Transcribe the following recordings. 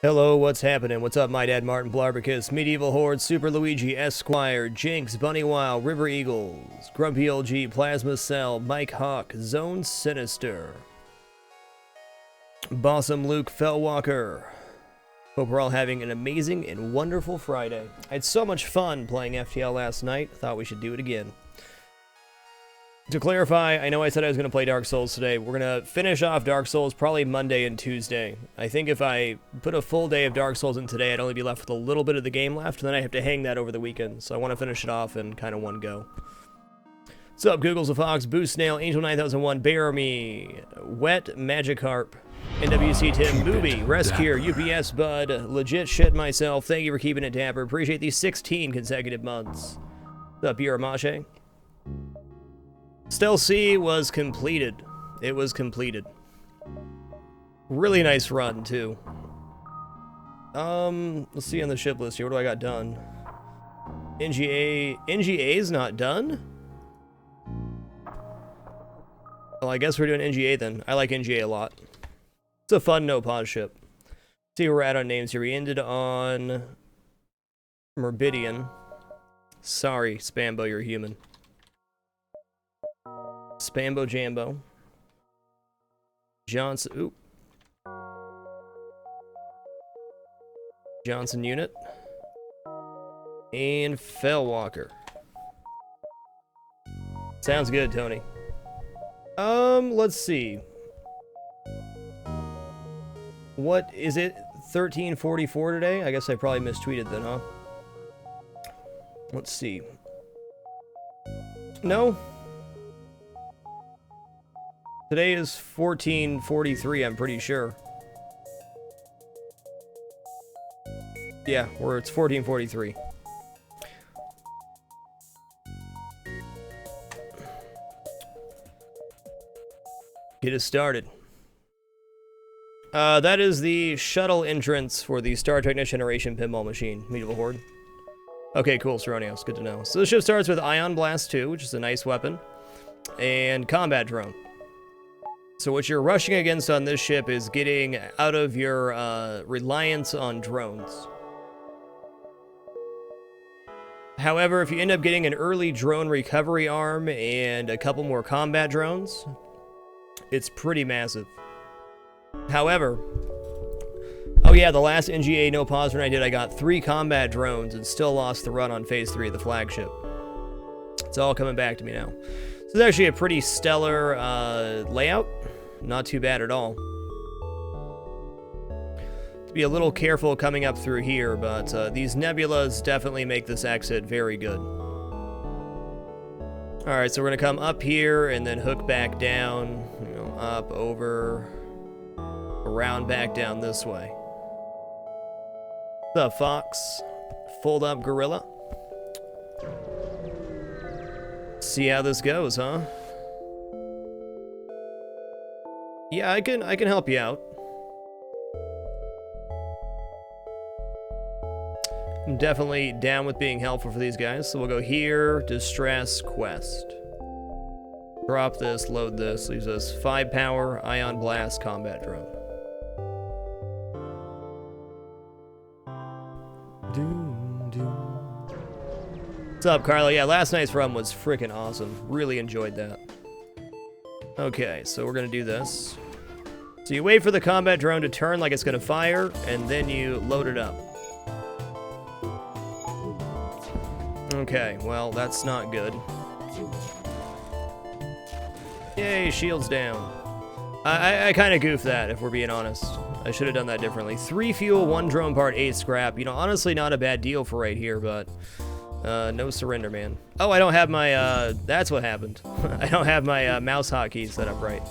Hello, what's happening? What's up, my dad, Martin Blarbarkus, Medieval Horde, Super Luigi, Esquire, Jinx, Bunny Wild, River Eagles, Grumpy LG, Plasma Cell, Mike Hawk, Zone Sinister, Bossum Luke Fellwalker. Hope we're all having an amazing and wonderful Friday. I had so much fun playing FTL last night, thought we should do it again. To clarify, I know I said I was going to play Dark Souls today. We're going to finish off Dark Souls probably Monday and Tuesday. I think if I put a full day of Dark Souls in today, I'd only be left with a little bit of the game left, and then I have to hang that over the weekend. So I want to finish it off in kind of one go. What's up, Google's a Fox, Boost Snail, Angel 9001, Bear Me, Wet Magikarp, NWC Tim, Booby, Rescue, UPS Bud, Legit Shit Myself. Thank you for keeping it dapper. Appreciate these 16 consecutive months. What's up, Yuramache? Stealth C was completed. It was completed. Really nice run, too. Let's see on the ship list here. What do I got done? NGA's not done? Well, I guess we're doing NGA then. I like NGA a lot. It's a fun no-pause ship. See where we're at on names here. We ended on Morbidian. Sorry, Spambo, you're human. Spambo Jambo. Johnson. Ooh. Johnson Unit. And Fellwalker. Sounds good, Tony. Let's see. What is it? 1344 today? I guess I probably mistweeted then, huh? Let's see. No. Today is 1443, I'm pretty sure. Yeah, it's 1443. Get us started. That is the shuttle entrance for the Star Trek Next Generation pinball machine, Medieval Horde. Okay, cool, Seronios, good to know. So the ship starts with Ion Blast 2, which is a nice weapon, and Combat Drone. So what you're rushing against on this ship is getting out of your reliance on drones. However, if you end up getting an early drone recovery arm and a couple more combat drones, it's pretty massive. However, oh yeah, the last NGA no pause run I did, I got 3 combat drones and still lost the run on Phase 3 of the flagship. It's all coming back to me now. So it's actually a pretty stellar layout. Not too bad at all. To be a little careful coming up through here, but these nebulas definitely make this exit very good. Alright, so we're going to come up here and then hook back down, you know, up, over, around, back down this way. What's up, Fox? Fold up Gorilla. See how this goes, huh? Yeah, I can help you out. I'm definitely down with being helpful for these guys. So we'll go here, Distress, Quest. Drop this, load this, leaves us 5 power, Ion Blast, Combat Drone. What's up, Carlo? Yeah, last night's run was freaking awesome. Really enjoyed that. Okay, so we're gonna do this. So you wait for the combat drone to turn like it's gonna fire, and then you load it up. Okay, well, that's not good. Yay, shields down. I kind of goofed that, if we're being honest. I should have done that differently. 3 fuel, 1 drone part, 8 scrap. You know, honestly, not a bad deal for right here, but no surrender, man. Oh, I don't have my, that's what happened. I don't have my mouse hotkey set up right.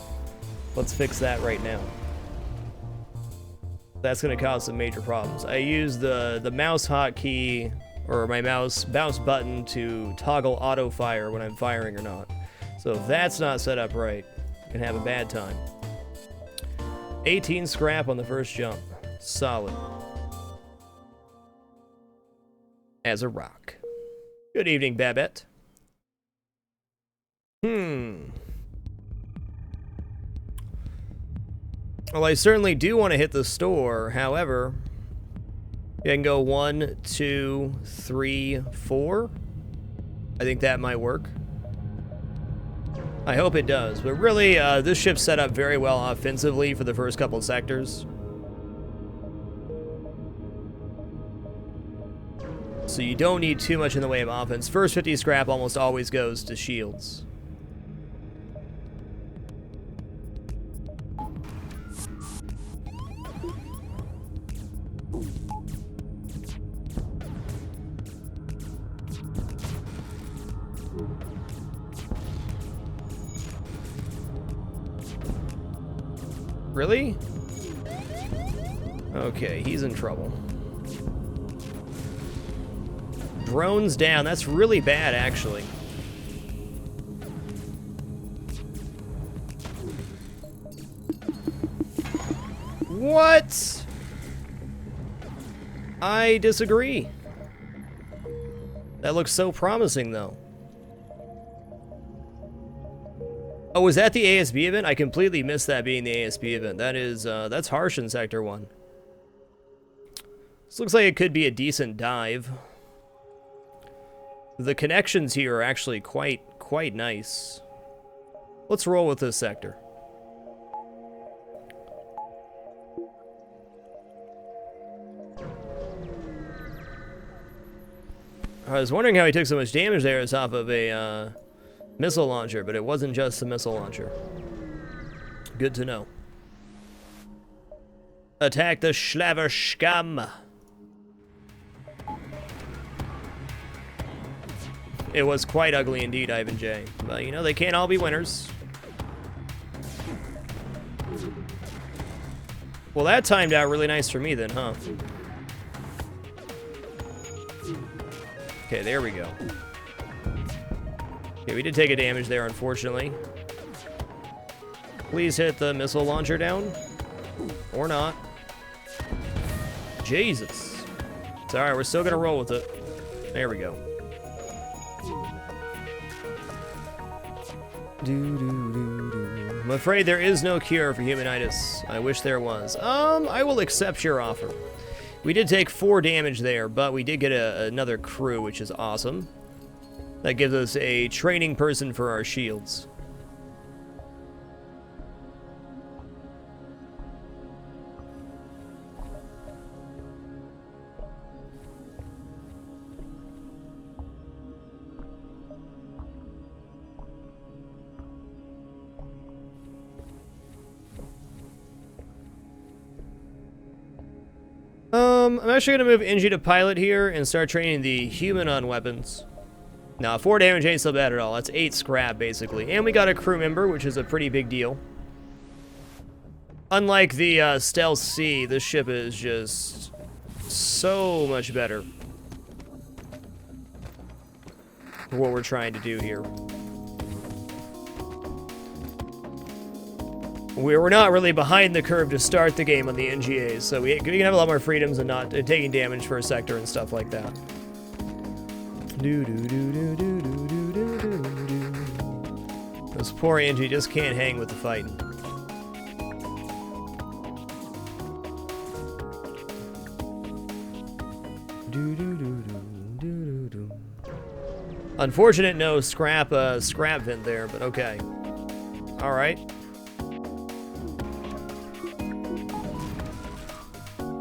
Let's fix that right now. That's going to cause some major problems. I use the mouse hotkey, or my mouse button to toggle auto fire when I'm firing or not. So if that's not set up right, I can have a bad time. 18 scrap on the first jump. Solid. As a rock. Good evening, Babette. Well, I certainly do want to hit the store. However, Yeah, I can go 1, 2, 3, 4. I think that might work. I hope it does, but really, this ship's set up very well offensively for the first couple sectors. So you don't need too much in the way of offense. First 50 scrap almost always goes to shields. Really? Okay, he's in trouble. Drones down. That's really bad, actually. What? I disagree. That looks so promising, though. Oh, was that the ASB event? I completely missed that being the ASB event. That is, that's harsh in Sector 1. This looks like it could be a decent dive. The connections here are actually quite nice. Let's roll with this sector. I was wondering how he took so much damage there as off of a missile launcher, but it wasn't just the missile launcher. Good to know. Attack the Schlaverscham. It was quite ugly indeed, Ivan J. But, you know, they can't all be winners. Well, that timed out really nice for me then, huh? Okay, there we go. Okay, we did take a damage there, unfortunately. Please hit the missile launcher down. Or not. Jesus. It's alright, we're still gonna roll with it. There we go. I'm afraid there is no cure for humanitis. I wish there was. I will accept your offer. We did take 4 damage there, but we did get another crew, which is awesome. That gives us a training person for our shields. I'm actually going to move Inji to pilot here and start training the human on weapons. Now, 4 damage ain't so bad at all. That's 8 scrap, basically. And we got a crew member, which is a pretty big deal. Unlike the Stealth C, this ship is just so much better for what we're trying to do here. We're not really behind the curve to start the game on the NGAs, so we can have a lot more freedoms and not taking damage for a sector and stuff like that. This poor NG just can't hang with the fighting. Unfortunate no scrap vent there, but okay. All right.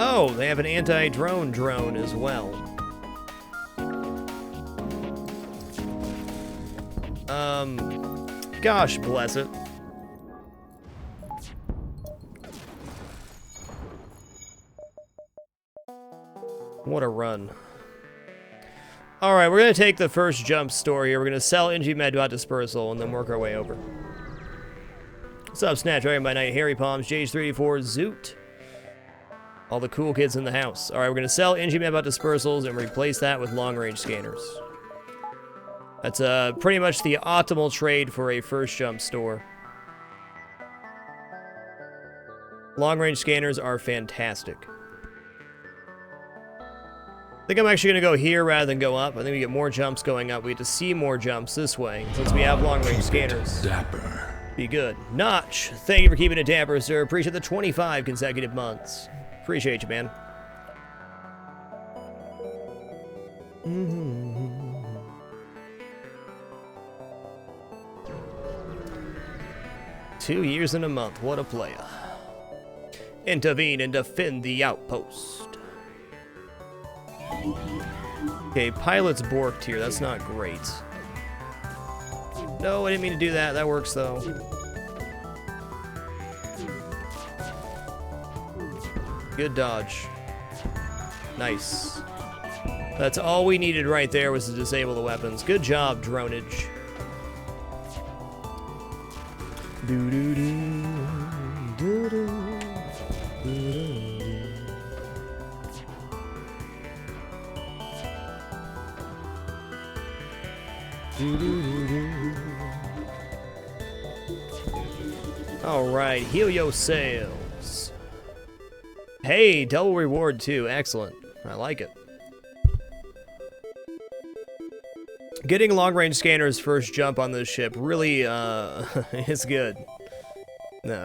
Oh, they have an anti-drone drone as well. Gosh bless it. What a run. Alright, we're going to take the first jump store here. We're going to sell NG Medbot Dispersal and then work our way over. What's up, Snapdragon by Night, Harry Palms, JH34, Zoot. All the cool kids in the house. Alright, we're going to sell NG Medbot Dispersals and replace that with long-range scanners. That's pretty much the optimal trade for a first jump store. Long-range scanners are fantastic. I think I'm actually going to go here rather than go up. I think we get more jumps going up. We get to see more jumps this way, since we have long-range scanners. Dapper. Be good. Notch, thank you for keeping it dapper, sir. Appreciate the 25 consecutive months. Appreciate you, man. Mm-hmm. 2 years and a month. What a player. Intervene and defend the outpost. Okay, pilot's borked here. That's not great. No, I didn't mean to do that. That works, though. Good dodge. Nice. That's all we needed right there was to disable the weapons. Good job, dronage. All right, heal yourselves. Hey, double reward too. Excellent. I like it. Getting long-range scanners first jump on this ship really is good.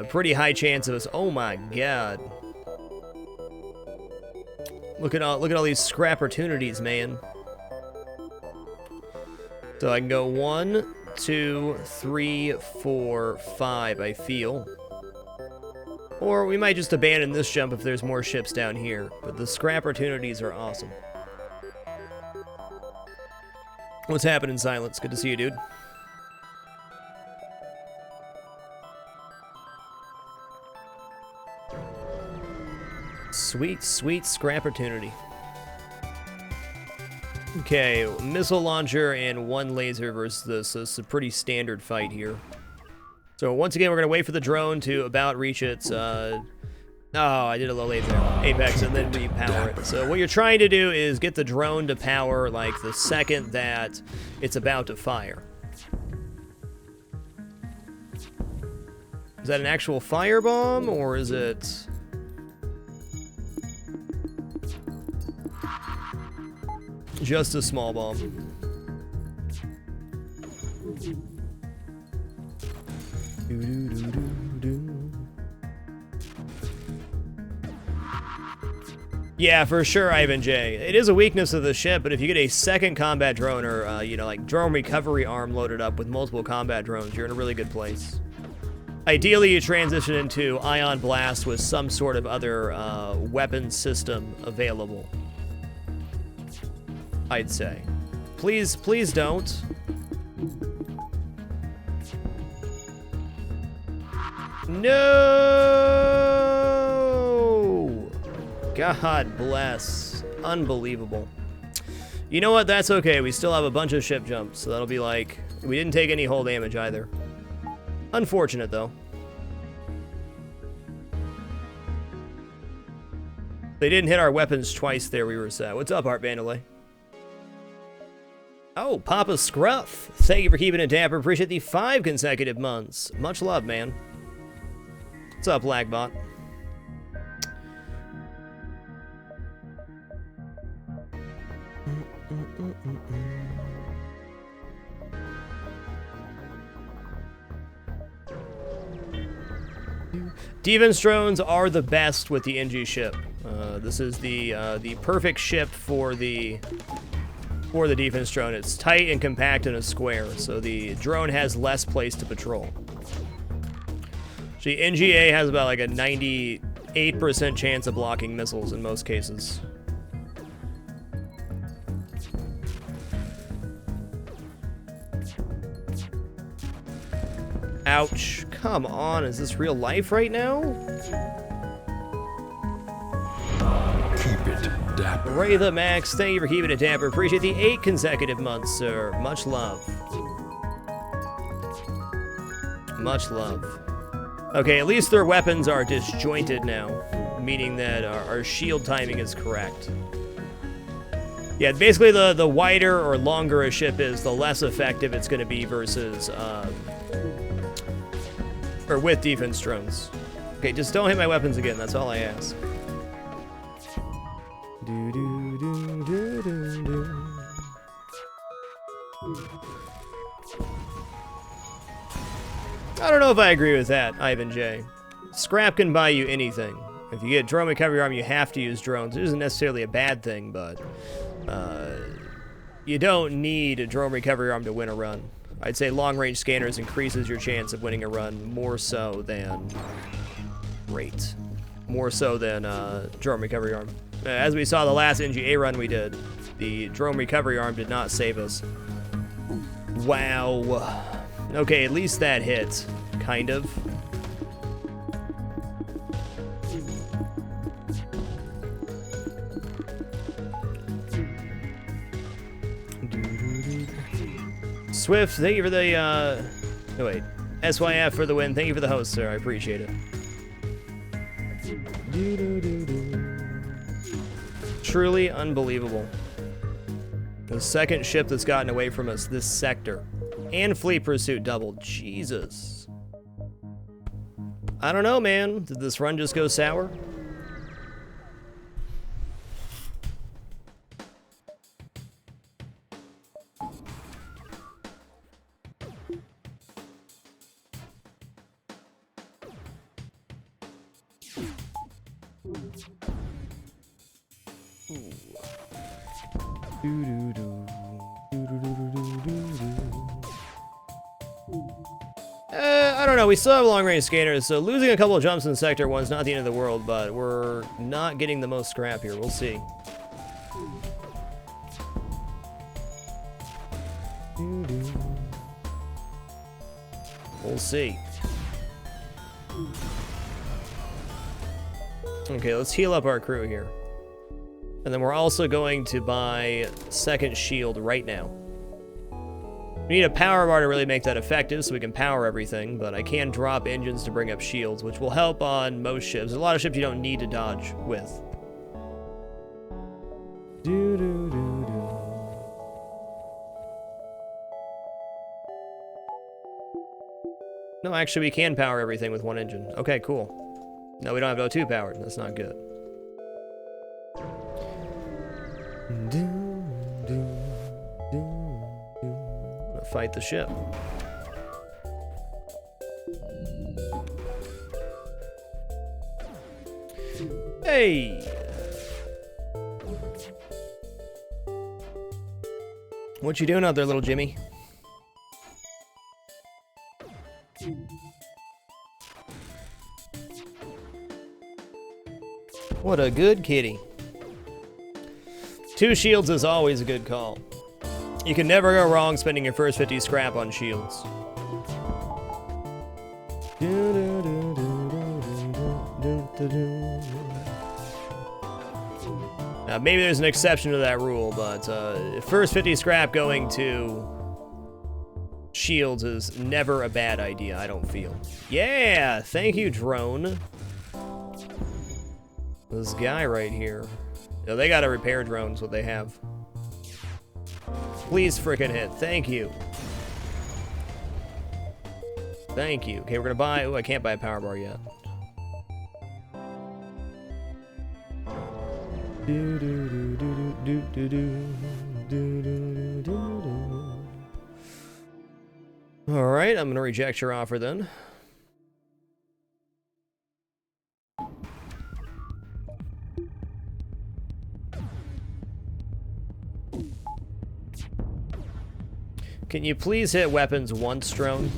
Pretty high chance of us. Oh my god. Look at all these scrap opportunities, man. So I can go 1, 2, 3, 4, 5, I feel. Or we might just abandon this jump if there's more ships down here. But the scrap opportunities are awesome. What's happening, Silence? Good to see you, dude. Sweet, sweet scrap opportunity. Okay, missile launcher and 1 laser versus this. So it's a pretty standard fight here. So once again, we're going to wait for the drone to about reach its... oh, I did a low laser. Apex, and then repower it. So what you're trying to do is get the drone to power, like, the second that it's about to fire. Is that an actual firebomb, or is it... just a small bomb? Yeah, for sure, Ivan J. It is a weakness of the ship, but if you get a second combat drone or, you know, like drone recovery arm loaded up with multiple combat drones, you're in a really good place. Ideally, you transition into Ion Blast with some sort of other weapon system available. I'd say. Please, please don't. No! God bless. Unbelievable. You know what? That's okay. We still have a bunch of ship jumps, so that'll be like... we didn't take any hull damage either. Unfortunate, though. They didn't hit our weapons twice there, we were set. What's up, Art Vandalay? Oh, Papa Scruff. Thank you for keeping it dapper. Appreciate the 5 consecutive months. Much love, man. What's up, Lagbot? Defense drones are the best with the NG ship. This is the perfect ship for the defense drone. It's tight and compact in a square, so the drone has less place to patrol. The NGA has about like a 98% chance of blocking missiles in most cases. Ouch. Come on, is this real life right now? Keep it dapper. Ray the Max, thank you for keeping it dapper. Appreciate the 8 consecutive months, sir. Much love. Much love. Okay, at least their weapons are disjointed now, meaning that our shield timing is correct. Yeah, basically the wider or longer a ship is, the less effective it's going to be versus, or with defense drones. Okay, just don't hit my weapons again, that's all I ask. I don't know if I agree with that, Ivan J. Scrap can buy you anything. If you get drone recovery arm, you have to use drones. It isn't necessarily a bad thing, but you don't need a drone recovery arm to win a run. I'd say long-range scanners increases your chance of winning a run more so than... more so than drone recovery arm. As we saw the last NGA run we did, the drone recovery arm did not save us. Wow. Okay, at least that hit. Kind of. Swift, thank you for the, oh wait. SYF for the win. Thank you for the host, sir. I appreciate it. Truly unbelievable. The second ship that's gotten away from us this sector. And fleet pursuit doubled. Jesus. I don't know, man. Did this run just go sour? I don't know, we still have long-range scanners, so losing a couple of jumps in Sector 1 is not the end of the world, but we're not getting the most scrap here. We'll see. We'll see. Okay, let's heal up our crew here. And then we're also going to buy second shield right now. We need a power bar to really make that effective so we can power everything, but I can drop engines to bring up shields, which will help on most ships. There's a lot of ships you don't need to dodge with. No, actually we can power everything with one engine. Okay, cool. No, we don't have O2 powered. That's not good. Fight the ship. Hey! What you doing out there, little Jimmy? What a good kitty. 2 shields is always a good call. You can never go wrong spending your first 50 scrap on shields. Now, maybe there's an exception to that rule, but first 50 scrap going to shields is never a bad idea, I don't feel. Yeah, thank you, drone. This guy right here. Oh, they got a repair drone, is what they have. Please frickin' hit. Thank you. Thank you. Okay, we're gonna buy... Oh, I can't buy a power bar yet. Alright, I'm gonna reject your offer then. Can you please hit weapons once, drone?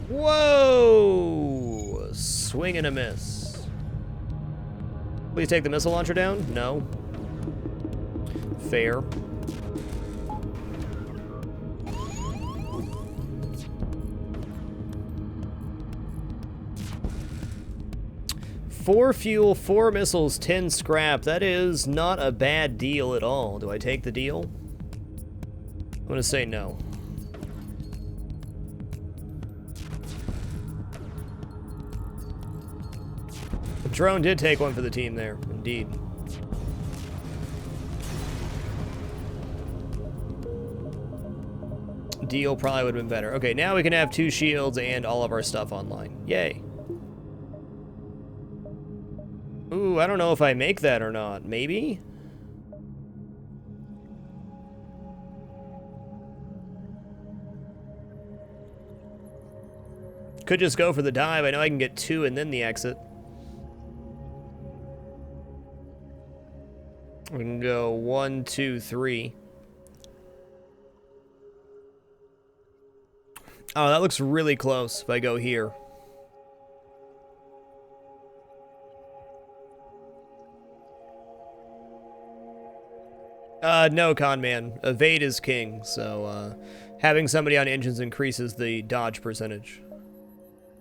Whoa! Swing and a miss. Please take the missile launcher down? No. Fair. Four fuel, 4 missiles, 10 scrap. That is not a bad deal at all. Do I take the deal? I'm gonna say no. The drone did take one for the team there, indeed. Deal probably would have been better. Okay, now we can have 2 shields and all of our stuff online. Yay. Ooh, I don't know if I make that or not. Maybe? Could just go for the dive. I know I can get 2 and then the exit. We can go 1, 2, 3. Oh, that looks really close if I go here. No, Conman. Evade is king, so having somebody on engines increases the dodge percentage.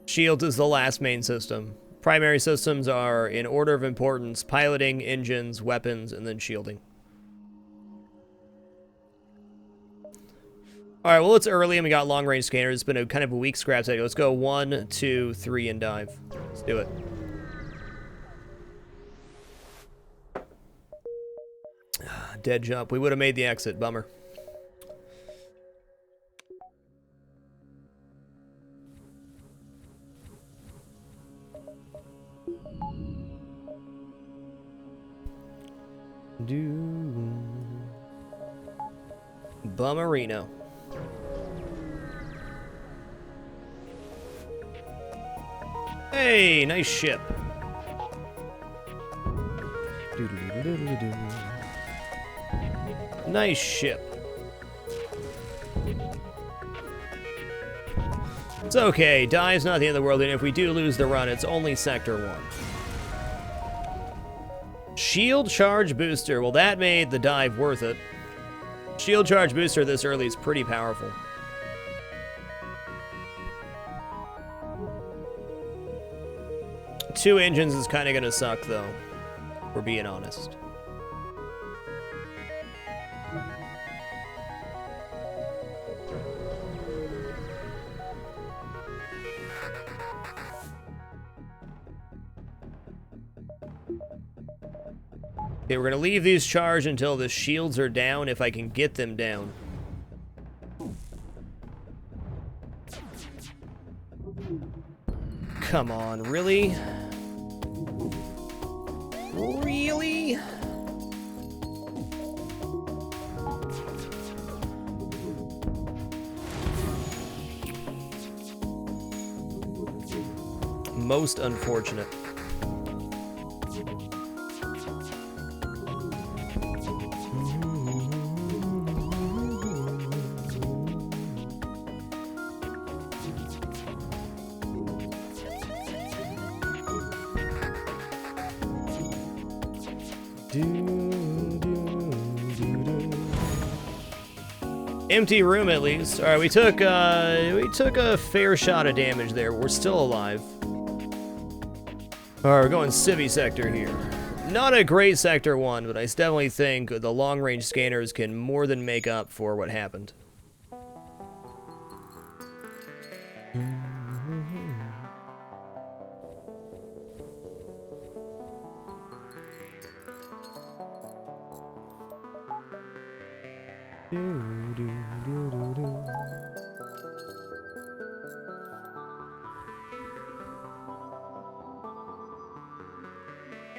Shields is the last main system. Primary systems are, in order of importance, piloting, engines, weapons, and then shielding. Alright, well, it's early and we got long-range scanners. It's been a kind of a weak scrap set. Let's go 1, 2, 3, and dive. Let's do it. Dead jump. We would have made the exit. Bummer. Bummerino. Hey, nice ship. Nice ship. It's okay. Dive's not the end of the world, and if we do lose the run, it's only Sector 1. Shield charge booster. Well, that made the dive worth it. Shield charge booster this early is pretty powerful. Two engines is kind of going to suck, though. We're being honest. Okay, we're going to leave these charged until the shields are down, if I can get them down. Come on, really? Really? Most unfortunate. Empty room, at least. All right, we took a fair shot of damage there, but we're still alive. All right, we're going civvy sector here. Not a great sector 1, but I definitely think the long-range scanners can more than make up for what happened.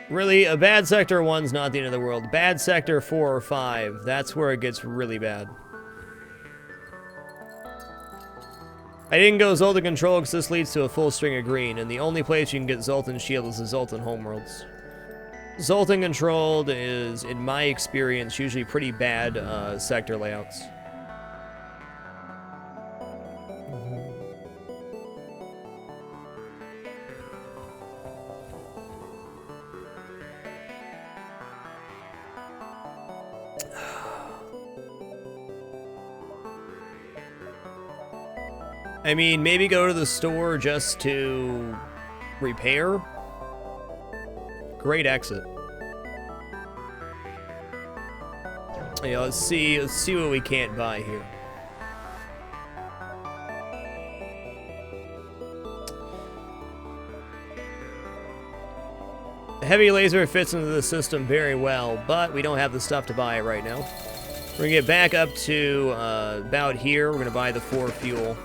Really, a bad Sector 1's not the end of the world. Bad Sector 4 or 5, that's where it gets really bad. I didn't go Zoltan Control because this leads to a full string of green, and the only place you can get Zoltan Shield is the Zoltan Homeworlds. Zoltan Controlled is, in my experience, usually pretty bad sector layouts. I mean, maybe go to the store just to repair. Great exit. Yeah, let's see what we can't buy here. The heavy laser fits into the system very well, but we don't have the stuff to buy it right now. We're gonna get back up to about here. We're gonna buy the 4 fuel.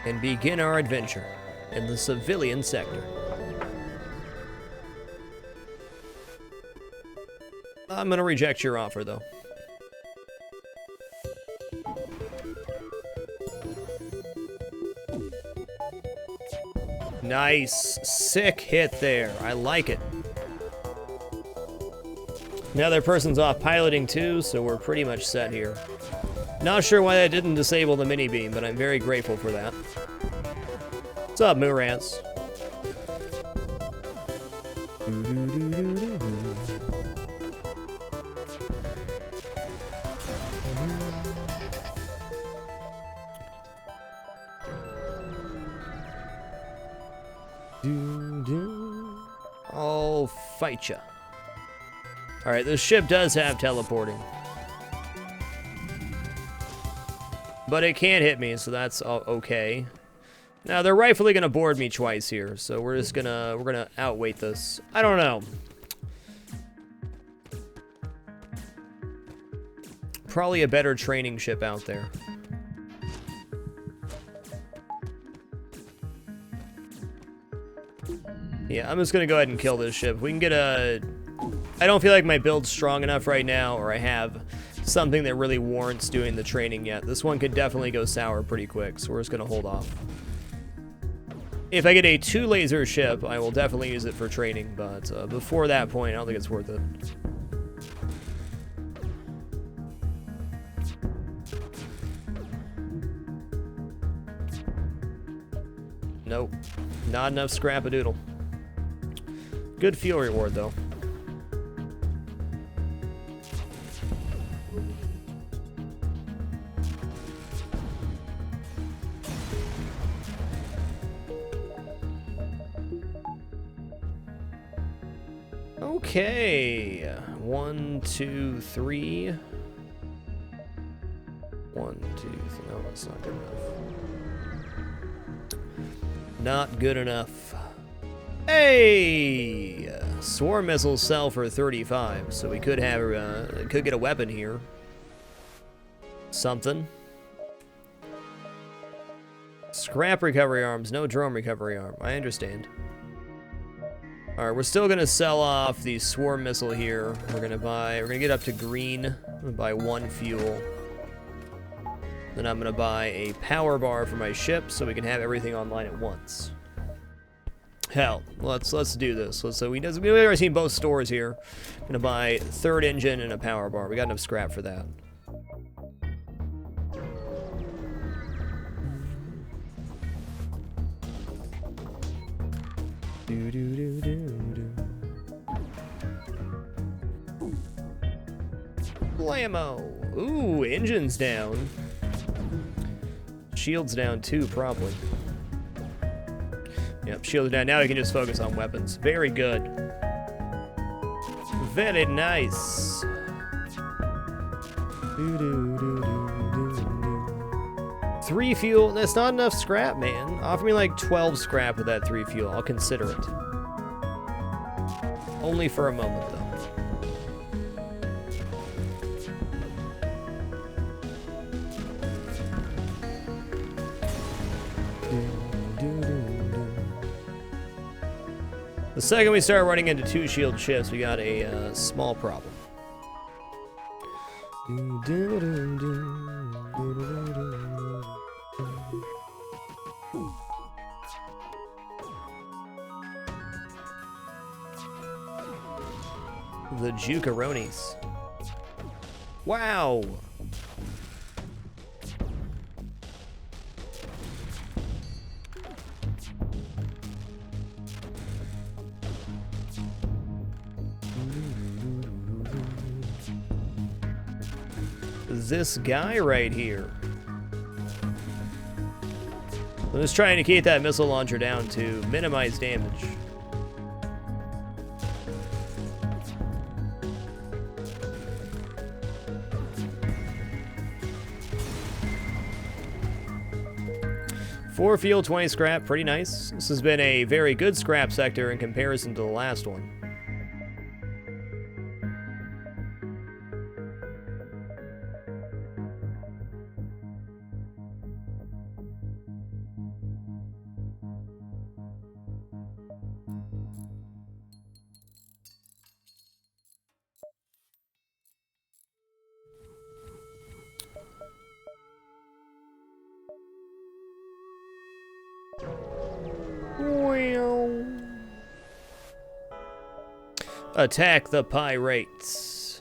And begin our adventure in the civilian sector. I'm gonna reject your offer, though. Nice. Sick hit there. I like it. The other person's off piloting too, so we're pretty much set here. Not sure why I didn't disable the mini beam, but I'm very grateful for that. What's up, Moorants? I'll fight ya. Alright, this ship does have teleporting. But it can't hit me, so that's okay. Now, they're rightfully gonna board me twice here, so we're gonna outweight this. I don't know. Probably a better training ship out there. Yeah, I'm just gonna go ahead and kill this ship. We can get a... I don't feel like my build's strong enough right now, or I have something that really warrants doing the training yet. This one could definitely go sour pretty quick, so we're just gonna hold off. If I get a 2-laser ship, I will definitely use it for training, but before that point, I don't think it's worth it. Nope. Not enough scrap-a-doodle. Good fuel reward, though. Okay. 1, 2, 3. 1, 2, 3. No, that's not good enough. Not good enough. Hey! Swarm missiles sell for 35, so we could have could get a weapon here. Something. Scrap recovery arms, no drone recovery arm. I understand. Alright, we're still gonna sell off the swarm missile here. We're gonna get up to green. I'm gonna buy 1 fuel. Then I'm gonna buy a power bar for my ship so we can have everything online at once. Hell, let's do this. We've already seen both stores here. Gonna buy 3rd engine and a power bar. We got enough scrap for that. Blammo! Ooh, engine's down. Shield's down too, probably. Yep, shield's down. Now we can just focus on weapons. Very good. Very nice. 3 fuel? That's not enough scrap, man. Offer me like 12 scrap with that 3 fuel. I'll consider it. Only for a moment, though. The second we start running into 2 shield ships, we got a small problem. The Jukeronis. Wow! This guy right here. I'm just trying to keep that missile launcher down to minimize damage. Four fuel, 20 scrap, pretty nice. This has been a very good scrap sector in comparison to the last one. Attack the pirates.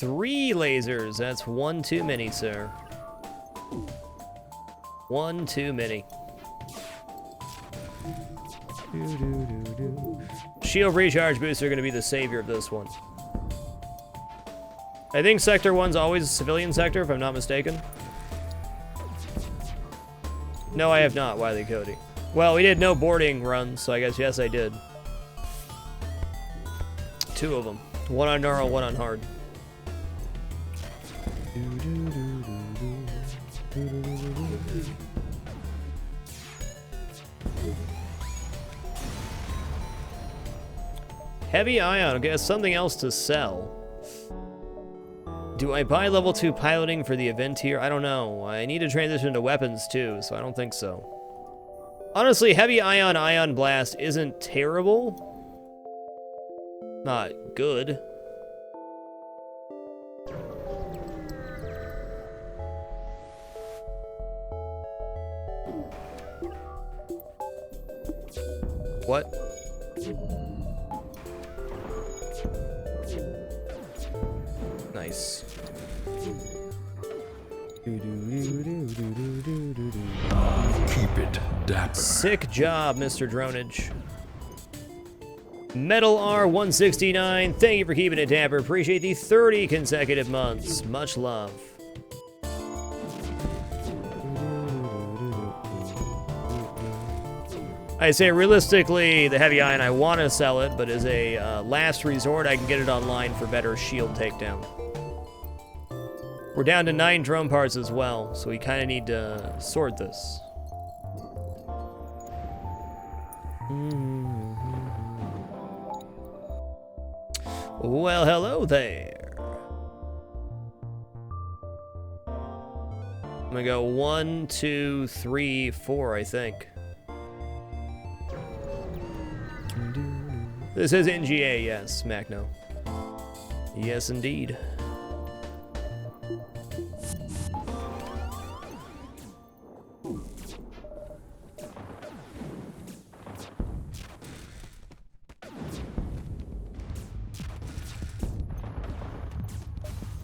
3 lasers. That's one too many, sir. One too many. Shield recharge boosts are going to be the savior of this one. I think Sector 1's always a civilian sector, if I'm not mistaken. No, I have not, Wily Cody. Well, we did no boarding runs, so I guess yes, I did. 2 of them. One on normal, one on hard. Heavy ion, okay, that's something else to sell. Do I buy level 2 piloting for the event here? I don't know. I need to transition to weapons too, so I don't think so. Honestly, heavy ion blast isn't terrible. Not good. What? Nice. Keep it dapper. Sick job, Mr. Dronage. Metal R169, thank you for keeping it dapper. Appreciate the 30 consecutive months. Much love. I say realistically, the heavy ion, I want to sell it, but as a last resort, I can get it online for better shield takedown. We're down to 9 drone parts as well, so we kind of need to sort this. Well, hello there. I'm gonna go 1, 2, 3, 4, I think. This is NGA, yes, Macno. Yes, indeed.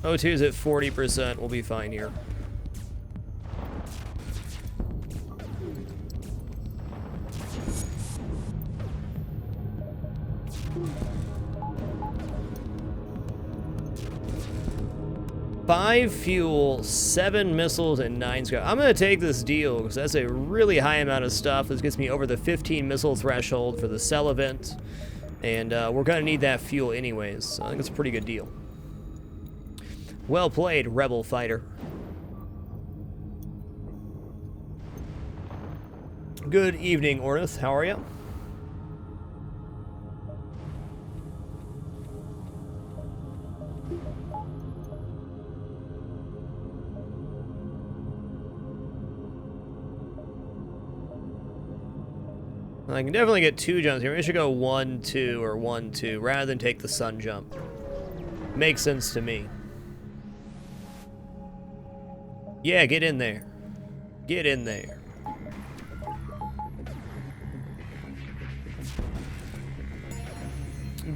O2's at 40%, we'll be fine here. Five fuel, 7 missiles, and 9 scrap. I'm gonna take this deal because that's a really high amount of stuff. This gets me over the 15 missile threshold for the cell event, and we're gonna need that fuel anyways. So I think it's a pretty good deal. Well played, Rebel Fighter. Good evening, Ornith. How are you? I can definitely get 2 jumps here. We should go 1, 2, or 1, 2, rather than take the sun jump. Makes sense to me. Yeah, get in there. Get in there.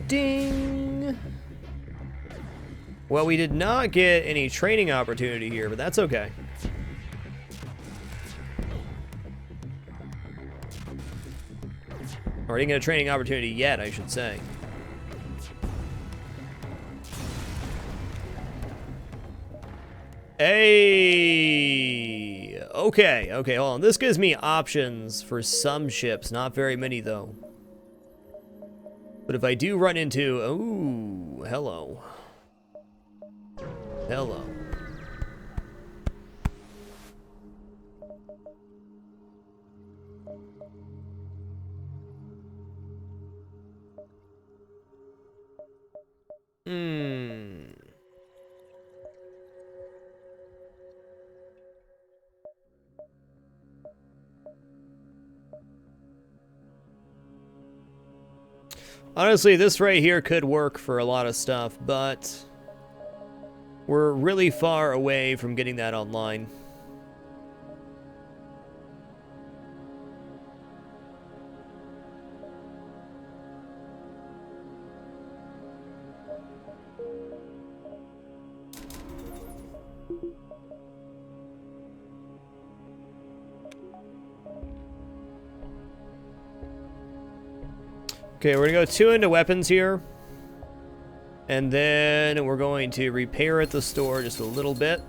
Ding! Well, we did not get any training opportunity here, but that's okay. Or didn't get a training opportunity yet, I should say. Hey! Okay, okay, hold on. This gives me options for some ships, not very many though. But if I do run into... Ooh, hello. Hello. Honestly, this right here could work for a lot of stuff, but we're really far away from getting that online. Okay, we're gonna go 2 into weapons here. And then we're going to repair at the store just a little bit.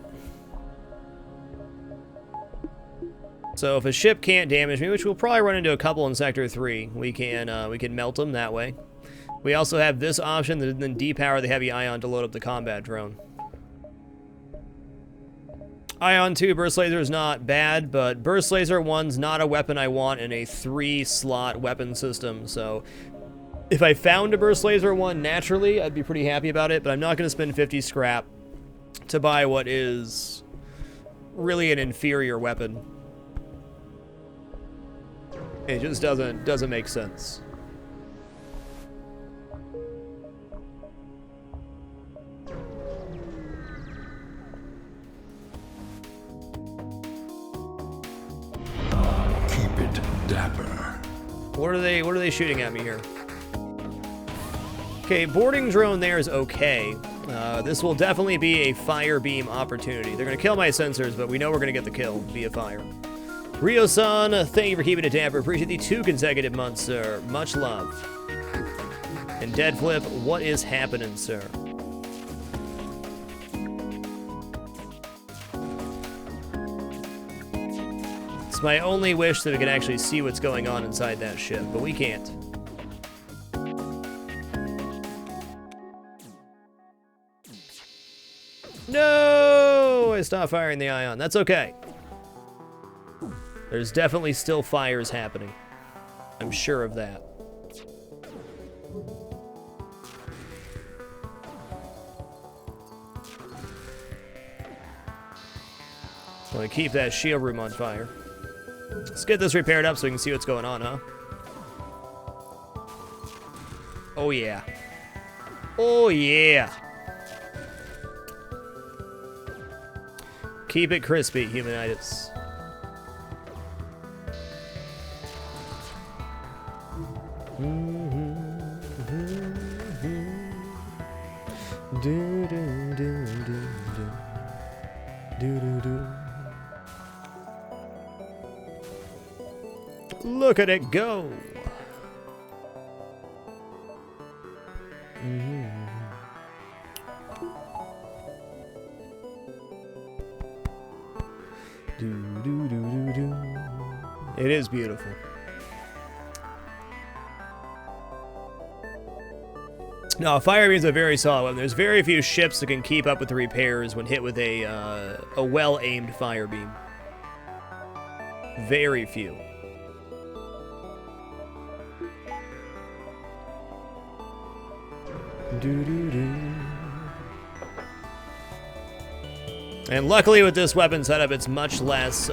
So if a ship can't damage me, which we'll probably run into a couple in Sector 3, we can melt them that way. We also have this option that then depower the heavy ion to load up the combat drone. Ion 2 burst laser is not bad, but burst laser 1's not a weapon I want in a 3-slot weapon system, so if I found a burst laser 1 naturally, I'd be pretty happy about it, but I'm not going to spend 50 scrap to buy what is really an inferior weapon. It just doesn't make sense. Keep it dapper. What are they shooting at me here? Okay, boarding drone there is okay. This will definitely be a fire beam opportunity. They're gonna kill my sensors, but we know we're gonna get the kill via fire. Rio-san, thank you for keeping it damper. Appreciate the 2 consecutive months, sir. Much love. And Deadflip, what is happening, sir? It's my only wish that we can actually see what's going on inside that ship, but we can't. No! I stopped firing the ion. That's okay. There's definitely still fires happening. I'm sure of that. I'm gonna keep that shield room on fire. Let's get this repaired up so we can see what's going on, huh? Oh yeah. Oh yeah. Keep it crispy, Humanitis. Look at it go. It is beautiful. No, fire beam is a very solid weapon. There's very few ships that can keep up with the repairs when hit with a well-aimed fire beam. Very few. And luckily with this weapon setup, it's much less.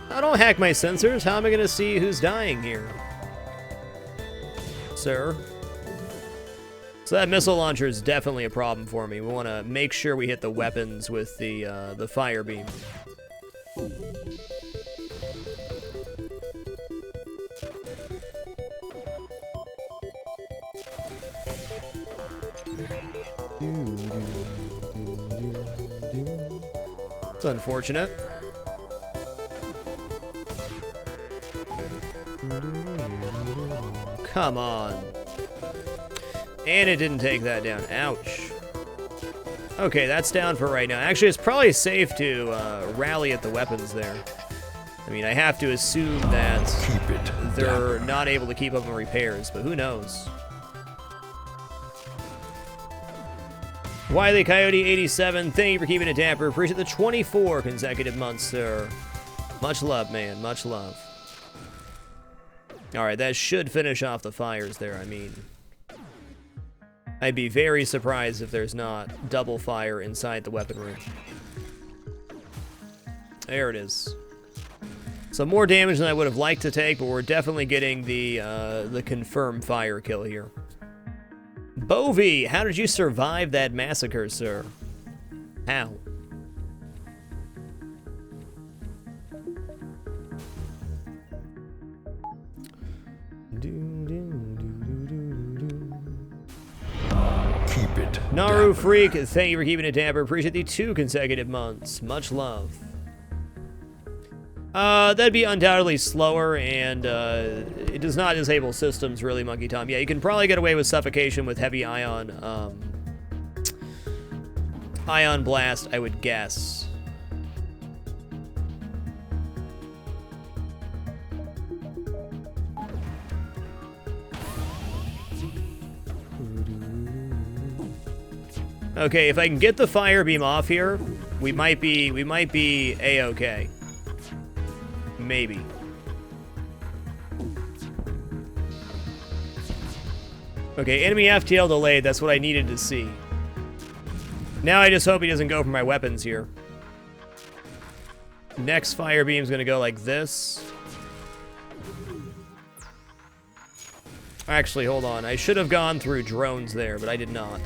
I don't hack my sensors. How am I going to see who's dying here? Sir? So that missile launcher is definitely a problem for me. We want to make sure we hit the weapons with the fire beam. It's unfortunate. Come on. And it didn't take that down. Ouch. Okay, that's down for right now. Actually, it's probably safe to rally at the weapons there. I mean, I have to assume that they're not able to keep up on repairs, but who knows? Wiley Coyote 87, thank you for keeping it damper. Appreciate the 24 consecutive months, sir. Much love, man. Much love. Alright, that should finish off the fires there, I mean. I'd be very surprised if there's not double fire inside the weapon room. There it is. So more damage than I would have liked to take, but we're definitely getting the confirmed fire kill here. Bovie, how did you survive that massacre, sir? How? Keep it Naru dapper. Freak, thank you for keeping it damper. Appreciate the 2 consecutive months. Much love. That'd be undoubtedly slower, and it does not disable systems, really, Monkey Tom. Yeah, you can probably get away with suffocation with heavy ion blast, I would guess. Okay, if I can get the fire beam off here, we might be A-okay. Maybe. Okay, enemy FTL delayed. That's what I needed to see. Now I just hope he doesn't go for my weapons here. Next fire beam's gonna go like this. Actually, hold on. I should have gone through drones there, but I did not.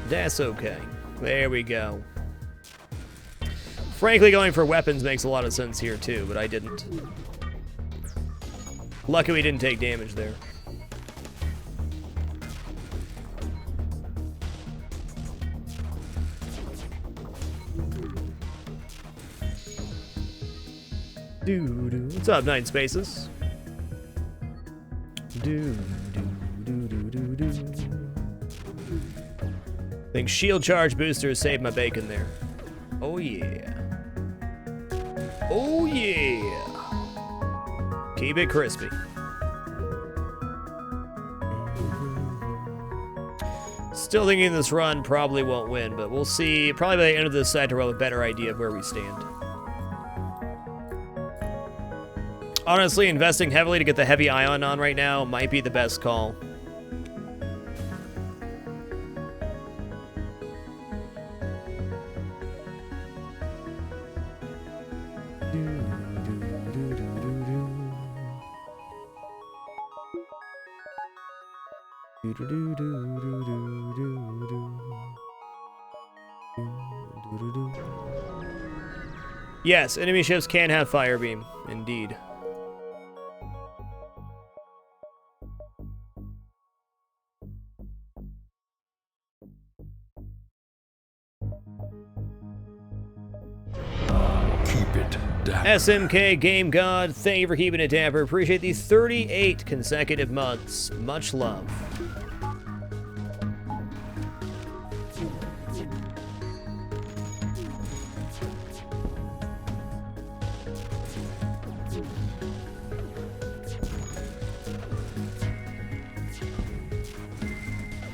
That's okay. There we go. Frankly, going for weapons makes a lot of sense here too, but I didn't. Lucky we didn't take damage there. What's up, Nine Spaces? I think shield charge boosters saved my bacon there. Oh yeah. Oh yeah. Keep it crispy. Still thinking this run probably won't win, but we'll see. Probably by the end of this sector we'll have a better idea of where we stand. Honestly, investing heavily to get the heavy ion on right now might be the best call. Yes, enemy ships can have fire beam, indeed. Keep it dapper. SMK Game God, thank you for keeping it dapper. Appreciate these 38 consecutive months. Much love.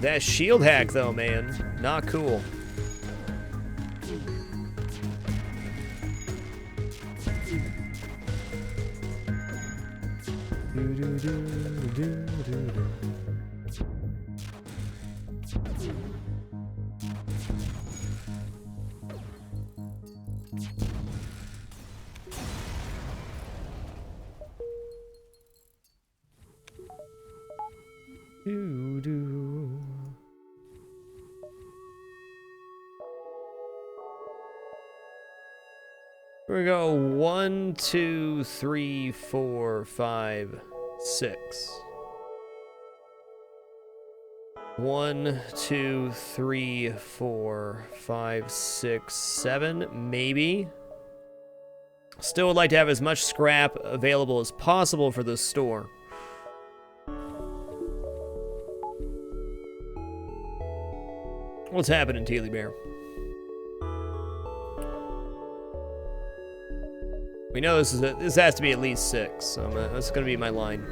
That shield hack, though, man. Not cool. Here we go. 1, 2, 3, 4, 5, 6. 1, 2, 3, 4, 5, 6, 7, maybe. Still would like to have as much scrap available as possible for this store. What's happening, Tealy Bear? We know this has to be at least 6, so that's gonna be my line.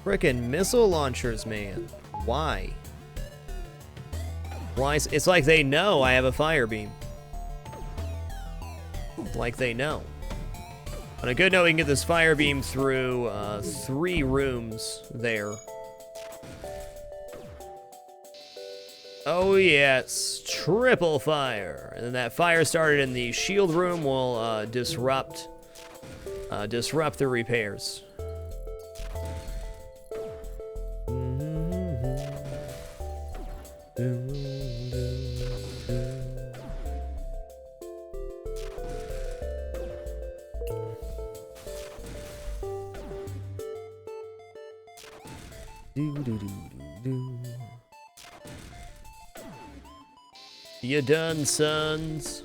Frickin' missile launchers, man. Why? Why? It's like they know I have a fire beam. Like they know. On a good note, we can get this fire beam through 3 rooms there. Oh yes, triple fire. And then that fire started in the shield room will disrupt the repairs. You done, sons?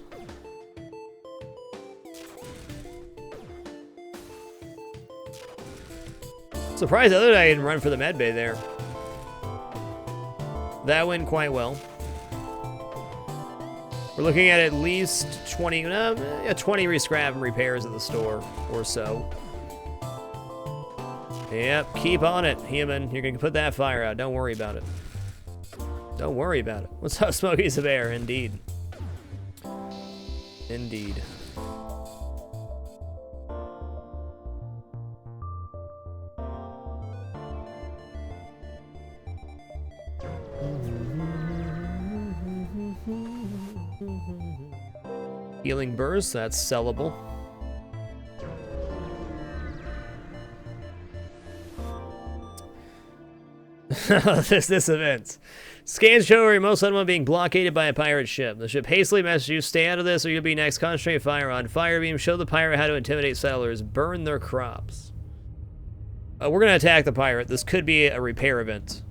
Surprised the other day I didn't run for the med bay there. That went quite well. We're looking at least 20 rescrap and repairs at the store or so. Yep, keep on it, human. You're gonna put that fire out. Don't worry about it. Don't worry about it. What's up, Smokies of Air? Indeed. Indeed. Healing burst, that's sellable. this event. Scans show a remote settlement being blockaded by a pirate ship. The ship hastily messages you, stay out of this or you'll be next. Concentrate fire on fire beam. Show the pirate how to intimidate settlers. Burn their crops. We're going to attack the pirate. This could be a repair event,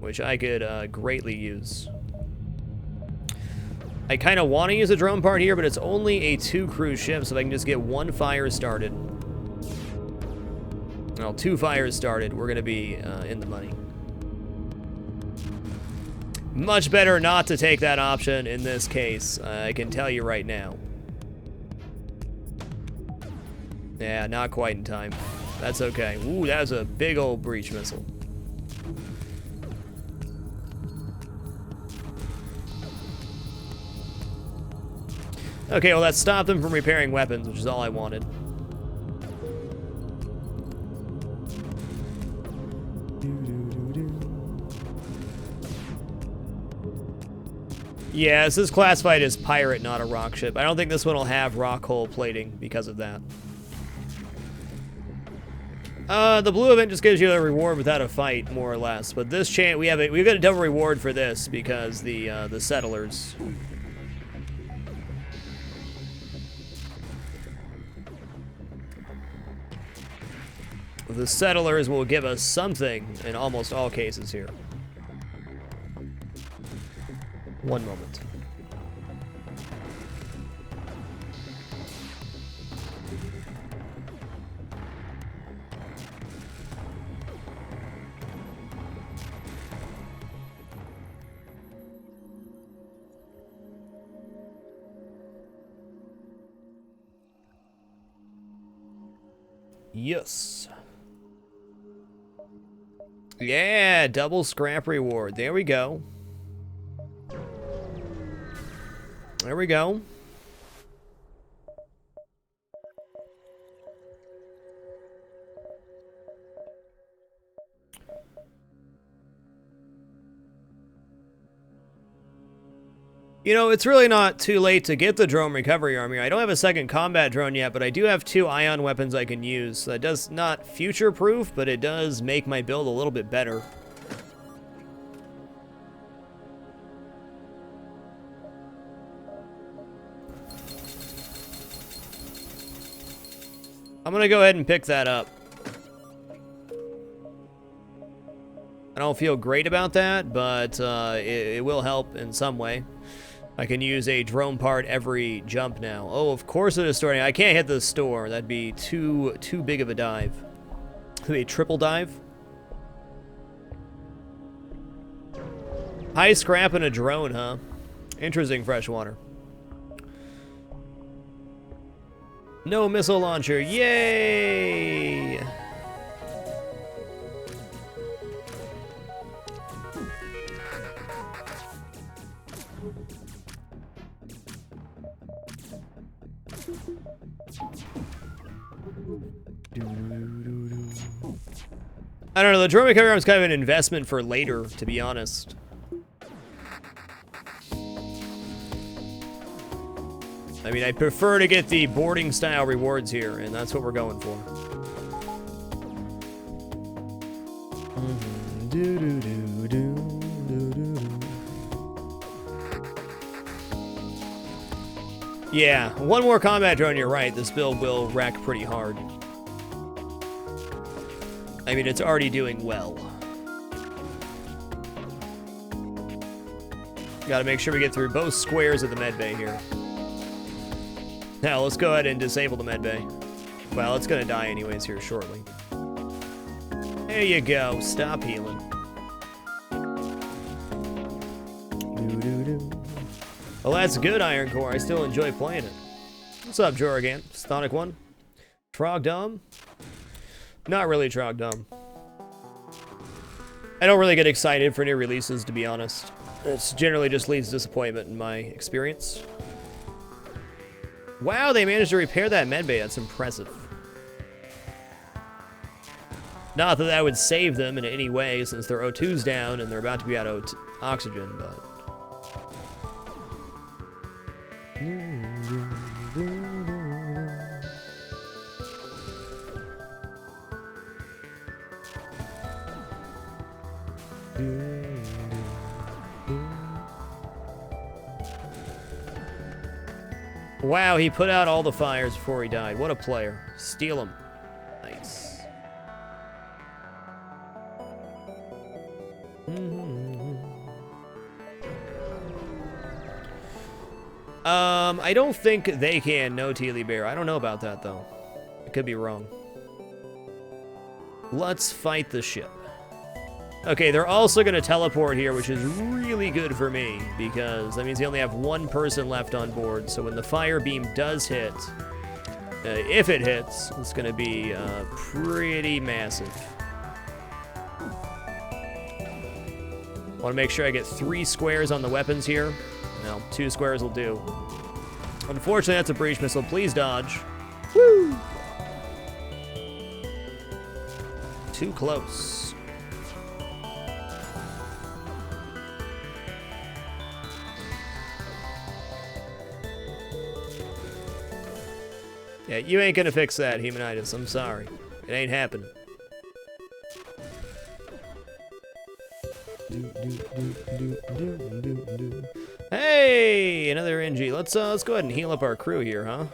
which I could greatly use. I kind of want to use a drone part here, but it's only a 2-crew ship, so if I can just get 1 fire started. Well, 2 fires started, we're going to be in the money. Much better not to take that option in this case, I can tell you right now. Yeah, not quite in time. That's okay. Ooh, that was a big old breach missile. Okay, well that stopped them from repairing weapons, which is all I wanted. Yeah, this is classified as pirate, not a rock ship. I don't think this one will have rock hull plating because of that. The blue event just gives you a reward without a fight, more or less. But this chain, we've got a double reward for this because the settlers. The settlers will give us something in almost all cases here. One moment. Yes. Yeah, double scrap reward. There we go. There we go. You know, it's really not too late to get the drone recovery army. I don't have a second combat drone yet, but I do have 2 ion weapons I can use. So that does not future-proof, but it does make my build a little bit better. I'm gonna go ahead and pick that up. I don't feel great about that, but it will help in some way. I can use a drone part every jump now. Oh, of course it is storing. I can't hit the store. That'd be too big of a dive. It'd be a triple dive. High scrap and a drone, huh? Interesting, freshwater. No missile launcher. Yay! I don't know, the drone recovery arm is kind of an investment for later, to be honest. I mean, I prefer to get the boarding style rewards here, and that's what we're going for. Yeah, 1 more combat drone, you're right. This build will wreck pretty hard. I mean, it's already doing well. Gotta make sure we get through both squares of the medbay here. Now, let's go ahead and disable the medbay. Well, it's gonna die anyways here shortly. There you go. Stop healing. Well, that's good, Iron Core. I still enjoy playing it. What's up, Jorgan? Stonic 1? Trogdom? Not really Trogdom. I don't really get excited for new releases, to be honest. It generally just leads to disappointment in my experience. Wow, they managed to repair that medbay. That's impressive. Not that that would save them in any way, since their O2's down and they're about to be out of oxygen, but... Wow, he put out all the fires before he died. What a player. Steal him. Nice. I don't think they can, no Teely Bear. I don't know about that, though. I could be wrong. Let's fight the ship. Okay, they're also going to teleport here, which is really good for me, because that means they only have one person left on board. So when the fire beam does hit, if it hits, it's going to be pretty massive. Want to make sure I get 3 squares on the weapons here. No, 2 squares will do. Unfortunately, that's a breach missile. Please dodge. Woo! Too close. Yeah, you ain't gonna fix that, Humanitis. I'm sorry. It ain't happening. Hey, another NG. Let's go ahead and heal up our crew here, huh?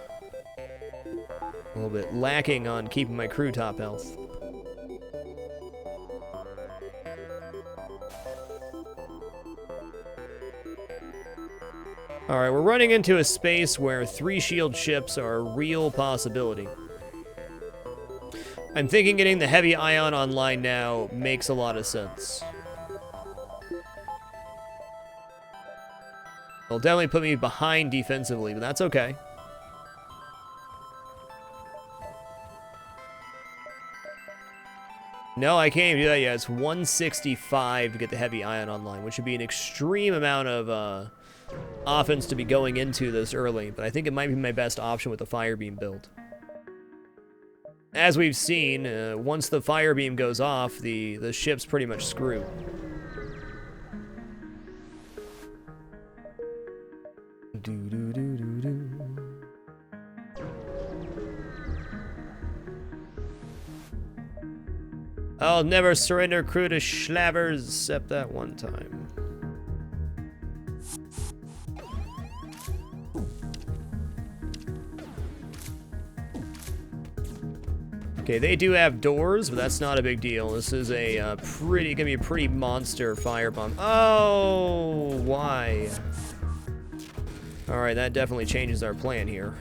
A little bit lacking on keeping my crew top health. Alright, we're running into a space where 3 shield ships are a real possibility. I'm thinking getting the heavy ion online now makes a lot of sense. It'll definitely put me behind defensively, but that's okay. No, I can't even do that yet. It's 165 to get the heavy ion online, which would be an extreme amount of offense to be going into this early, but I think it might be my best option with the fire beam build. As we've seen, once the fire beam goes off, the ship's pretty much screwed. I'll never surrender crew to schlabbers except that one time. Okay, they do have doors, but that's not a big deal. This is a gonna be a pretty monster firebomb. Oh, why? All right, that definitely changes our plan here.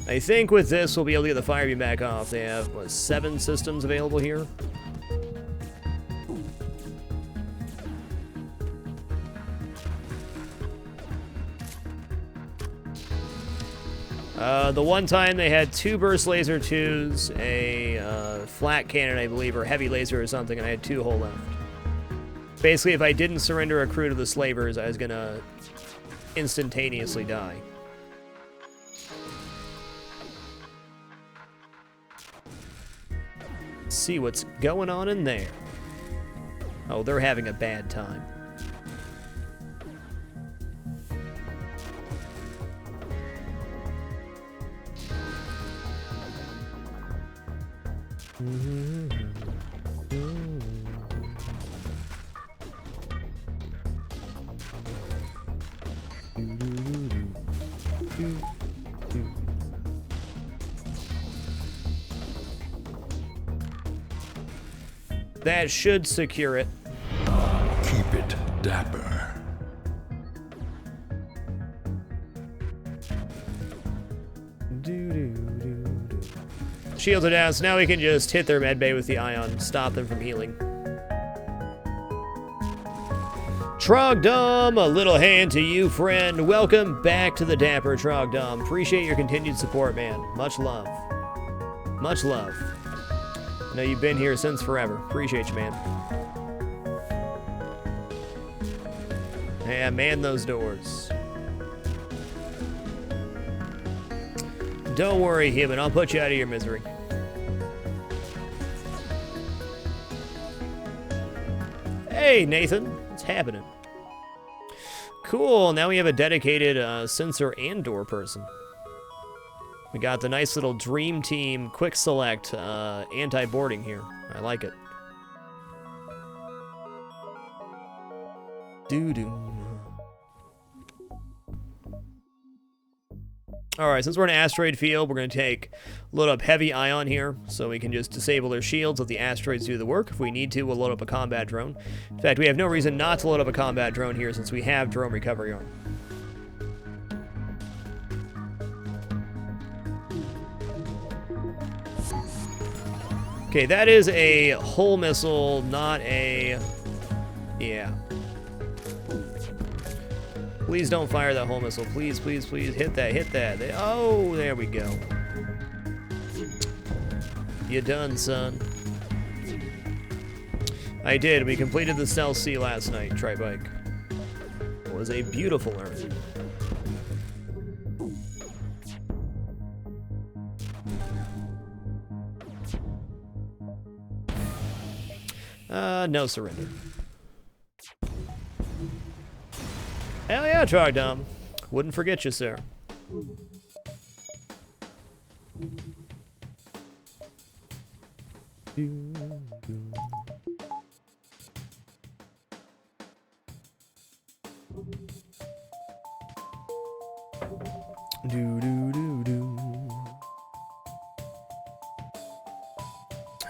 I think with this, we'll be able to get the fire beam back off. They have, what, 7 systems available here? The one time they had 2 burst laser 2s, a flat cannon, I believe, or heavy laser or something, and I had 2 whole left. Basically, if I didn't surrender a crew to the slavers, I was gonna instantaneously die. Let's see what's going on in there. Oh, they're having a bad time. That should secure it. Keep it dapper. Shields are down, so now we can just hit their medbay with the ion, stop them from healing. Trogdom, a little hand to you, friend. Welcome back to the Dapper, Trogdom. Appreciate your continued support, man. Much love. Much love. I know you've been here since forever. Appreciate you, man. Yeah, man those doors. Don't worry, human. I'll put you out of your misery. Hey, Nathan. What's happening? Cool. Now we have a dedicated sensor and door person. We got the nice little Dream Team quick select anti-boarding here. I like it. Doo-doo. Alright, since we're in an asteroid field, we're going to load up heavy ion here, so we can just disable their shields, let the asteroids do the work. If we need to, we'll load up a combat drone. In fact, we have no reason not to load up a combat drone here, since we have drone recovery arm. Okay, that is a hull missile, not a... Yeah. Please don't fire that hull missile. Please, please, please. Hit that, hit that. Oh, there we go. You done, son. I did. We completed the Stealth C last night, Tribike. It was a beautiful earth. No surrender. Hell yeah, Trogdom. Wouldn't forget you, sir.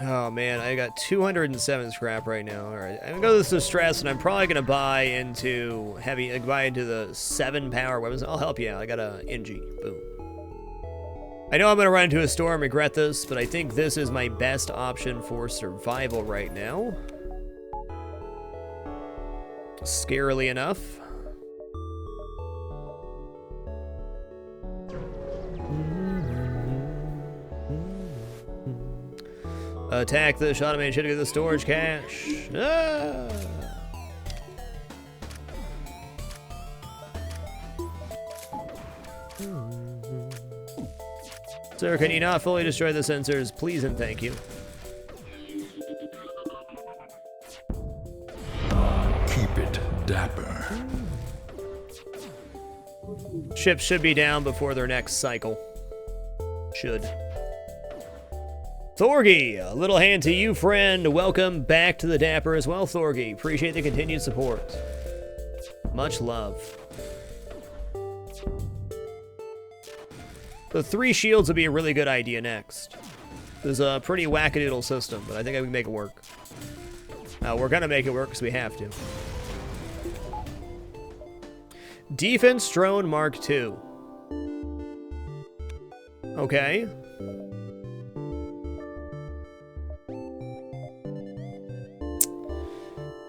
Oh man, I got 207 scrap right now. All right, I'm gonna go through stress, and I'm probably gonna buy into the 7 power weapons. I'll help you out. I got a NG. Boom. I know I'm gonna run into a storm and regret this, but I think this is my best option for survival right now. Scarily enough. Attack the shot man, should get the storage cache. Ah! Sir, can you not fully destroy the sensors? Please and thank you. Keep it dapper. Ships should be down before their next cycle. Should. Thorgy, a little hand to you, friend. Welcome back to the Dapper as well, Thorgy. Appreciate the continued support. Much love. The 3 shields would be a really good idea next. There's a pretty wackadoodle system, but I think I can make it work. We're gonna make it work because we have to. Defense Drone Mark II. Okay.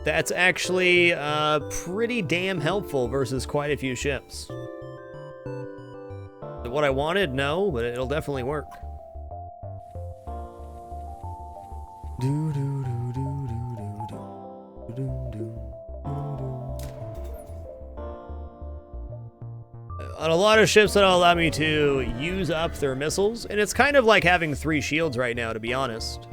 That's actually pretty damn helpful versus quite a few ships. What I wanted? No, but it'll definitely work. On a lot of ships that'll allow me to use up their missiles, and it's kind of like having 3 shields right now, to be honest.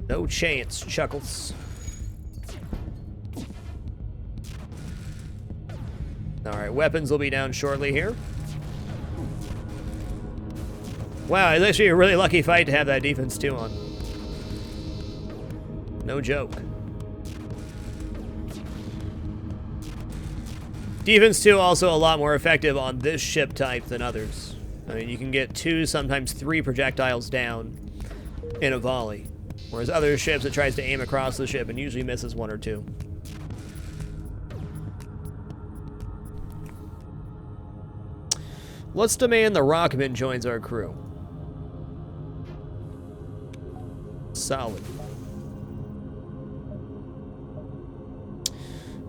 No chance, Chuckles. Alright, weapons will be down shortly here. Wow, it's actually a really lucky fight to have that defense 2 on. No joke. Defense 2 also a lot more effective on this ship type than others. I mean, you can get 2, sometimes 3 projectiles down in a volley. Whereas other ships, it tries to aim across the ship and usually misses 1 or 2. Let's demand the Rockman joins our crew. Solid.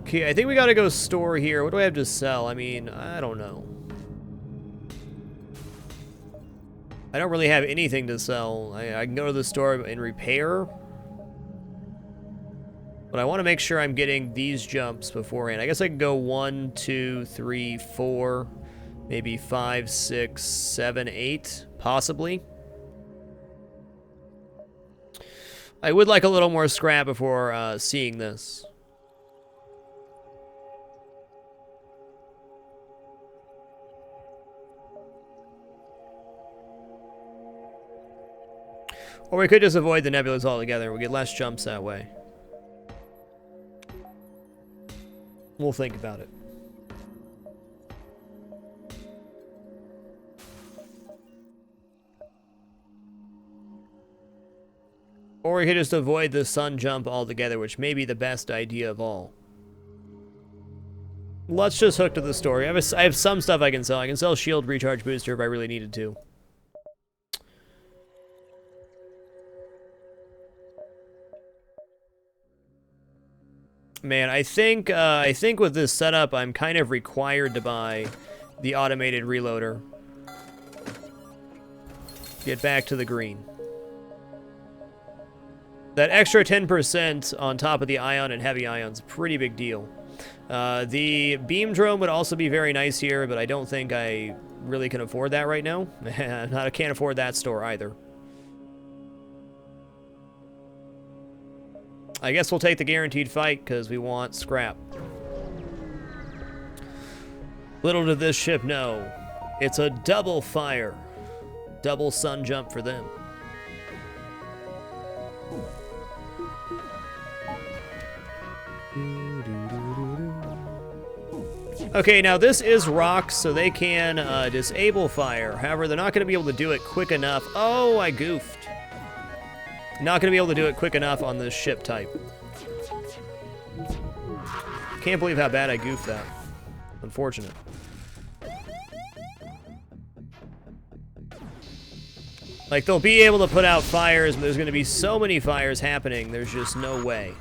Okay, I think we gotta go store here. What do I have to sell? I mean, I don't know. I don't really have anything to sell. I can go to the store and repair. But I want to make sure I'm getting these jumps beforehand. I guess I can go 1, 2, 3, 4, maybe 5, 6, 7, 8, possibly. I would like a little more scrap before seeing this. Or we could just avoid the nebulas altogether. We get less jumps that way. We'll think about it. Or we could just avoid the sun jump altogether, which may be the best idea of all. Let's just hook to the story. I have some stuff I can sell. I can sell shield recharge booster if I really needed to. Man, I think with this setup, I'm kind of required to buy the automated reloader. Get back to the green. That extra 10% on top of the ion and heavy ions, pretty big deal. The beam drone would also be very nice here, but I don't think I really can afford that right now. I can't afford that store either. I guess we'll take the guaranteed fight because we want scrap. Little did this ship know, it's a double fire. Double sun jump for them. Okay, now this is rocks, so they can disable fire. However, they're not going to be able to do it quick enough. Oh, I goofed. Not going to be able to do it quick enough on this ship type. Can't believe how bad I goofed that. Unfortunate. Like, they'll be able to put out fires, but there's going to be so many fires happening, there's just no way.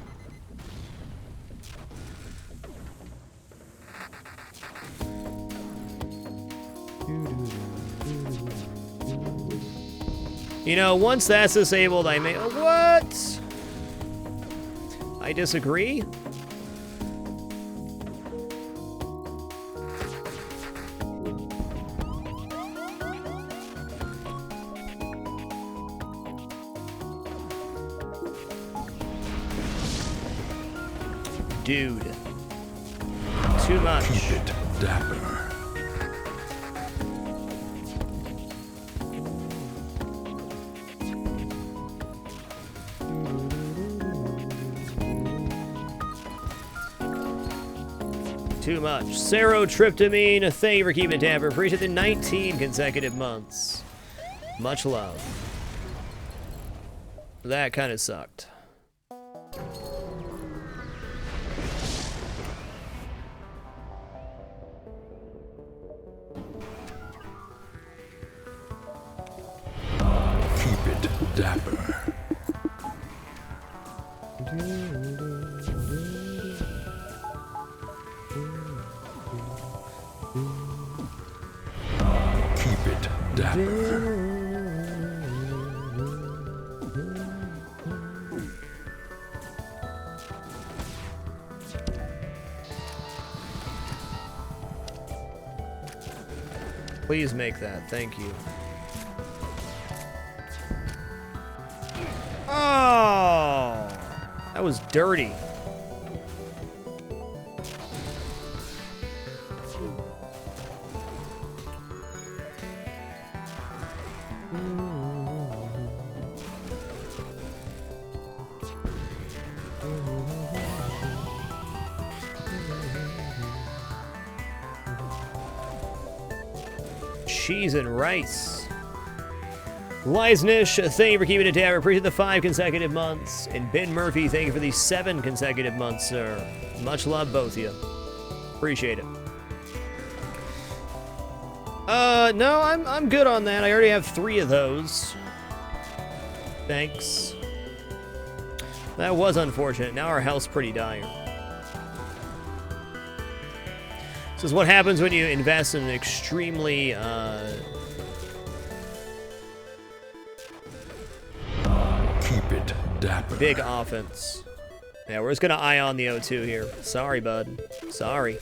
You know, once that's disabled, I may... What? I disagree. Dude. Too much. Keep it dapper. Too much. Serotryptamine, thank you for keeping it tamper free to the 19 consecutive months. Much love. That kind of sucked. Keep it dapper. Keep it dapper. Please make that. Thank you. Oh! That was dirty. cheese and rice. Leisnish, thank you for keeping it down. Appreciate the 5 consecutive months. And Ben Murphy, thank you for the 7 consecutive months, sir. Much love, both of you. Appreciate it. No, I'm good on that. I already have 3 of those. Thanks. That was unfortunate. Now our health's pretty dire. This is what happens when you invest in an extremely, Keep it dapper. big offense. Yeah, we're just gonna ion the O2 here. Sorry, bud. Sorry.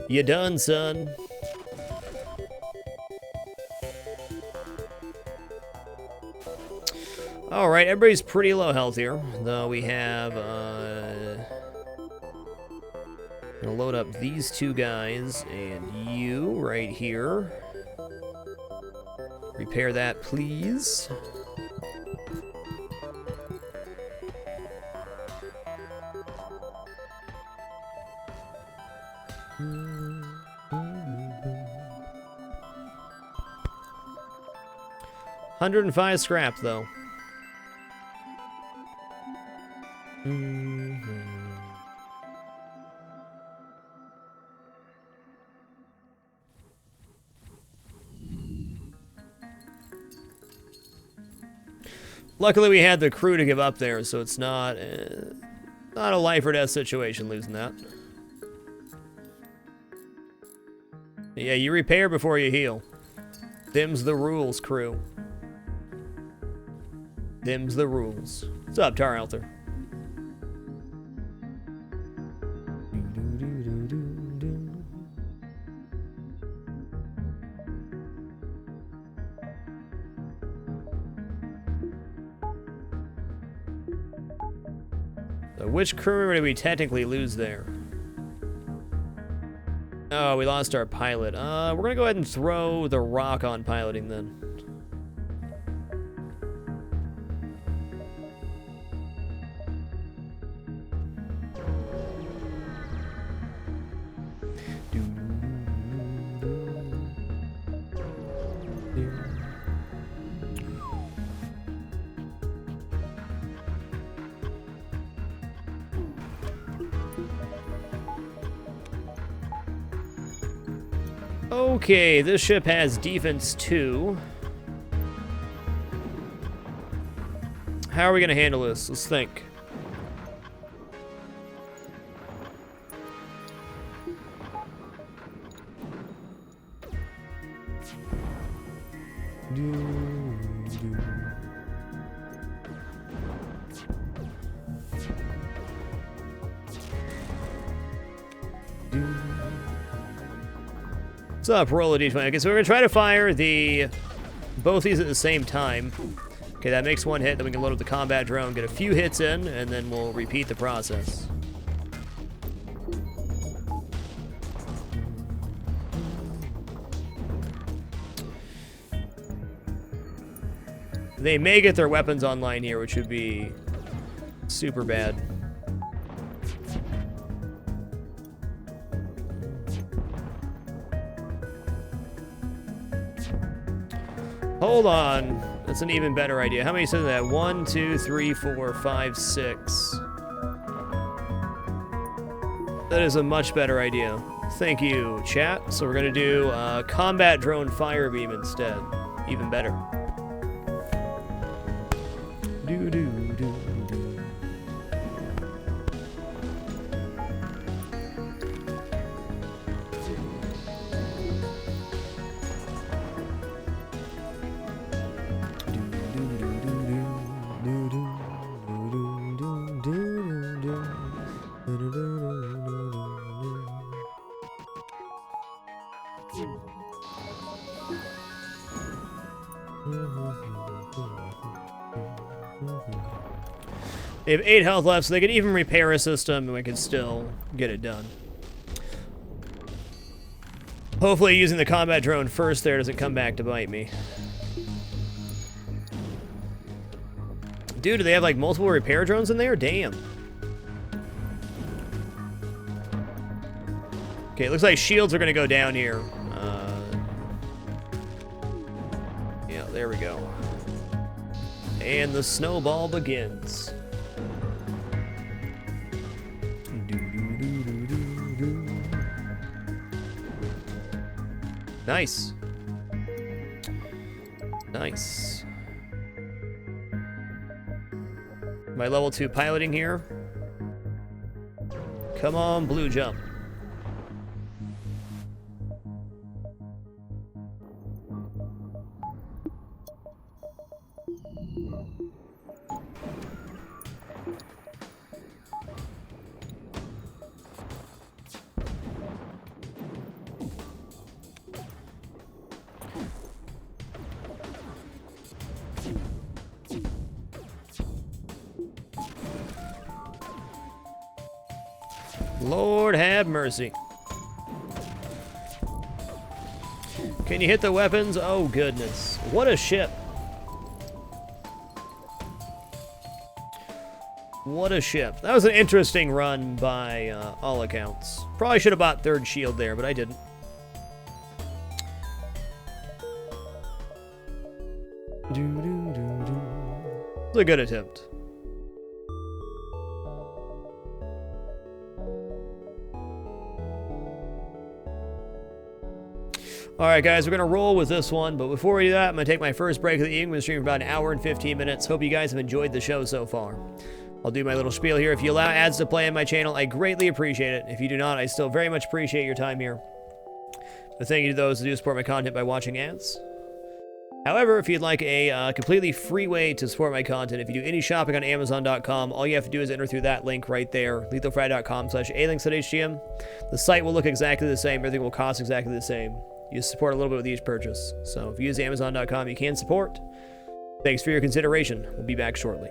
You done, son. Alright, everybody's pretty low health here. Though we have, gonna load up these 2 guys and you right here. Repair that, please. $105 scrap, though. Luckily, we had the crew to give up there, so it's not a life or death situation losing that. Yeah, you repair before you heal. Them's the rules, crew. Them's the rules. What's up, Tar Alter? So which crew member did we technically lose there? Oh, we lost our pilot. We're gonna go ahead and throw the rock on piloting then. Okay, this ship has defense 2. How are we gonna handle this? Let's think. What's up? Roll a d20. Okay, so we're gonna try to fire both these at the same time. Okay, that makes 1 hit. Then we can load up the combat drone, get a few hits in, and then we'll repeat the process. They may get their weapons online here, which would be super bad. Hold on. That's an even better idea. How many said that? 1, 2, 3, 4, 5, 6. That is a much better idea. Thank you, chat. So we're going to do combat drone fire beam instead. Even better. Do-do-do-do. They have 8 health left, so they could even repair a system, and we could still get it done. Hopefully using the combat drone first there doesn't come back to bite me. Dude, do they have like multiple repair drones in there? Damn. Okay, it looks like shields are gonna go down here. There we go. And the snowball begins. Nice. Nice. My level 2 piloting here. Come on, blue jump. Lord have mercy. Can you hit the weapons? Oh, goodness. What a ship. What a ship. That was an interesting run by all accounts. Probably should have bought third shield there, but I didn't. It's a good attempt. Alright guys, we're going to roll with this one, but before we do that, I'm going to take my first break of the evening. I'm going to stream for about an hour and 15 minutes. Hope you guys have enjoyed the show so far. I'll do my little spiel here. If you allow ads to play on my channel, I greatly appreciate it. If you do not, I still very much appreciate your time here. But thank you to those who do support my content by watching ads. However, if you'd like a completely free way to support my content, if you do any shopping on Amazon.com, all you have to do is enter through that link right there, lethalfry.com/alinks.htm. The site will look exactly the same. Everything will cost exactly the same. You support a little bit with each purchase. So if you use Amazon.com, you can support. Thanks for your consideration. We'll be back shortly.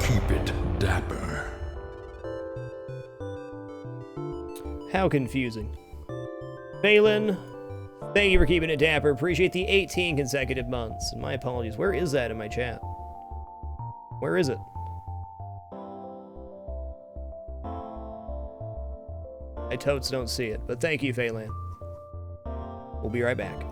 Keep it dapper. How confusing. Phelan, thank you for keeping it dapper. Appreciate the 18 consecutive months. And my apologies. Where is that in my chat? Where is it? I totes don't see it, but thank you, Phelan. We'll be right back.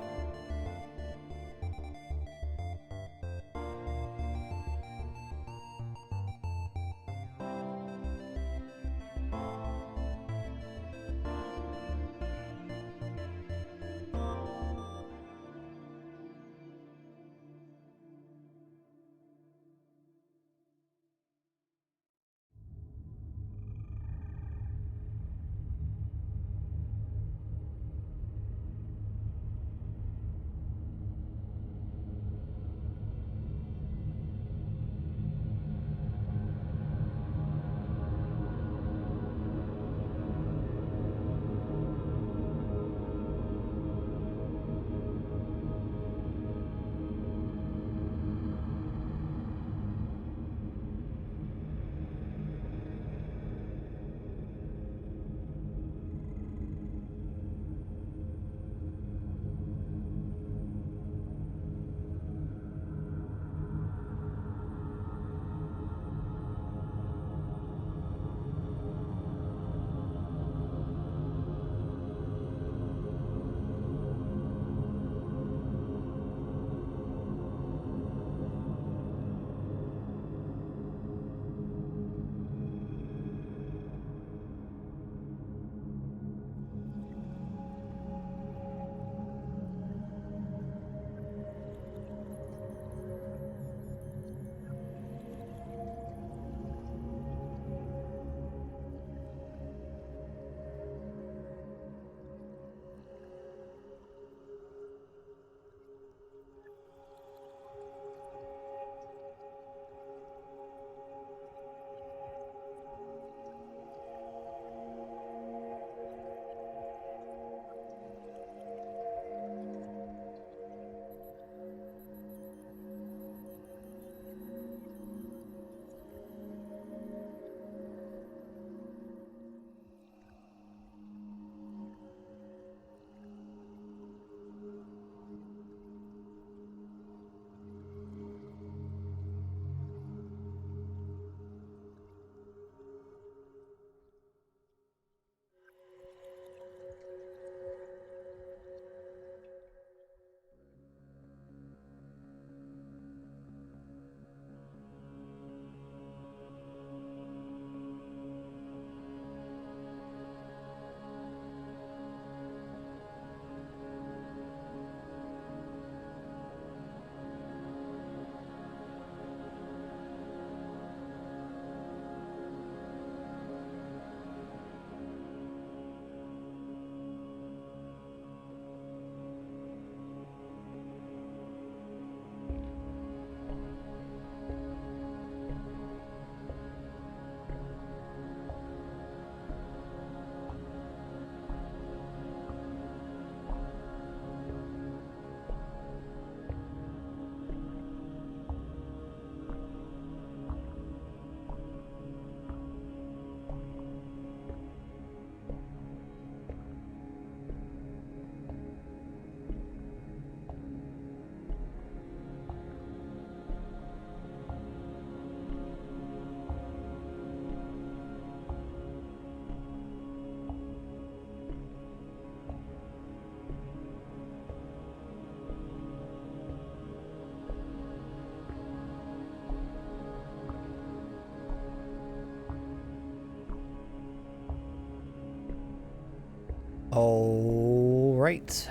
All right.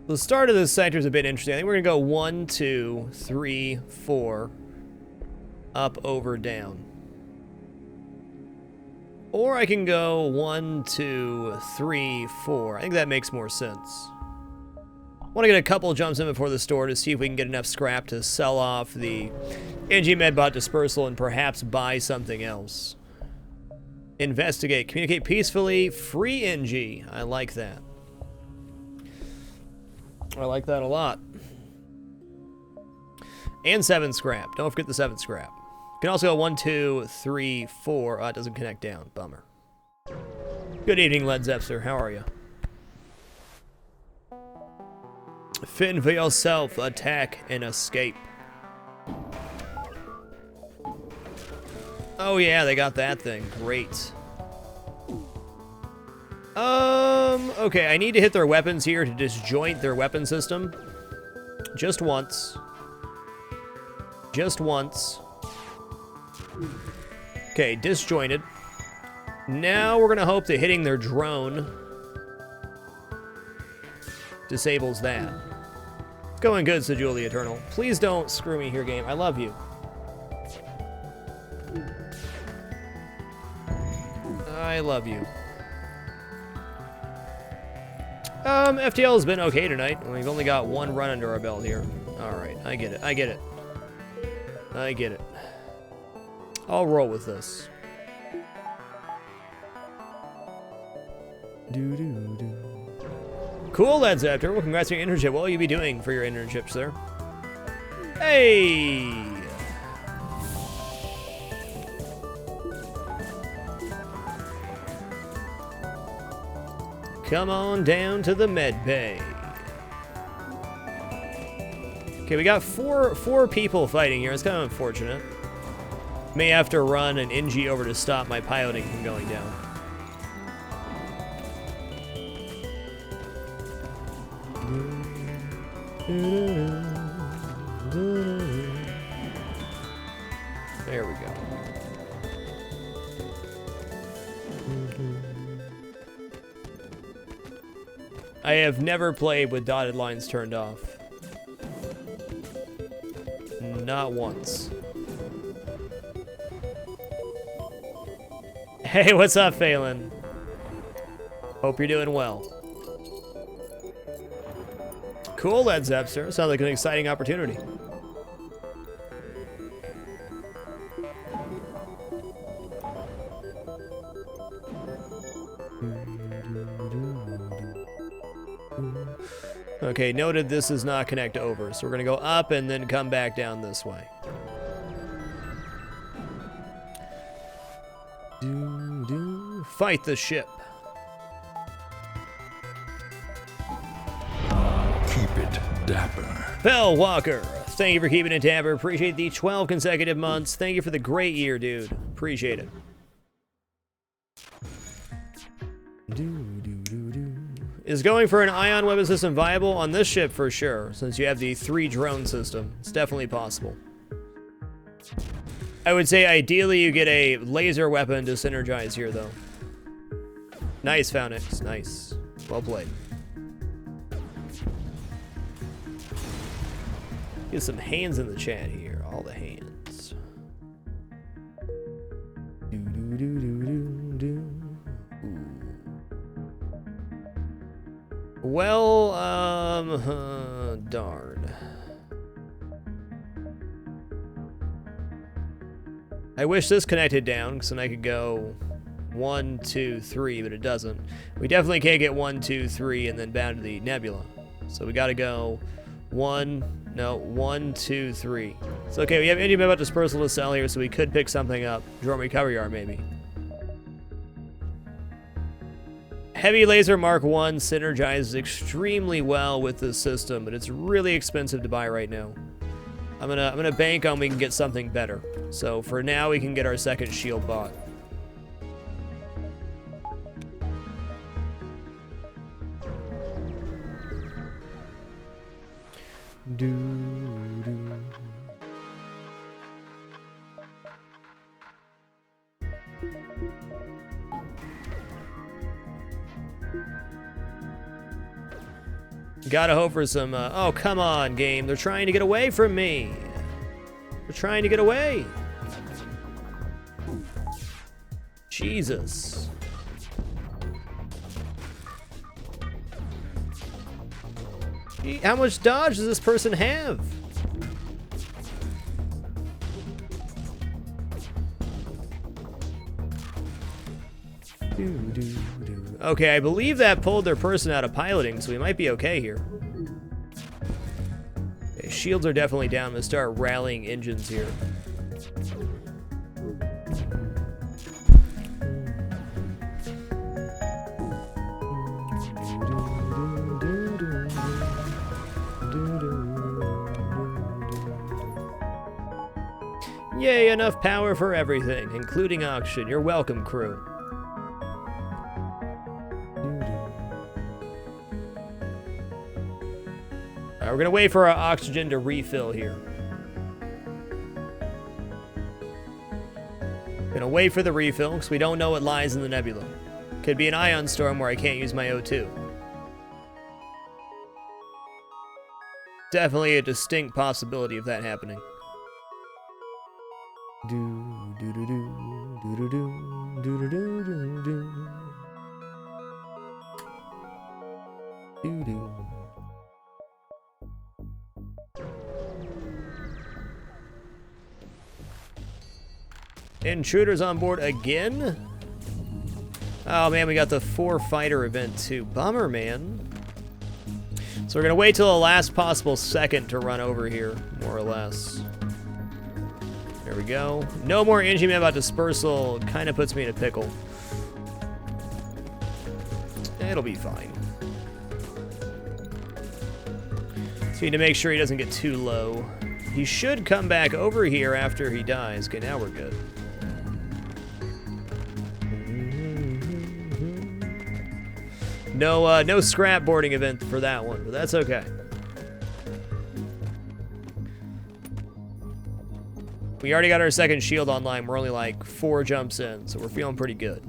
The start of this sector is a bit interesting. I think we're going to go 1, 2, 3, 4. Up, over, down. Or I can go 1, 2, 3, 4. I think that makes more sense. I want to get a couple jumps in before the store to see if we can get enough scrap to sell off the NG Medbot dispersal and perhaps buy something else. Investigate. Communicate peacefully. Free NG. I like that. I like that a lot. And 7 scrap. Don't forget the 7 scrap. You can also go 1, 2, 3, 4. It doesn't connect down. Bummer. Good evening, Led Zepster. How are you? Fend for yourself. Attack and escape. Oh yeah, they got that thing. Great. Okay, I need to hit their weapons here to disjoint their weapon system. Just once. Just once. Okay, disjointed. Now we're gonna hope that hitting their drone disables that. It's going good, said Julie Eternal. Please don't screw me here, game. I love you. I love you. FTL has been okay tonight. We've only got 1 run under our belt here. Alright, I get it. I get it. I get it. I'll roll with this. Cool, Led Zaptor. Well, congrats on your internship. What will you be doing for your internship, sir? Hey! Come on down to the med bay. Okay, we got four people fighting here. It's kind of unfortunate. May have to run an NG over to stop my piloting from going down. There we go. I have never played with dotted lines turned off. Not once. Hey, what's up, Phelan? Hope you're doing well. Cool, Led Zepster. Sounds like an exciting opportunity. Okay, noted this does not connect over, so we're gonna go up and then come back down this way. Fight the ship. Keep it dapper. Bell Walker, thank you for keeping it dapper. Appreciate the 12 consecutive months. Thank you for the great year, dude. Appreciate it. Is going for an ion weapon system viable on this ship for sure, since you have the 3 drone system? It's definitely possible. I would say ideally you get a laser weapon to synergize here, though. Nice, Founix. Nice. Well played. Get some hands in the chat here. All the hands. Well, darn. I wish this connected down, because then I could go 1, 2, 3, but it doesn't. We definitely can't get 1, 2, 3, and then bound to the nebula. So we gotta go 1, 2, 3. It's okay, we have Indian Medbot dispersal to sell here, so we could pick something up. Drone recovery yard, maybe. Heavy Laser Mark 1 synergizes extremely well with this system, but it's really expensive to buy right now. I'm gonna bank on we can get something better. So for now, we can get our second shield bot. Gotta hope for some, oh, come on, game. They're trying to get away from me. They're trying to get away. Jesus. Gee, how much dodge does this person have? Okay, I believe that pulled their person out of piloting, so we might be okay here. Okay, shields are definitely down. I'm gonna start rallying engines here. Yay, enough power for everything, including oxygen. You're welcome, crew. We're gonna wait for our oxygen to refill here. Gonna wait for the refill because we don't know what lies in the nebula. Could be an ion storm where I can't use my O2. Definitely a distinct possibility of that happening. Do do do do do do do do do do do do do. Intruders on board again? Oh man, we got the 4-fighter event too. Bummer, man. So we're gonna wait till the last possible second to run over here, more or less. There we go. No more engine about dispersal. Kind of puts me in a pickle. It'll be fine. Just need to make sure he doesn't get too low. He should come back over here after he dies. Okay, now we're good. No scrap boarding event for that one, but that's okay. We already got our second shield online. We're only like 4 jumps in, so we're feeling pretty good.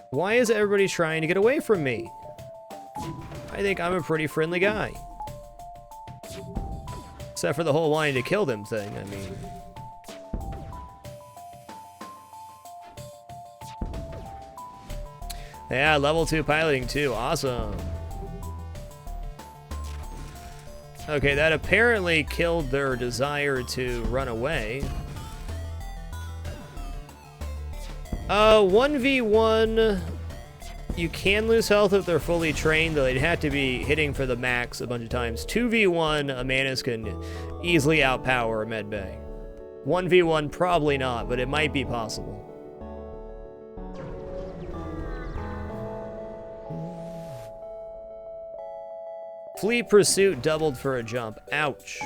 Why is everybody trying to get away from me? I think I'm a pretty friendly guy. Except for the whole wanting to kill them thing, I mean. Yeah, level 2 piloting too, awesome. Okay, that apparently killed their desire to run away. 1v1, you can lose health if they're fully trained, though they'd have to be hitting for the max a bunch of times. 2v1, a Manus can easily outpower a medbay. 1v1, probably not, but it might be possible. Fleet pursuit doubled for a jump. Ouch.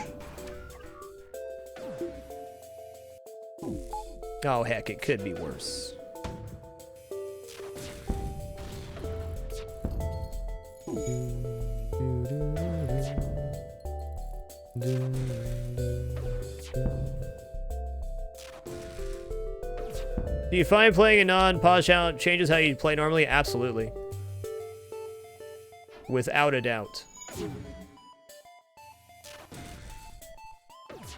Oh, heck, it could be worse. Do you find playing a non-pause challenge changes how you play normally? Absolutely. Without a doubt.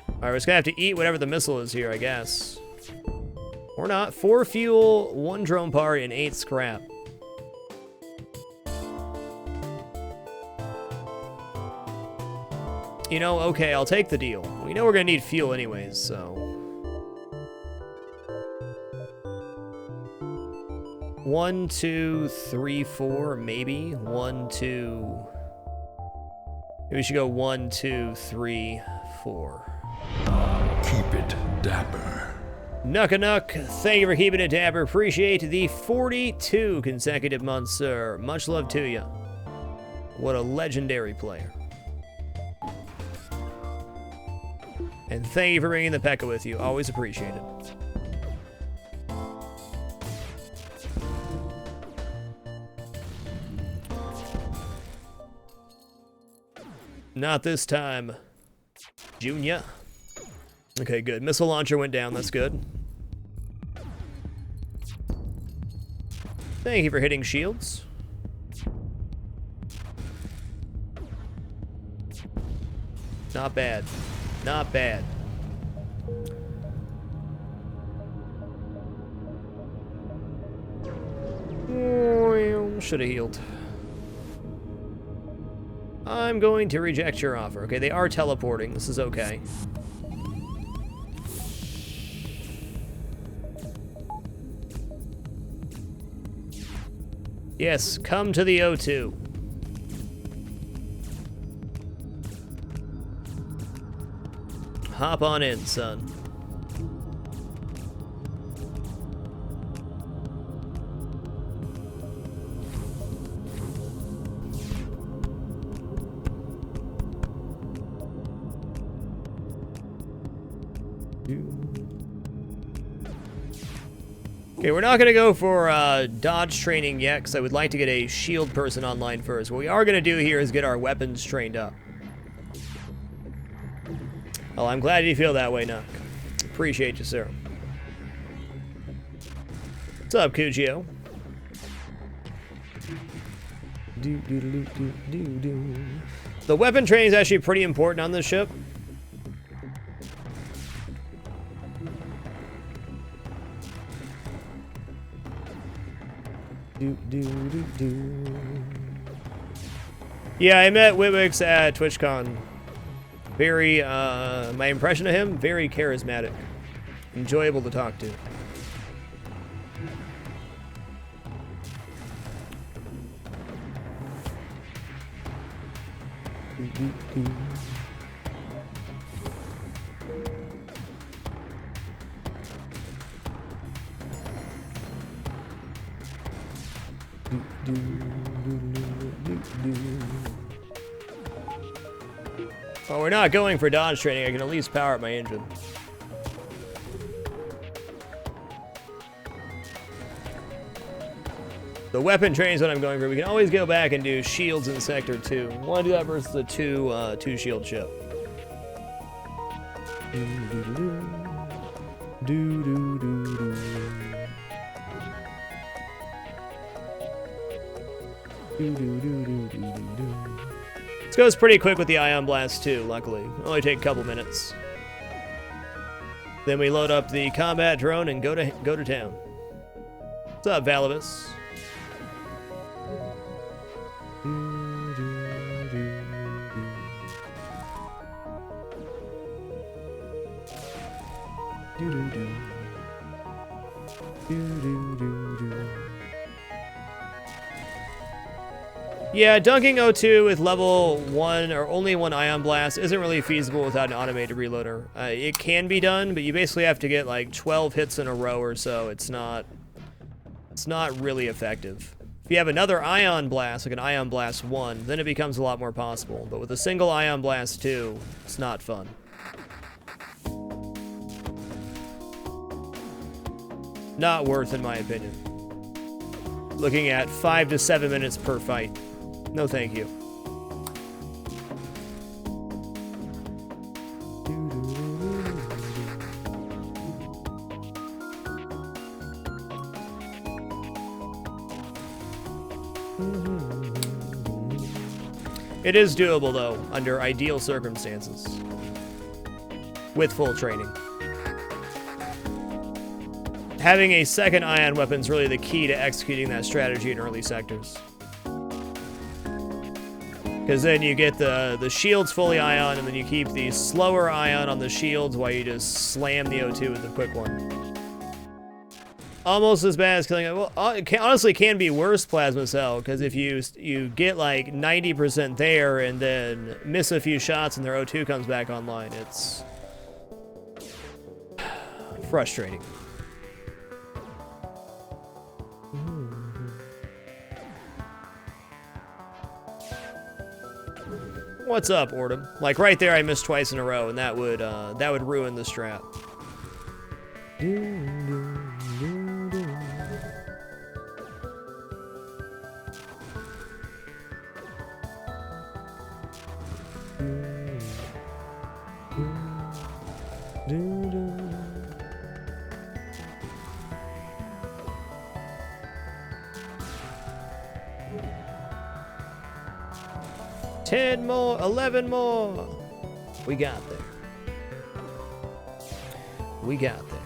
Alright, we're just gonna have to eat whatever the missile is here, I guess. Or not. 4 fuel, 1 drone part, and 8 scrap. You know, okay, I'll take the deal. We know we're gonna need fuel anyways, so... 1, 2, 3, 4, maybe. 1, 2... Maybe we should go 1, 2, 3, 4. Keep it dapper. Nuck, thank you for keeping it dapper. Appreciate the 42 consecutive months, sir. Much love to you. What a legendary player. And thank you for bringing the P.E.K.K.A with you. Always appreciate it. Not this time, Junior. Okay, good. Missile launcher went down. That's good. Thank you for hitting shields. Not bad. Not bad. Should have healed. I'm going to reject your offer. Okay, they are teleporting. This is okay. Yes, come to the O2. Hop on in, son. Okay, we're not going to go for dodge training yet, because I would like to get a shield person online first. What we are going to do here is get our weapons trained up. Oh, I'm glad you feel that way, Nuck. Appreciate you, sir. What's up, Cuccio? The weapon training is actually pretty important on this ship. Yeah, I met Witwix at TwitchCon. Very, my impression of him, very charismatic. Enjoyable to talk to. Well, we're not going for dodge training. I can at least power up my engine. The weapon training is what I'm going for. We can always go back and do shields in Sector 2. I want to do that versus the two shield ship. This goes pretty quick with the Ion Blast too, luckily. Only take a couple minutes. Then we load up the combat drone and go to town. What's up, Valibus? Yeah, dunking O2 with level 1 or only one Ion Blast isn't really feasible without an automated reloader. It can be done, but you basically have to get like 12 hits in a row or so. It's not really effective. If you have another Ion Blast, like an Ion Blast 1, then it becomes a lot more possible. But with a single Ion Blast 2, it's not fun. Not worth, in my opinion. Looking at 5 to 7 minutes per fight. No, thank you. It is doable, though, under ideal circumstances. With full training. Having a second ion weapon is really the key to executing that strategy in early sectors. Because then you get the shields fully ion, and then you keep the slower ion on the shields while you just slam the O2 with the quick one. Almost as bad as killing it. Well, it honestly can be worse, Plasma Cell, because if you get like 90% there and then miss a few shots and their O2 comes back online, it's frustrating. What's up, Ordum? Like right there, I missed twice in a row, and that would ruin the strat. Ten more, 11 more. We got there. We got there.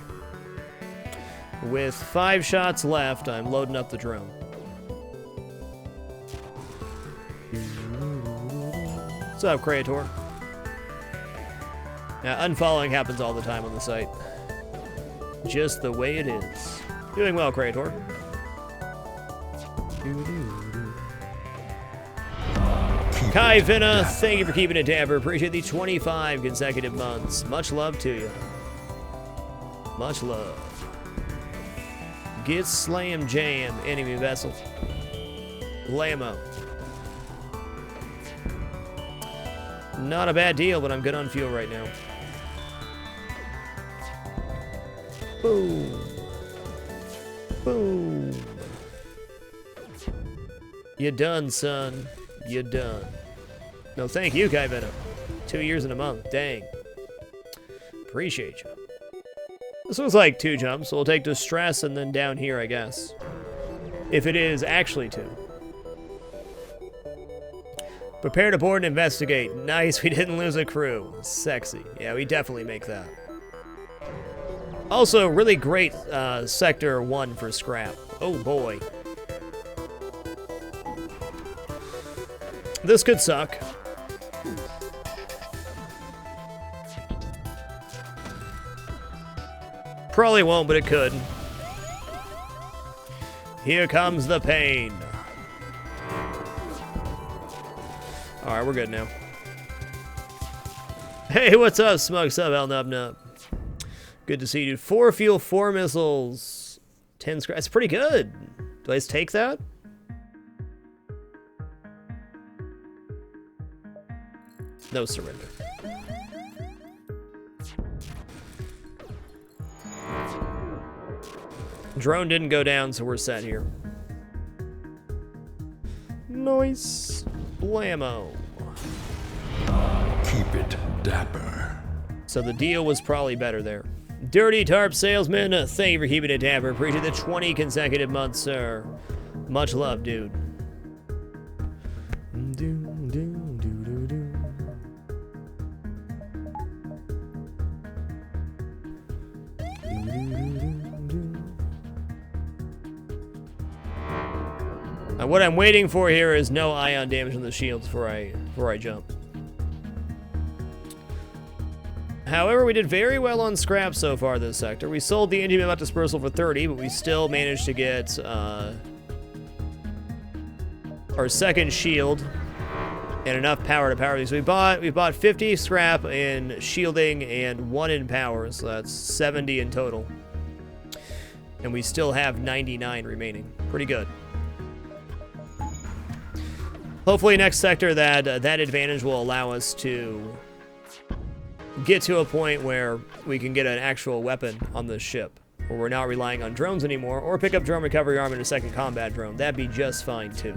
With 5 shots left, I'm loading up the drone. What's up, Creator? Now, unfollowing happens all the time on the site. Just the way it is. Doing well, Creator. Kai Vinna, thank you for keeping it dapper. Appreciate the 25 consecutive months. Much love to you. Much love. Get slam jam, enemy vessel. Blammo. Not a bad deal, but I'm good on fuel right now. Boom. Boom. You done, son. You done. No, thank you, Kai Venom. 2 years and a month. Dang. Appreciate you. This looks like 2 jumps, so we'll take distress and then down here, I guess. If it is actually 2. Prepare to board and investigate. Nice, we didn't lose a crew. Sexy. Yeah, we definitely make that. Also, really great Sector 1 for scrap. Oh boy. This could suck. Probably won't, but it could. Here comes the pain. Alright, we're good now. Hey, what's up, Smug Sub El Nub Nub? Good to see you, dude. 4 fuel, 4 missiles, 10 scrap. That's pretty good. Do I just take that? No surrender. Drone didn't go down, so we're set here. Nice. Blammo. Keep it dapper. So the deal was probably better there. Dirty Tarp Salesman, thank you for keeping it dapper. Appreciate the 20 consecutive months, sir. Much love, dude. What I'm waiting for here is no ion damage on the shields before I jump. However, we did very well on scrap so far this sector. We sold the engine about dispersal for 30, but we still managed to get our second shield and enough power to power these. So we bought 50 scrap in shielding and 1 in power, so that's 70 in total. And we still have 99 remaining. Pretty good. Hopefully next sector that advantage will allow us to get to a point where we can get an actual weapon on this ship, where we're not relying on drones anymore, or pick up drone recovery arm and a second combat drone. That'd be just fine too.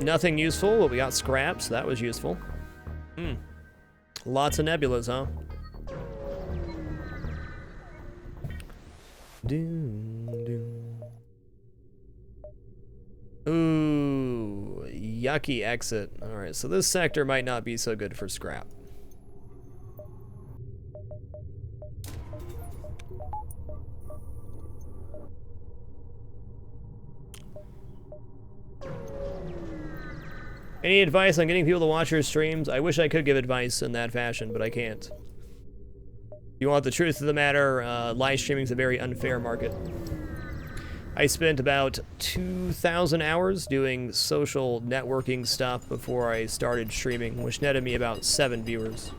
Nothing useful, but we got scraps, so that was useful. Lots of nebulas, huh? Ooh, yucky exit. Alright, so this sector might not be so good for scrap. Any advice on getting people to watch your streams? I wish I could give advice in that fashion, but I can't. You want the truth of the matter, live streaming is a very unfair market. I spent about 2,000 hours doing social networking stuff before I started streaming, which netted me about 7 viewers.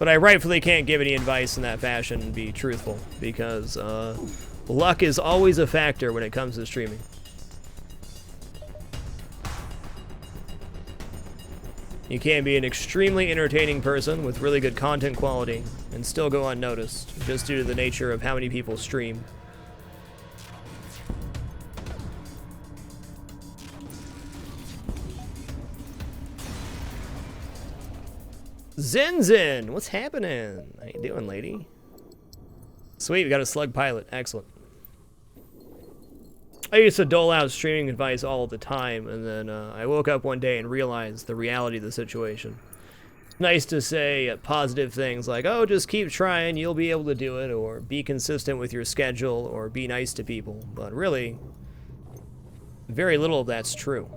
But I rightfully can't give any advice in that fashion and be truthful, because luck is always a factor when it comes to streaming. You can be an extremely entertaining person with really good content quality and still go unnoticed, just due to the nature of how many people stream. Zinzin, what's happening? How you doing, lady? Sweet, we got a slug pilot. Excellent. I used to dole out streaming advice all the time, and then I woke up one day and realized the reality of the situation. Nice to say positive things like, oh, just keep trying, you'll be able to do it, or be consistent with your schedule, or be nice to people. But really, very little of that's true.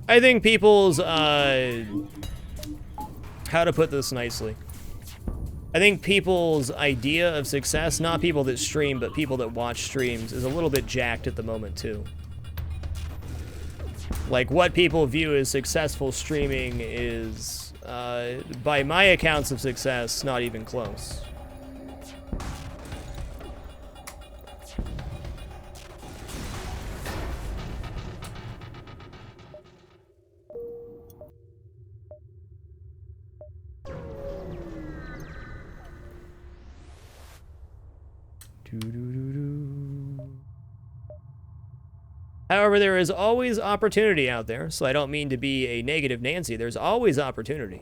I think people's, how to put this nicely? I think people's idea of success, not people that stream, but people that watch streams, is a little bit jacked at the moment, too. Like, what people view as successful streaming is, by my accounts of success, not even close. However, there is always opportunity out there, so I don't mean to be a negative Nancy. There's always opportunity.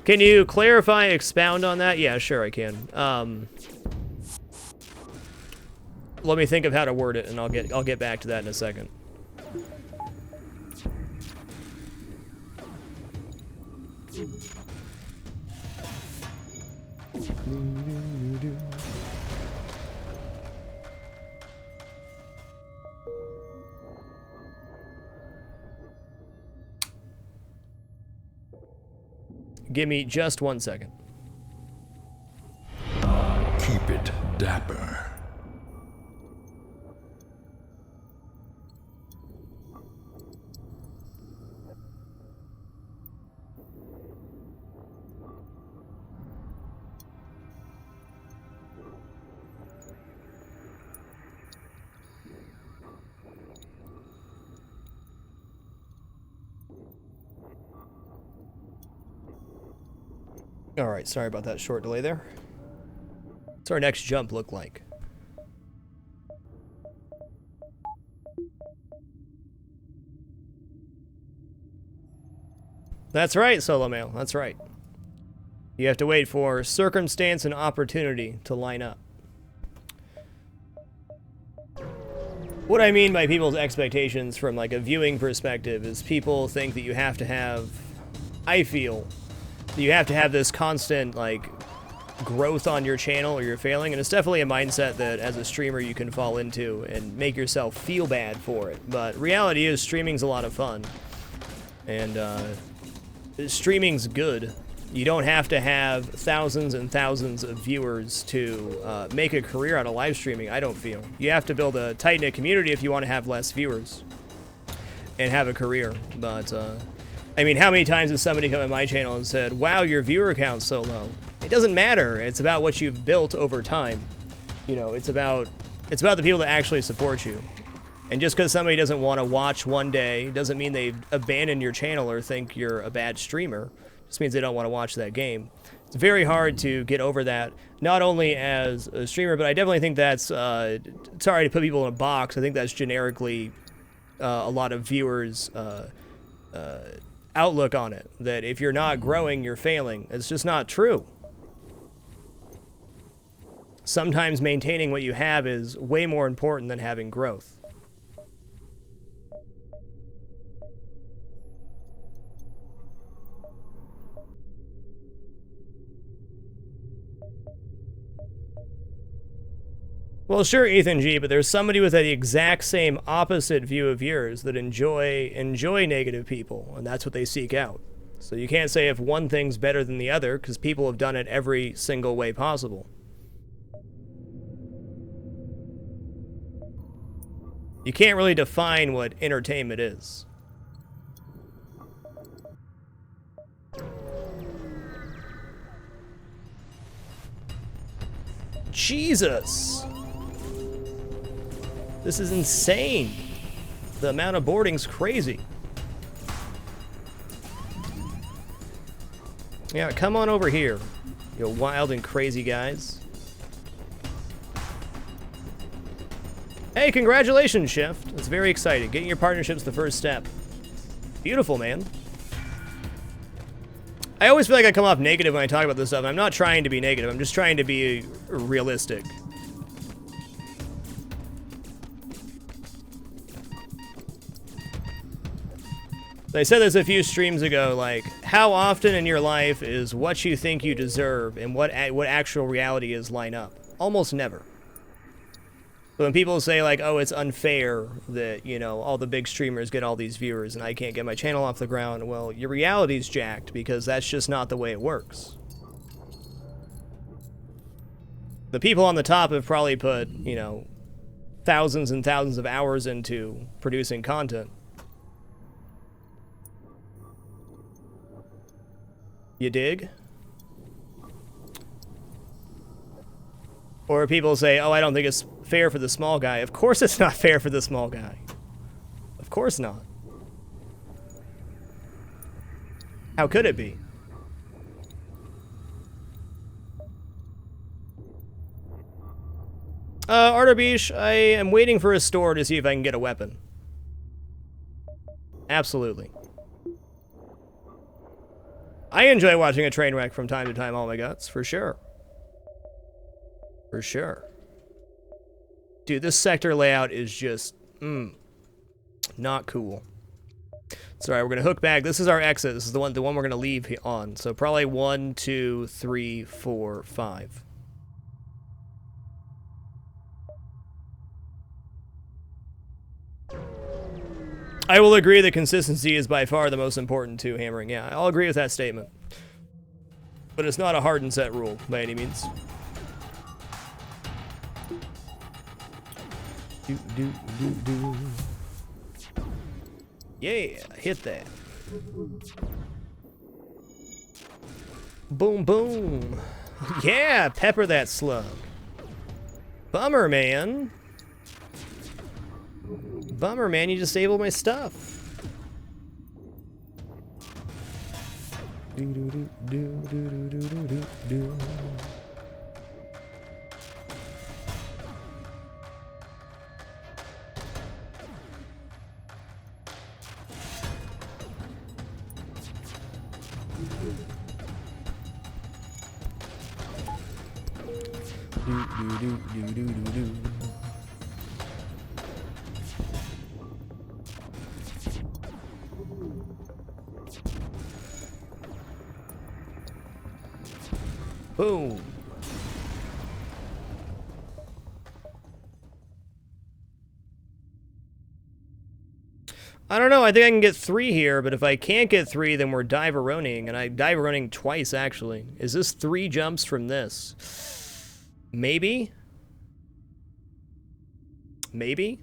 Can you clarify, expound on that? Yeah, sure I can. Let me think of how to word it, and I'll get back to that in a second. Give me just 1 second. Keep it dapper. All right, sorry about that short delay there. What's our next jump look like? That's right, Solo Mail, that's right. You have to wait for circumstance and opportunity to line up. What I mean by people's expectations from like a viewing perspective is people think that you have to have, I feel, that you have to have this constant like growth on your channel or you're failing, and it's definitely a mindset that as a streamer you can fall into and make yourself feel bad for it. But reality is streaming's a lot of fun, and streaming's good. You don't have to have thousands and thousands of viewers to make a career out of live streaming, I don't feel. You have to build a tight-knit community if you want to have less viewers and have a career. But, I mean, how many times has somebody come on my channel and said, wow, your viewer count's so low? It doesn't matter. It's about what you've built over time. You know, it's about the people that actually support you. And just because somebody doesn't want to watch one day doesn't mean they've abandoned your channel or think you're a bad streamer. It just means they don't want to watch that game. It's very hard to get over that, not only as a streamer, but I definitely think that's, sorry to put people in a box, I think that's generically a lot of viewers' outlook on it. That if you're not growing, you're failing. It's just not true. Sometimes maintaining what you have is way more important than having growth. Well, sure, Ethan G, but there's somebody with the exact same opposite view of yours that enjoy negative people, and that's what they seek out. So you can't say if one thing's better than the other, because people have done it every single way possible. You can't really define what entertainment is. Jesus! This is insane. The amount of boarding's crazy. Yeah, come on over here, you wild and crazy guys. Hey, congratulations, Shift. That's very exciting. Getting your partnership's the first step. Beautiful, man. I always feel like I come off negative when I talk about this stuff. I'm not trying to be negative. I'm just trying to be realistic. I said this a few streams ago, like, how often in your life is what you think you deserve and what actual reality is line up? Almost never. So when people say, like, oh, it's unfair that, you know, all the big streamers get all these viewers and I can't get my channel off the ground, well, your reality's jacked because that's just not the way it works. The people on the top have probably put, you know, thousands and thousands of hours into producing content. You dig? Or people say, oh, I don't think it's fair for the small guy. Of course it's not fair for the small guy. Of course not. How could it be? Arterbeesh, I am waiting for a store to see if I can get a weapon. Absolutely. I enjoy watching a train wreck from time to time, all my guts, for sure. For sure. Dude, this sector layout is just, not cool. It's alright, we're gonna hook back. This is our exit. This is the one we're gonna leave on. So probably 1, 2, 3, 4, 5. I will agree that consistency is by far the most important to hammering. Yeah, I'll agree with that statement. But it's not a hard and set rule by any means. Yeah, hit that. Boom, boom. Yeah, pepper that slug. Bummer, man. Bummer, man, you disabled my stuff. Boom. I don't know, I think I can get 3 here, but if I can't get 3, then we're dive-a-roning, and I dive-a-roning twice, actually. Is this 3 jumps from this? Maybe? Maybe?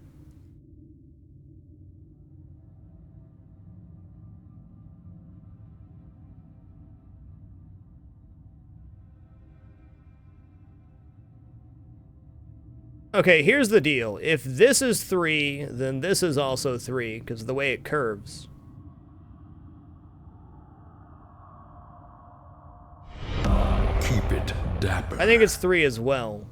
Okay, here's the deal. If this is 3, then this is also 3, because of the way it curves. Keep it dapper. I think it's 3 as well.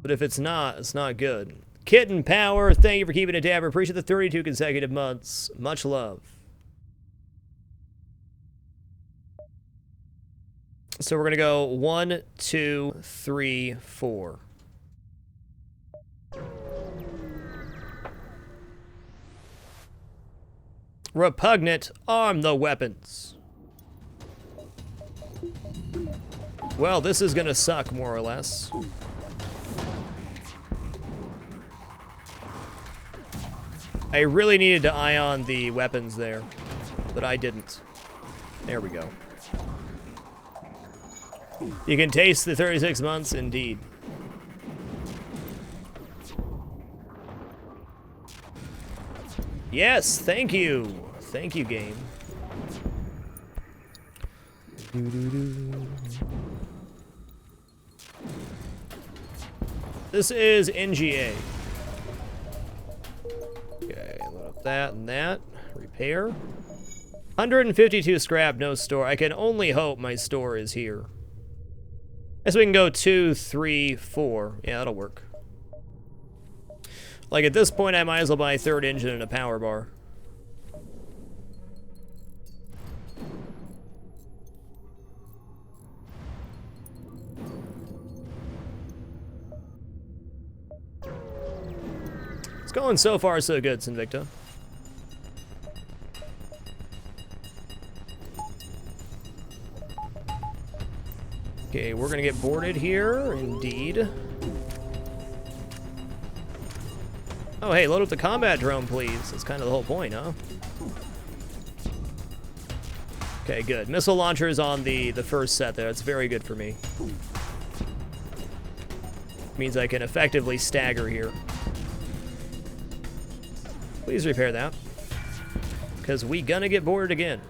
But if it's not good. Kitten Power, thank you for keeping it dapper. Appreciate the 32 consecutive months. Much love. So we're going to go 1, 2, 3, 4. Repugnant, arm the weapons. Well, this is gonna suck, more or less. I really needed to eye on the weapons there, but I didn't. There we go. You can taste the 36 months, indeed. Yes, thank you. Thank you, game. This is NGA. Okay, load up that and that. Repair. 152 scrap, no store. I can only hope my store is here. Guess we can go 2, 3, 4. Yeah, that'll work. Like, at this point, I might as well buy a third engine and a power bar. It's going so far so good, Sinvicta. Okay, we're gonna get boarded here, indeed. Oh, hey, load up the combat drone, please. That's kind of the whole point, huh? Okay, good. Missile launchers on the first set there. That's very good for me. Means I can effectively stagger here. Please repair that. Because we gonna get boarded again.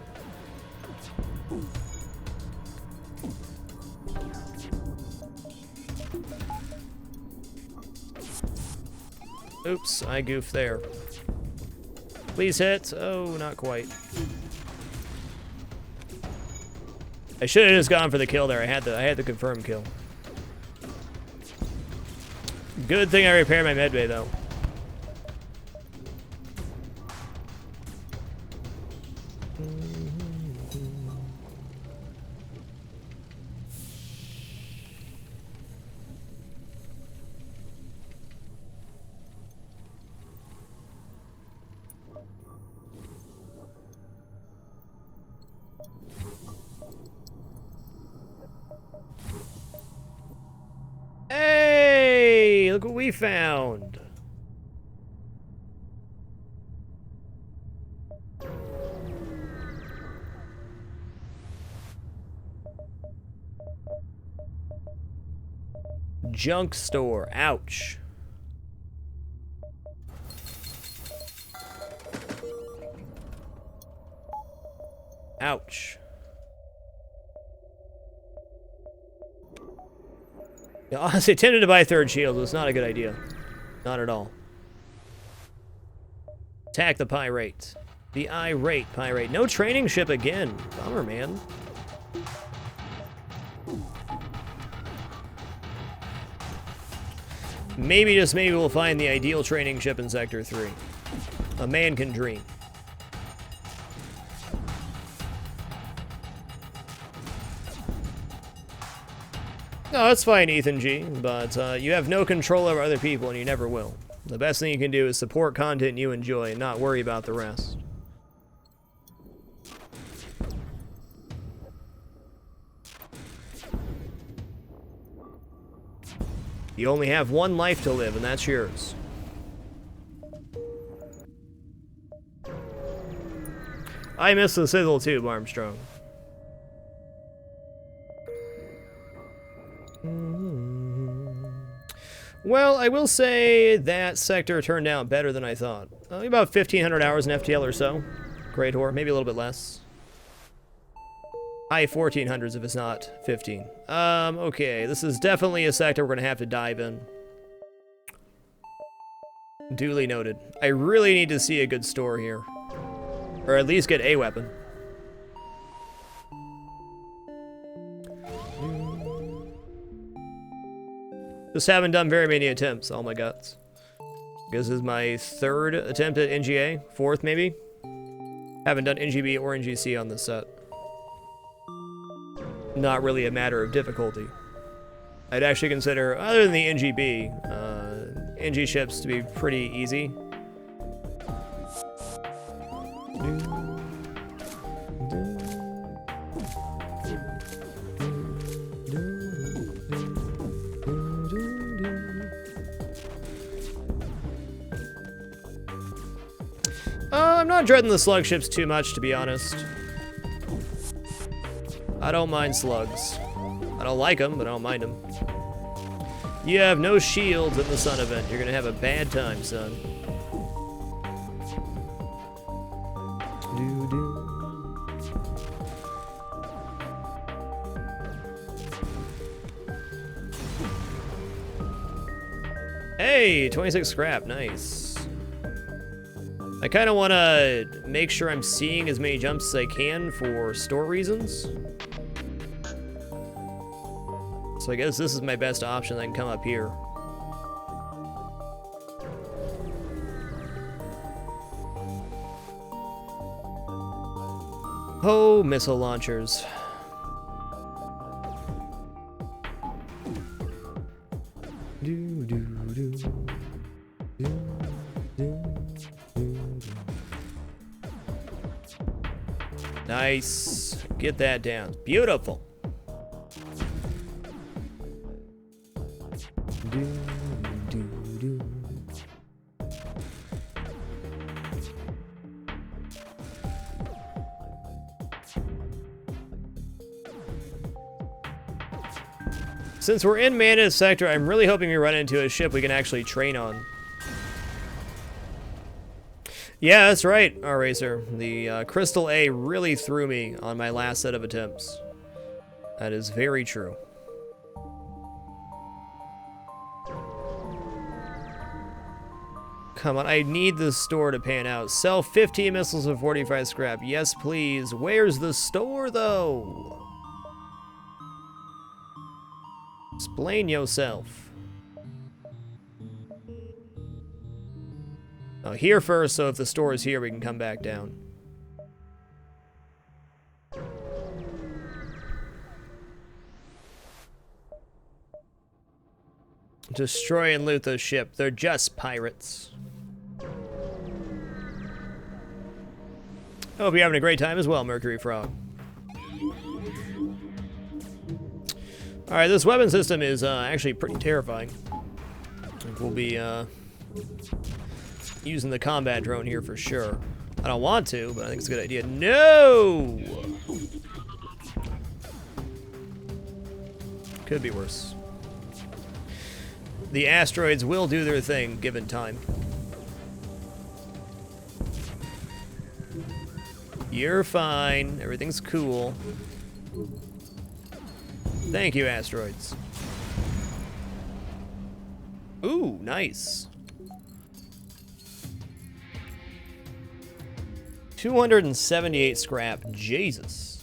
Oops, I goofed there. Please hit. Oh, not quite. I should have just gone for the kill there. I had the confirmed kill. Good thing I repaired my medbay though. Hey, look what we found. Junk store. Ouch. Ouch. Yeah, honestly, tempted to buy a third shield, but it's not a good idea. Not at all. Attack the pirate. The irate pirate. No training ship again. Bummer, man. Maybe, just maybe, we'll find the ideal training ship in Sector 3. A man can dream. No, that's fine, Ethan G, but you have no control over other people, and you never will. The best thing you can do is support content you enjoy and not worry about the rest. You only have one life to live, and that's yours. I miss the sizzle too, Armstrong. Well, I will say that sector turned out better than I thought. About 1,500 hours in FTL or so. Great Whore, maybe a little bit less. High 1400s if it's not 15. Okay, this is definitely a sector we're gonna have to dive in. Duly noted. I really need to see a good store here. Or at least get a weapon. Just haven't done very many attempts, all my guts. This is my third attempt at NGA, fourth maybe. Haven't done NGB or NGC on this set. Not really a matter of difficulty. I'd actually consider, other than the NGB, NG ships to be pretty easy. I'm not dreading the slug ships too much, to be honest. I don't mind slugs. I don't like them, but I don't mind them. You have no shields in the sun event. You're gonna have a bad time, son. Hey, 26 scrap, nice. I kind of want to make sure I'm seeing as many jumps as I can for store reasons. So I guess this is my best option. I can come up here. Oh, missile launchers. Nice. Get that down. Beautiful. Since we're in Manda's sector, I'm really hoping we run into a ship we can actually train on. Yeah, that's right, R-Racer. The Crystal A really threw me on my last set of attempts. That is very true. Come on, I need this store to pan out. Sell 15 missiles and 45 scrap. Yes, please. Where's the store, though? Explain yourself. Oh, here first, so if the store is here, we can come back down. Destroy and loot those ship. They're just pirates. Hope you're having a great time as well, Mercury Frog. Alright, this weapon system is actually pretty terrifying. I think we'll be using the combat drone here for sure. I don't want to, but I think it's a good idea. No! Could be worse. The asteroids will do their thing, given time. You're fine. Everything's cool. Thank you, asteroids. Ooh, nice. 278 scrap. Jesus.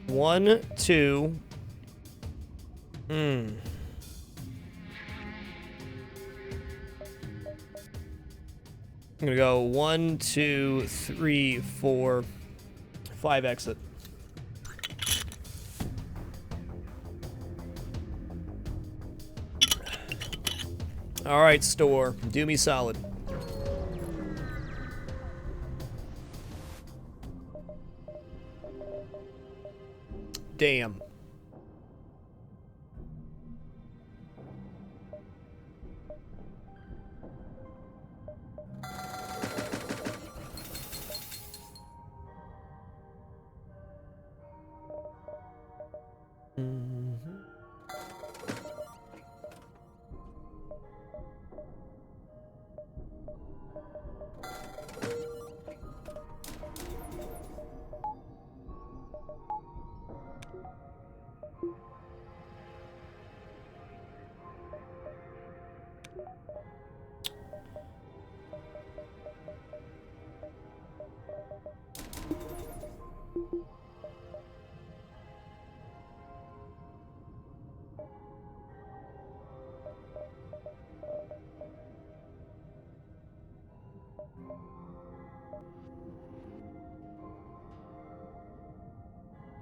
1, 2. I'm gonna go 1, 2, 3, 4, 5 exit. All right, store. Do me solid. Damn.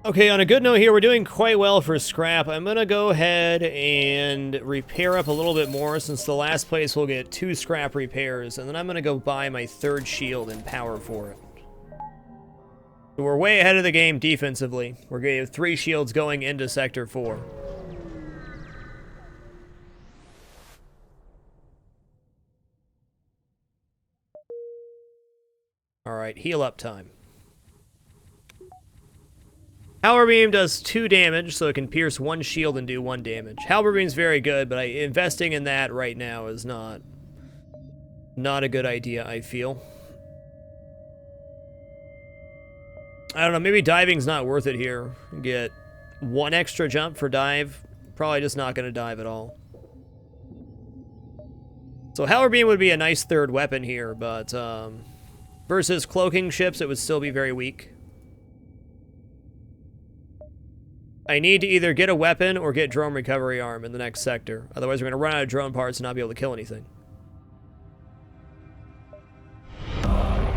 Okay, on a good note here, we're doing quite well for scrap. I'm gonna go ahead and repair up a little bit more since the last place will get 2 scrap repairs, and then I'm gonna go buy my 3rd shield and power for it. So we're way ahead of the game defensively. We're gonna have 3 shields going into Sector 4. Alright, heal up time. Halberd Beam does 2 damage, so it can pierce 1 shield and do 1 damage. Halberd Beam's very good, but investing in that right now is not a good idea, I feel. I don't know, maybe diving's not worth it here. Get 1 extra jump for dive. Probably just not going to dive at all. So Halberd Beam would be a nice 3rd weapon here, but versus cloaking ships, it would still be very weak. I need to either get a weapon or get drone recovery arm in the next sector. Otherwise, we're going to run out of drone parts and not be able to kill anything.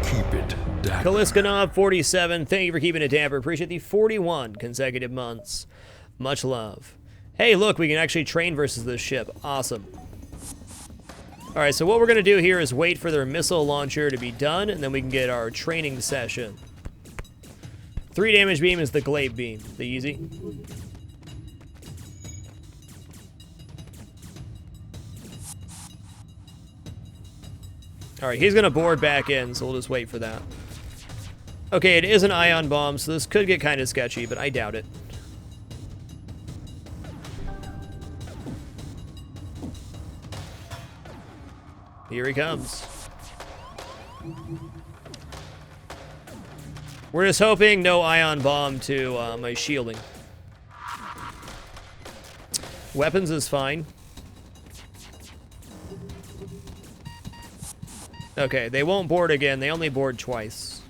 Keep it dapper. Kaliskanov 47, thank you for keeping it dapper. Appreciate the 41 consecutive months. Much love. Hey, look, we can actually train versus this ship. Awesome. Alright, so what we're going to do here is wait for their missile launcher to be done, and then we can get our training session. 3 damage beam is the glaive beam. The easy. Alright, he's going to board back in, so we'll just wait for that. Okay, it is an ion bomb, so this could get kind of sketchy, but I doubt it. Here he comes. We're just hoping no ion bomb to my shielding. Weapons is fine. Okay, they won't board again. They only board twice.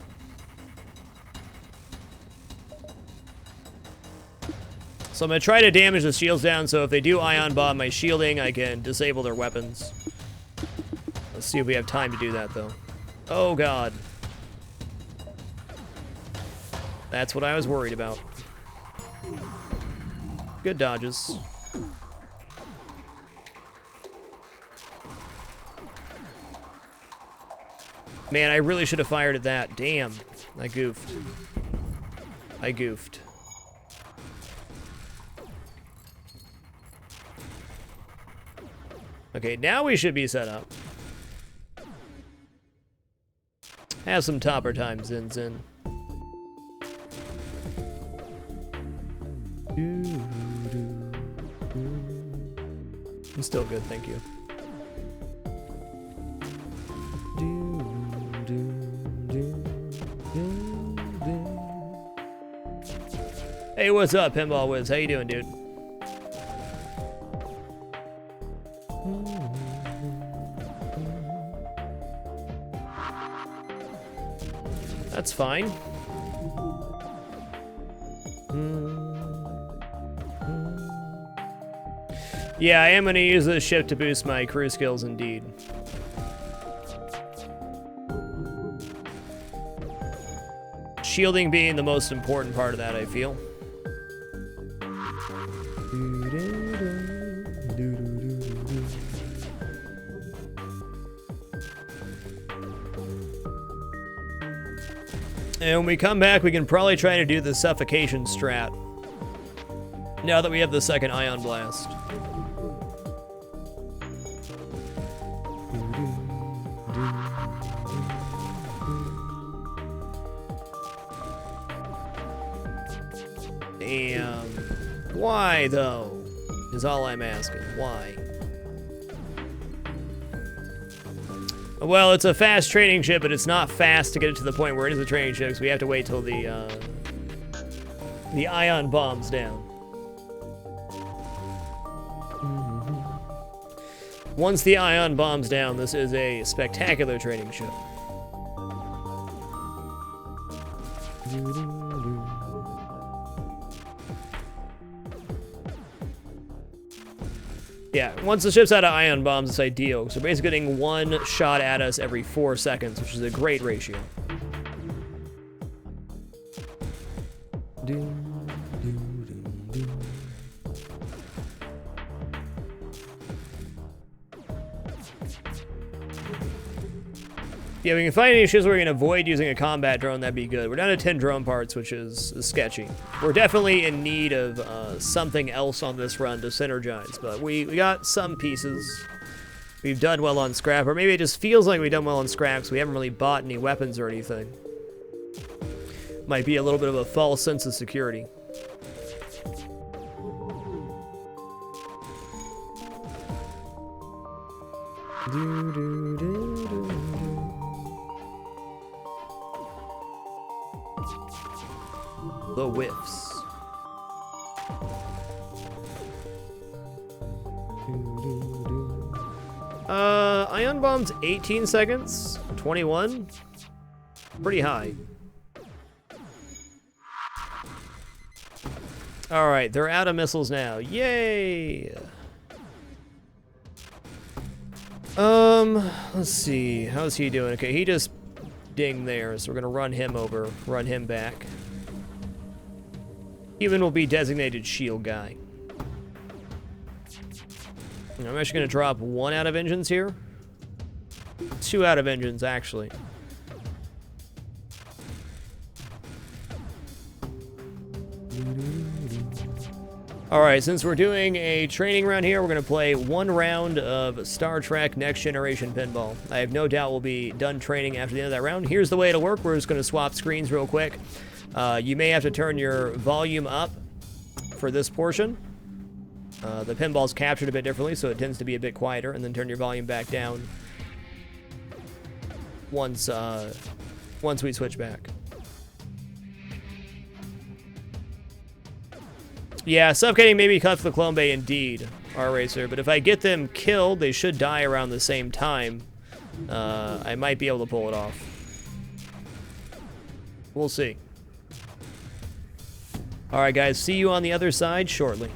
So I'm going to try to damage the shields down, so if they do ion bomb my shielding, I can disable their weapons. Let's see if we have time to do that, though. Oh, God. That's what I was worried about. Good dodges. Man, I really should have fired at that. Damn. I goofed. I goofed. Okay, now we should be set up. Have some topper time, Zin Zin. I'm still good, thank you. Hey, what's up, Pinball Wiz? How you doing, dude? That's fine. Yeah, I am going to use this ship to boost my crew skills, indeed. Shielding being the most important part of that, I feel. And when we come back, we can probably try to do the suffocation strat. Now that we have the second ion blast. Damn. Why, though? Is all I'm asking. Why? Well, it's a fast training ship, but it's not fast to get it to the point where it is a training ship, so we have to wait till the ion bomb's down. Once the ion bomb's down, this is a spectacular training ship. Yeah, once the ship's out of ion bombs, it's ideal. So we're basically getting one shot at us every 4 seconds, which is a great ratio. Yeah, we can find any ships where we can avoid using a combat drone, that'd be good. We're down to 10 drone parts, which is sketchy. We're definitely in need of something else on this run to synergize, but we got some pieces. we've done well on scrap, or maybe it just feels like we've done well on scrap because we haven't really bought any weapons or anything. Might be a little bit of a false sense of security. The whiffs. Ion bomb's 18 seconds, 21, pretty high. All right, they're out of missiles now. Yay! Let's see. How's he doing? Okay, he just dinged there, so we're gonna run him over, run him back. Human will be designated shield guy. I'm actually gonna drop 1 out of engines here. 2 out of engines, actually. Alright, since we're doing a training round here, we're going to play 1 round of Star Trek Next Generation Pinball. I have no doubt we'll be done training after the end of that round. Here's the way it'll work. We're just going to swap screens real quick. You may have to turn your volume up for this portion. The pinball's captured a bit differently, so it tends to be a bit quieter, and then turn your volume back down once we switch back. Yeah, suffocating maybe cuts the clone bay indeed, R-Racer, but if I get them killed, they should die around the same time. I might be able to pull it off. We'll see. Alright guys, see you on the other side shortly.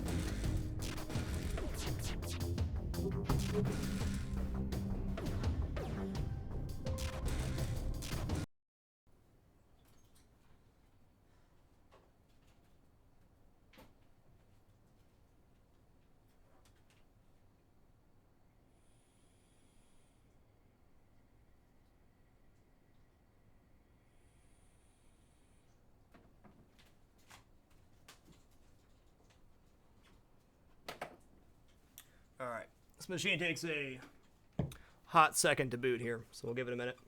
Alright, this machine takes a hot second to boot here, so we'll give it a minute.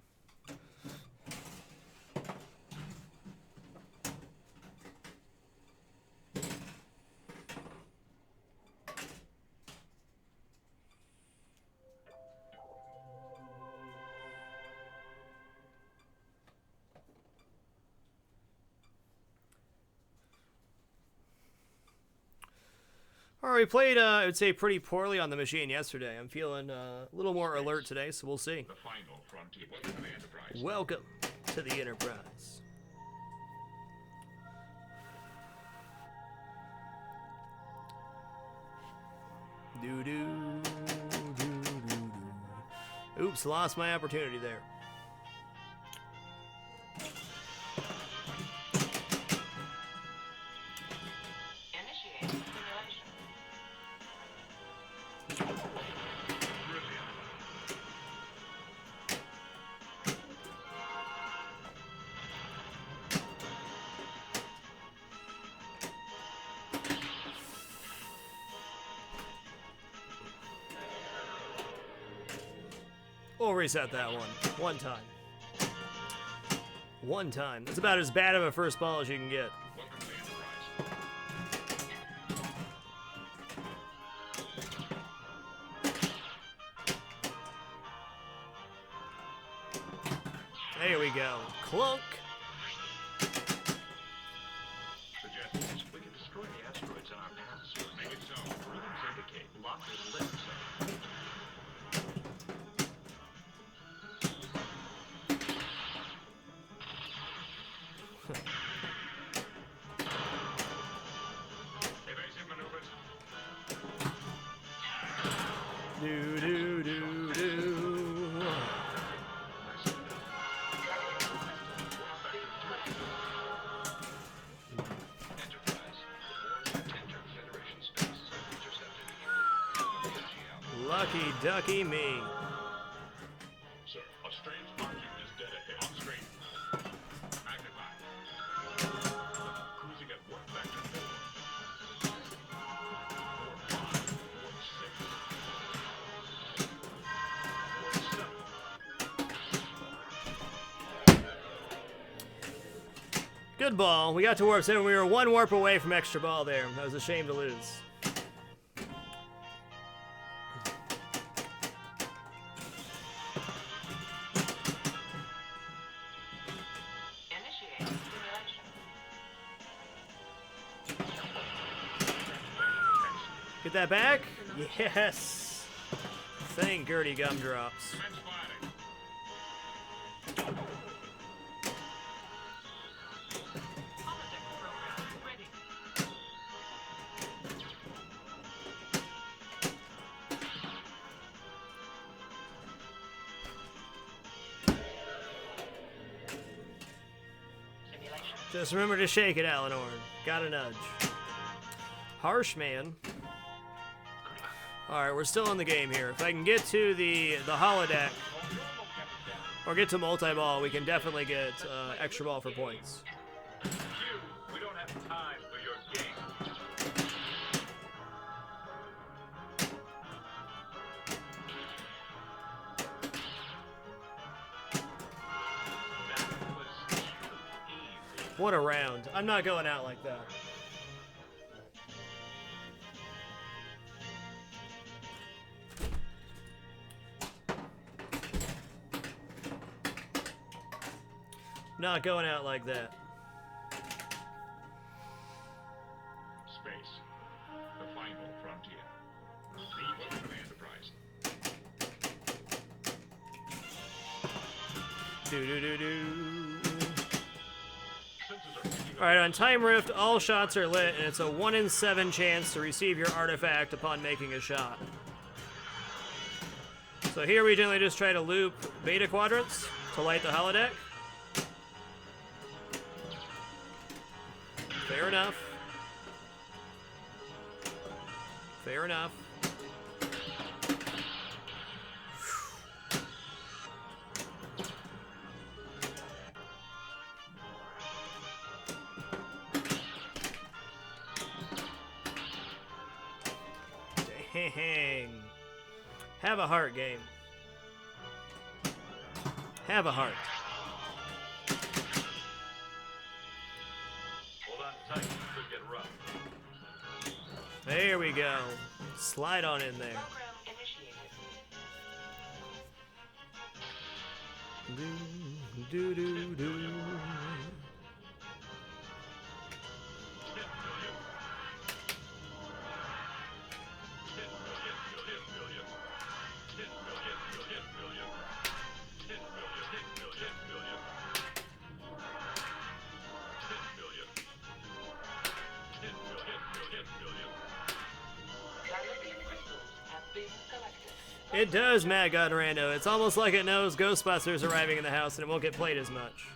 Alright, we played, I would say, pretty poorly on the machine yesterday. I'm feeling a little more alert today, so we'll see. Welcome to the Enterprise. Oops, lost my opportunity there. We'll reset that one time. One time. That's about as bad of a first ball as you can get. There we go. Clunk. Suggestions. We can destroy the asteroids in our path. Make it so. Rhythms indicate lock is lit. Evasive maneuvers. Do do do do. Lucky ducky me. Sir, a strange object is dead ahead on screen. Magnify. Cruising at warp factor 4. Warp 5, warp 6. Good ball. We got to warp 7. We were 1 warp away from extra ball there. That was a shame to lose. Initiate simulation. Get that back? Yes. Thank Gertie Gumdrops. Commence firing. Holodeck program ready. Simulation. Just remember to shake it, Eleanor. Got a nudge. Harsh man. Alright, we're still in the game here. If I can get to the holodeck, or get to multi-ball, we can definitely get extra ball for points. Q, we don't have time for your game. That was too easy. What a round. I'm not going out like that. Not going out like that. Space. The final frontier. Leave of an enterprise. Alright, on Time Rift, all shots are lit, and it's a 1 in 7 chance to receive your artifact upon making a shot. So here we generally just try to loop beta quadrants to light the holodeck. Fair enough. Fair enough. Dang. Have a heart, game. Have a heart. Hold on tight. Could get rough. There we go. Slide on in there. Program initiated. Do, do, do. Dilithium crystals have been collected. It does, Matt Godorando. It's almost like it knows Ghostbusters arriving in the house and it won't get played as much.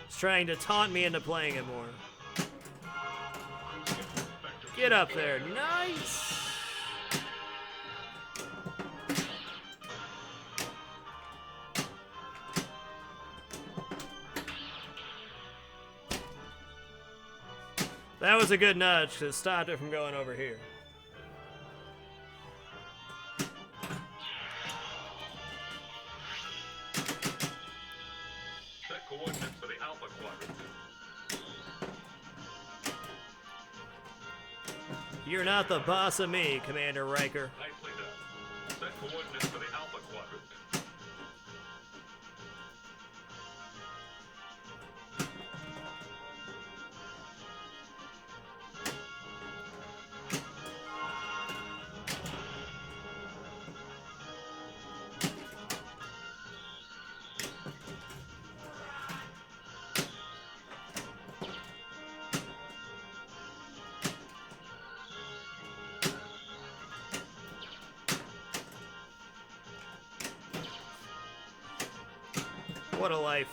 It's trying to taunt me into playing it more. Get up there. Nice! That was a good nudge to stop it from going over here. Set coordinates for the Alpha Quadrant. You're not the boss of me, Commander Riker. Nicely done. Set coordinates for the Alpha Quadrant. What a life.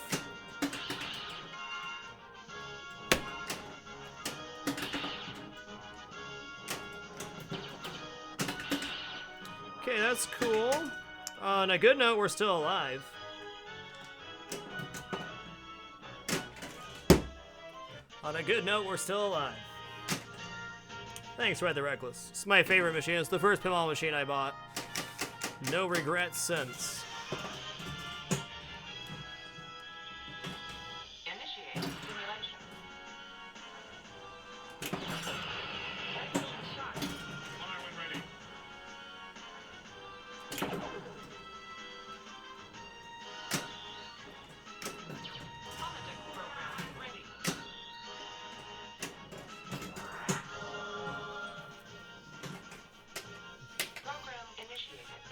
Okay, that's cool. On a good note, we're still alive. On a good note, we're still alive. Thanks, Red the Reckless. It's my favorite machine. It's the first pinball machine I bought. No regrets since. Initiate simulation.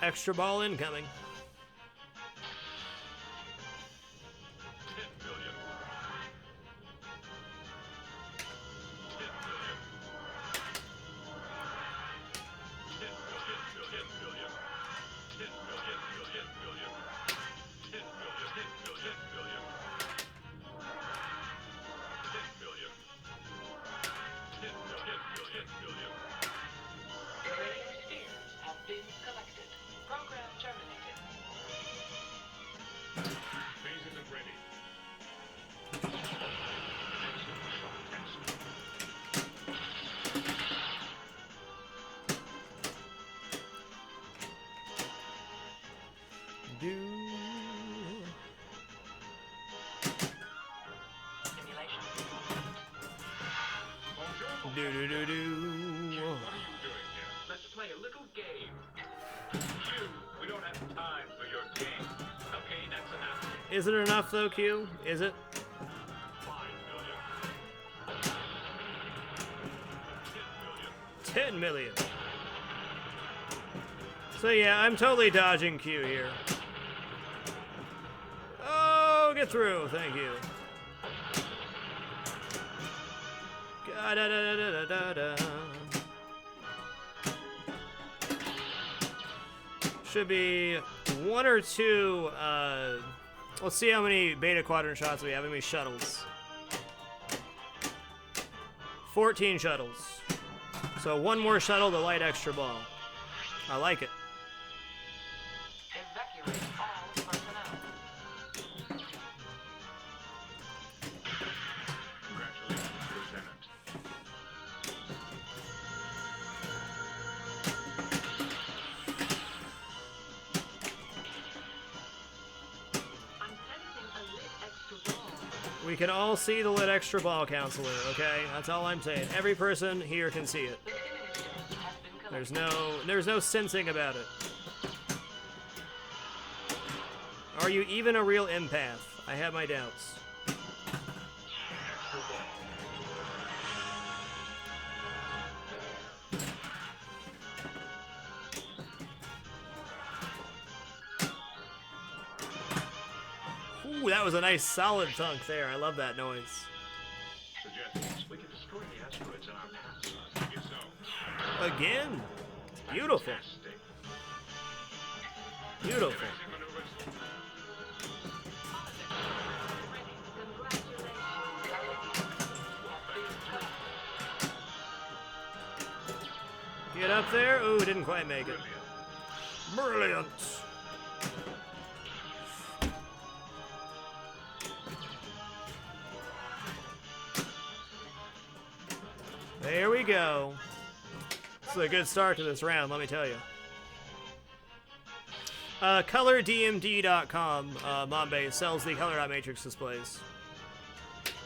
Extra ball incoming. 10 million. 10 million. 10 million. 10 million. 10 million. 10 million. 10 million. 10 million. 10 million. 10 million. 10 million. 10 million. Radio spheres have been collected. Program terminated. Phase isn't ready. Maximum shock test. Do. Simulation. Bonjour. Do do do do. What are you doing here? Let's play a little game. You, we don't have time for your games. Okay, that's enough. Is it enough though, Q? Is it? 5 million. 10 10 million. million. So yeah, I'm totally dodging Q here. Oh, get through. Thank you. Da da da da da da. Should be one or two. Let's see how many beta quadrant shots we have. How many shuttles? 14 shuttles. So one more shuttle to light extra ball. I like it. Evacuate all personnel. Congratulations, Lieutenant. I'm sensing a lit extra ball. We can all see the lit extra ball, counselor, okay? That's all I'm saying. Every person here can see it. The simulations have been collected. There's no sensing about it. Are you even a real empath? I have my doubts. Extra ball. Ooh, that was a nice solid thunk there. I love that noise. Suggestions. We can destroy the asteroids in our path. If so, Again. Beautiful. fantastic. Beautiful. Advancing maneuvers. Get up there. Ooh, didn't quite make it. Brilliant. Brilliant. There we go. This is a good start to this round, let me tell you. ColorDMD.com, Mombay, sells the color.matrix displays. 10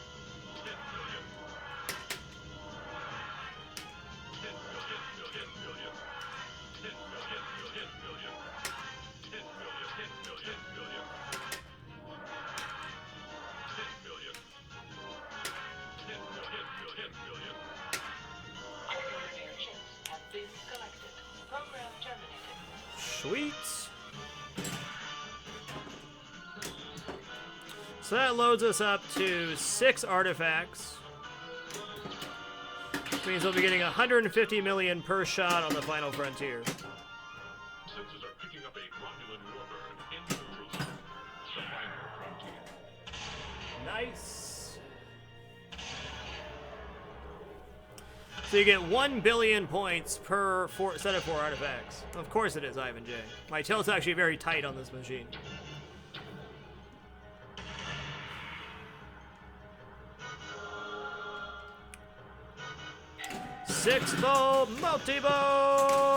million. 10 million, million, million. 10 million, million, million. 10 million, 10 million, million. 10 million. 10 million, million, million. Radio chips have been collected. Program terminated. Sweet. So that loads us up to 6 artifacts. Which means we'll be getting 150 million per shot on the final frontier. Sensors are picking up a Romulan warbird in Jerusalem. The final frontier. Nice. So you get 1 billion points per set of 4 artifacts. Of course it is, Ivan J. My tilt's actually very tight on this machine. Six-ball multi-ball!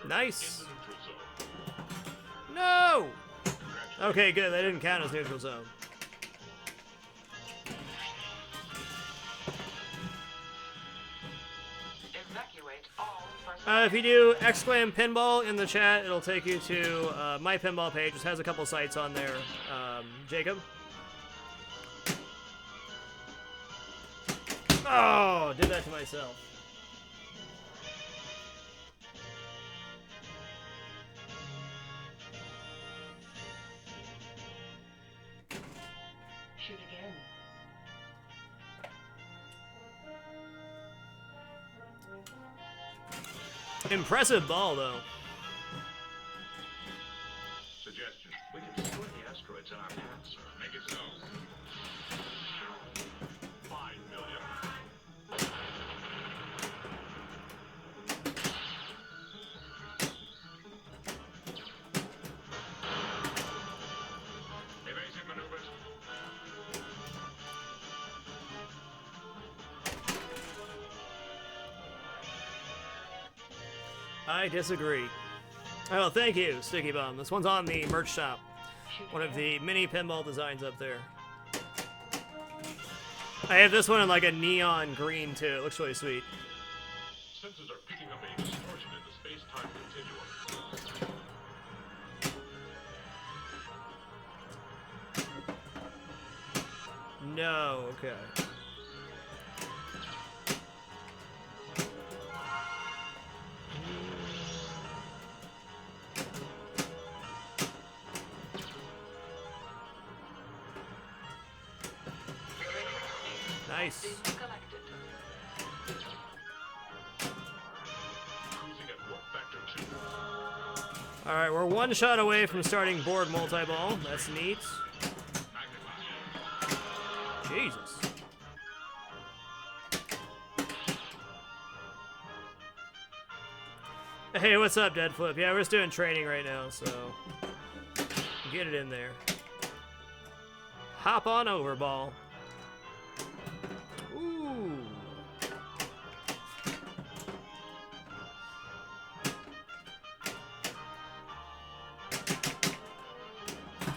Nice. in the neutral zone. No! Okay, good. That didn't count as neutral zone. Evacuate all personnel. If you do exclaim pinball in the chat, it'll take you to my pinball page, which has a couple sites on there. Jacob? Oh, did that to myself. Shoot again. Impressive ball, though. Suggestion. We can destroy the asteroids in our path, sir. Make it so. 5 million. Evasive maneuvers. I disagree. Oh, thank you, Sticky Bomb. This one's on the merch shop. Shoot One of again. the mini pinball designs up there. I have this one in like a neon green too. It looks really sweet. Sensors are picking up a distortion in the space-time continuum. No, okay. Nice. Data collected. Cruising at warp factor 2. All right, we're one shot away from starting board multi-ball. That's neat. Jesus. Hey, what's up, Dead Flip? Yeah, we're just doing training right now, so get it in there. Hop on over, ball. Ooh.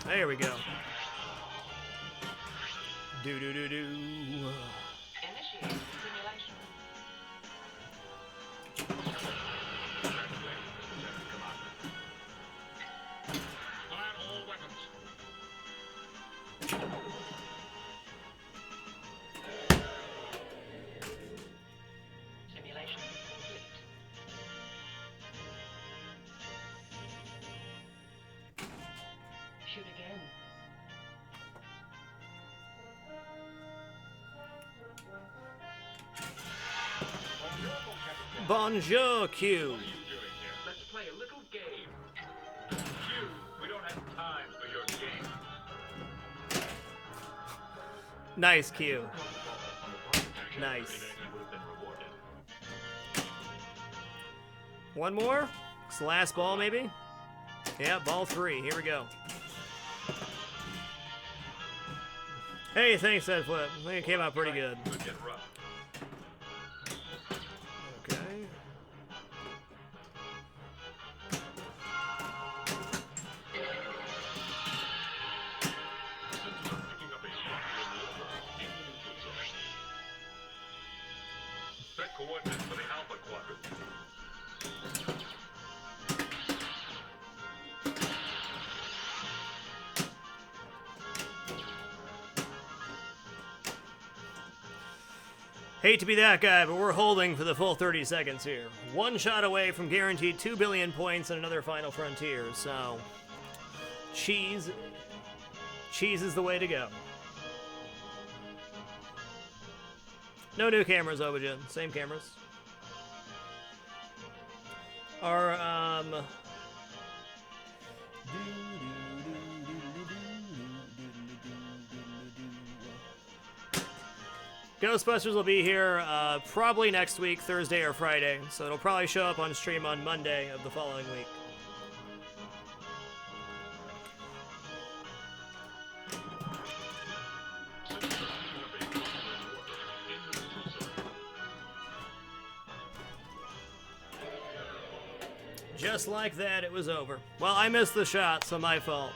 There we go. Do do do do. Initiate simulation. Fire all weapons. Simulation complete. Shoot again. Bonjour, Q. What are you doing here? Let's play a little game. You, we don't have time for your game. Nice, Q. Nice. He would have been rewarded. One more? It's the last ball, maybe? Yeah, ball 3. Here we go. Hey, thanks, Dead Flip. I think it came out pretty good. Could get rough. Okay. Sensors are picking up a shock in the neutral zone. Set coordinates for the Alpha Quadrant. Hate to be that guy, but we're holding for the full 30 seconds here. One shot away from guaranteed 2 billion points and another Final Frontier, so cheese is the way to go. No new cameras, Obajin. Same cameras. Our, Ghostbusters will be here probably next week, Thursday or Friday, so it'll probably show up on stream on Monday of the following week. Just like that, it was over. Well, I missed the shot, so my fault.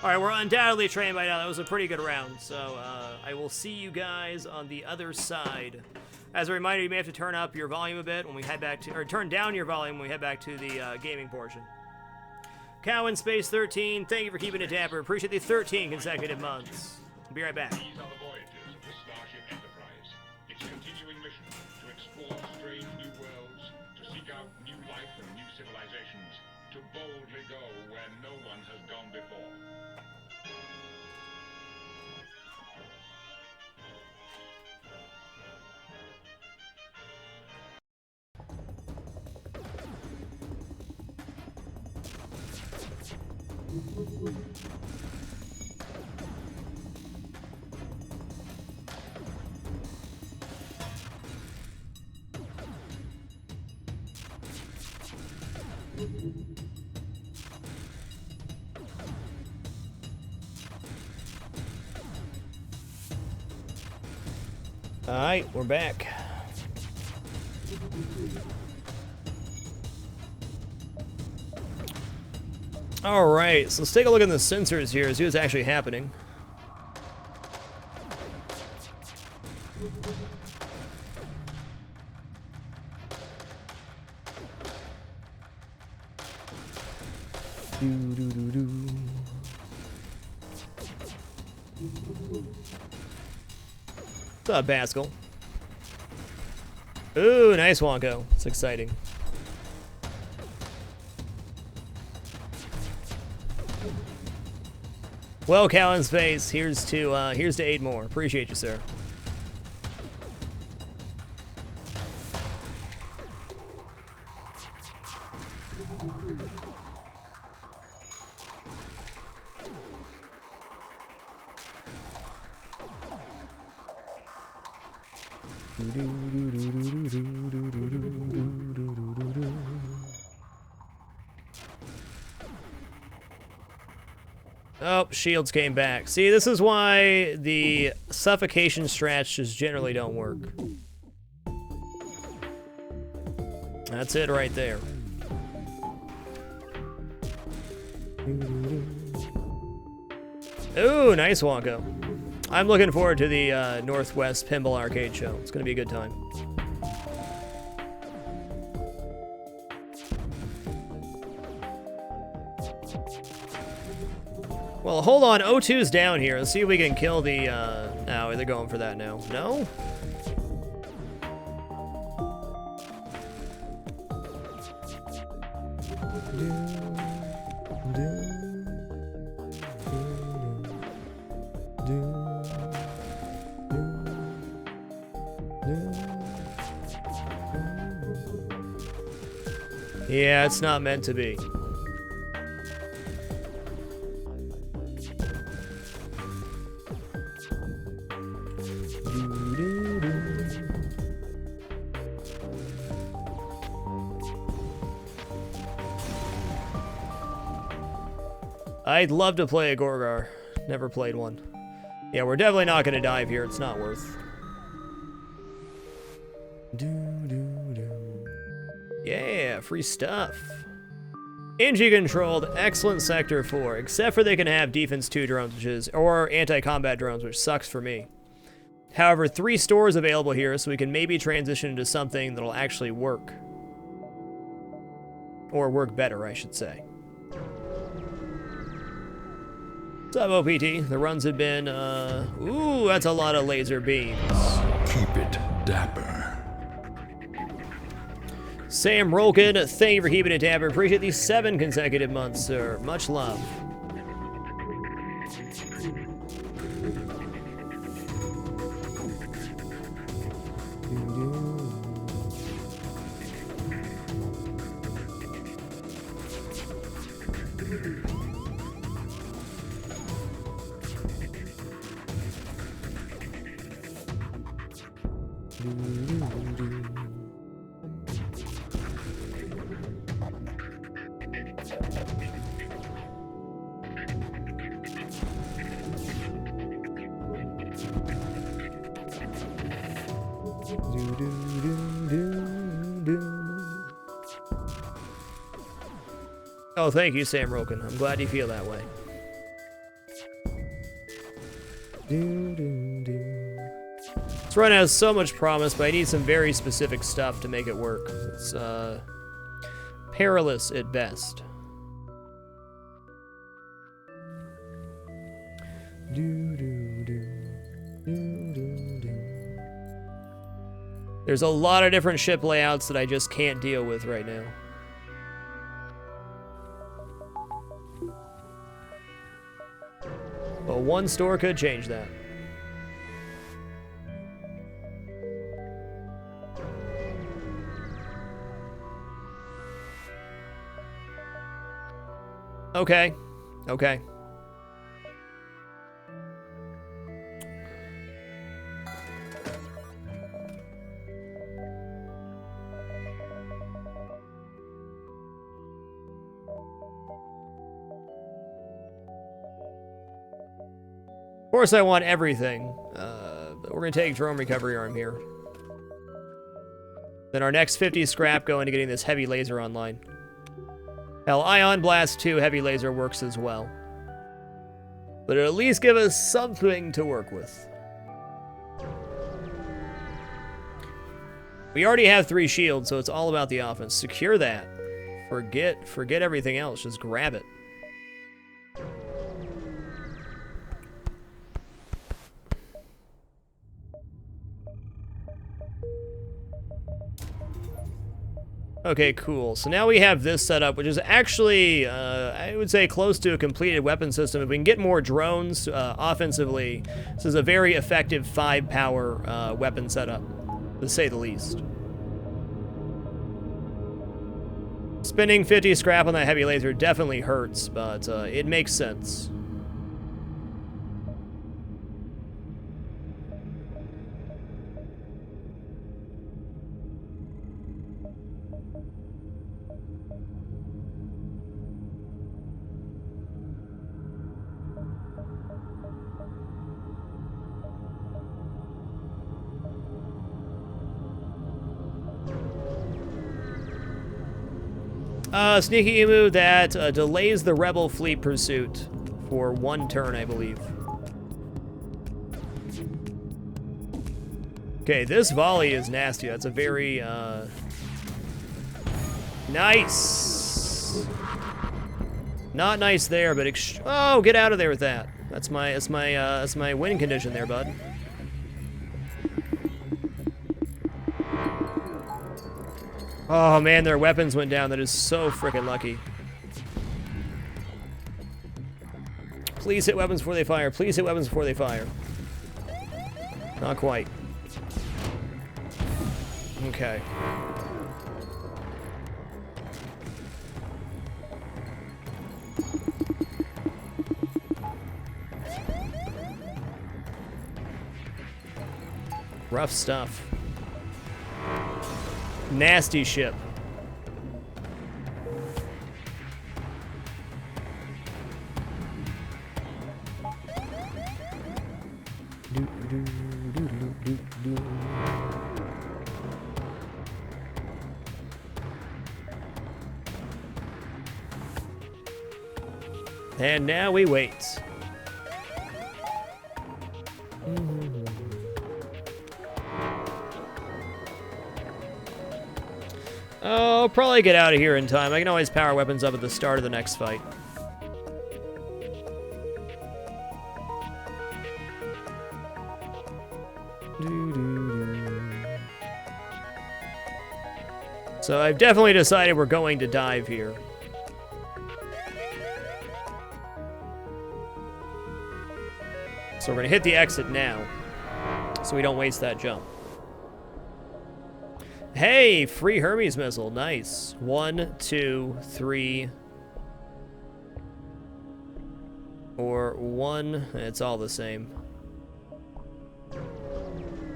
Alright, we're undoubtedly trained by now. That was a pretty good round, so I will see you guys on the other side. As a reminder, you may have to turn up your volume a bit when we head back to, or turn down your volume when we head back to the gaming portion. Cow in Space 13, thank you for keeping it dapper. Appreciate the 13 consecutive months. Be right back. These are the voyages of the Starship Enterprise. Its continuing mission to explore strange new worlds, to seek out new life and new civilizations, to boldly go where no one has gone before. Alright, we're back. Alright, so let's take a look at the sensors here and see what's actually happening. What's up, Pascal? Ooh, nice Wonko. It's exciting. Well, Callan's face. Here's to 8 more. Appreciate you, sir. Oh, shields came back. See, this is why the suffocation strats just generally don't work. That's it right there. Ooh, nice Wonko. I'm looking forward to the Northwest Pinball Arcade Show. It's going to be a good time. Well, hold on. O2's down here. Let's see if we can kill the... No, they're going for that now. No? Yeah, it's not meant to be. I'd love to play a Gorgar. Never played one. Yeah, we're definitely not going to dive here. It's not worth. Yeah, free stuff. NG controlled, excellent sector 4, except for they can have defense 2 drones, or anti-combat drones, which sucks for me. However, 3 stores available here, so we can maybe transition into something that'll actually work. Or work better, I should say. What's up, OPT? The runs have been, ooh, that's a lot of laser beams. Keep it dapper. Sam Rolkin, thank you for keeping it dapper. Appreciate these 7 consecutive months, sir. Much love. Oh, thank you, Sam Roken. I'm glad you feel that way. This run has so much promise, but I need some very specific stuff to make it work. It's perilous at best. There's a lot of different ship layouts that I just can't deal with right now. But one store could change that. Okay. Okay. Of course I want everything. But we're gonna take drone recovery arm here. Then our next 50 scrap go into getting this heavy laser online. Hell, Ion Blast 2 heavy laser works as well. But it'll at least give us something to work with. We already have 3 shields, so it's all about the offense. Secure that. Forget everything else. Just grab it. Okay, cool. So now we have this setup, which is actually, I would say, close to a completed weapon system. If we can get more drones offensively, this is a very effective 5-power weapon setup, to say the least. Spending 50 scrap on that heavy laser definitely hurts, but it makes sense. Sneaky Emu, that delays the rebel fleet pursuit for 1 turn, I believe. Okay, this volley is nasty. That's a very, nice. Not nice there, but oh, get out of there with that. That's my win condition there, bud. Oh man, their weapons went down. That is so freaking lucky. Please hit weapons before they fire. Please hit weapons before they fire. Not quite. Okay. Rough stuff. Nasty ship. And now we wait. I'll probably get out of here in time. I can always power weapons up at the start of the next fight. So I've definitely decided we're going to dive here. So we're going to hit the exit now, so we don't waste that jump. Hey, free Hermes missile, nice. 1, 2, 3, or 1, it's all the same.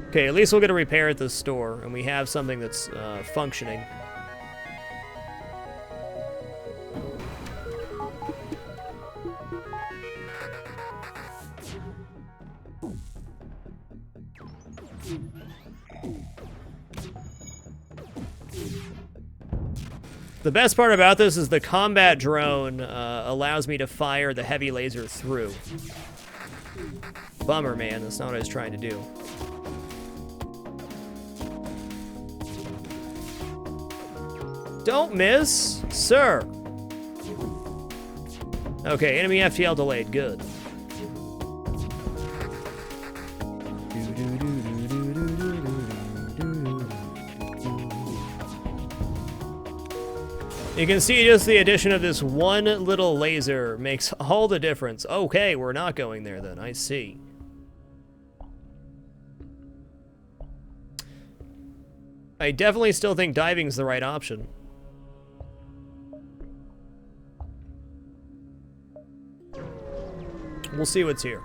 Okay, at least we'll get a repair at the store, and we have something that's functioning. The best part about this is the combat drone allows me to fire the heavy laser through. Bummer, man. That's not what I was trying to do. Don't miss, sir. Okay, enemy FTL delayed. Good. You can see just the addition of this one little laser makes all the difference. Okay, we're not going there then. I see. I definitely still think diving's the right option. We'll see what's here.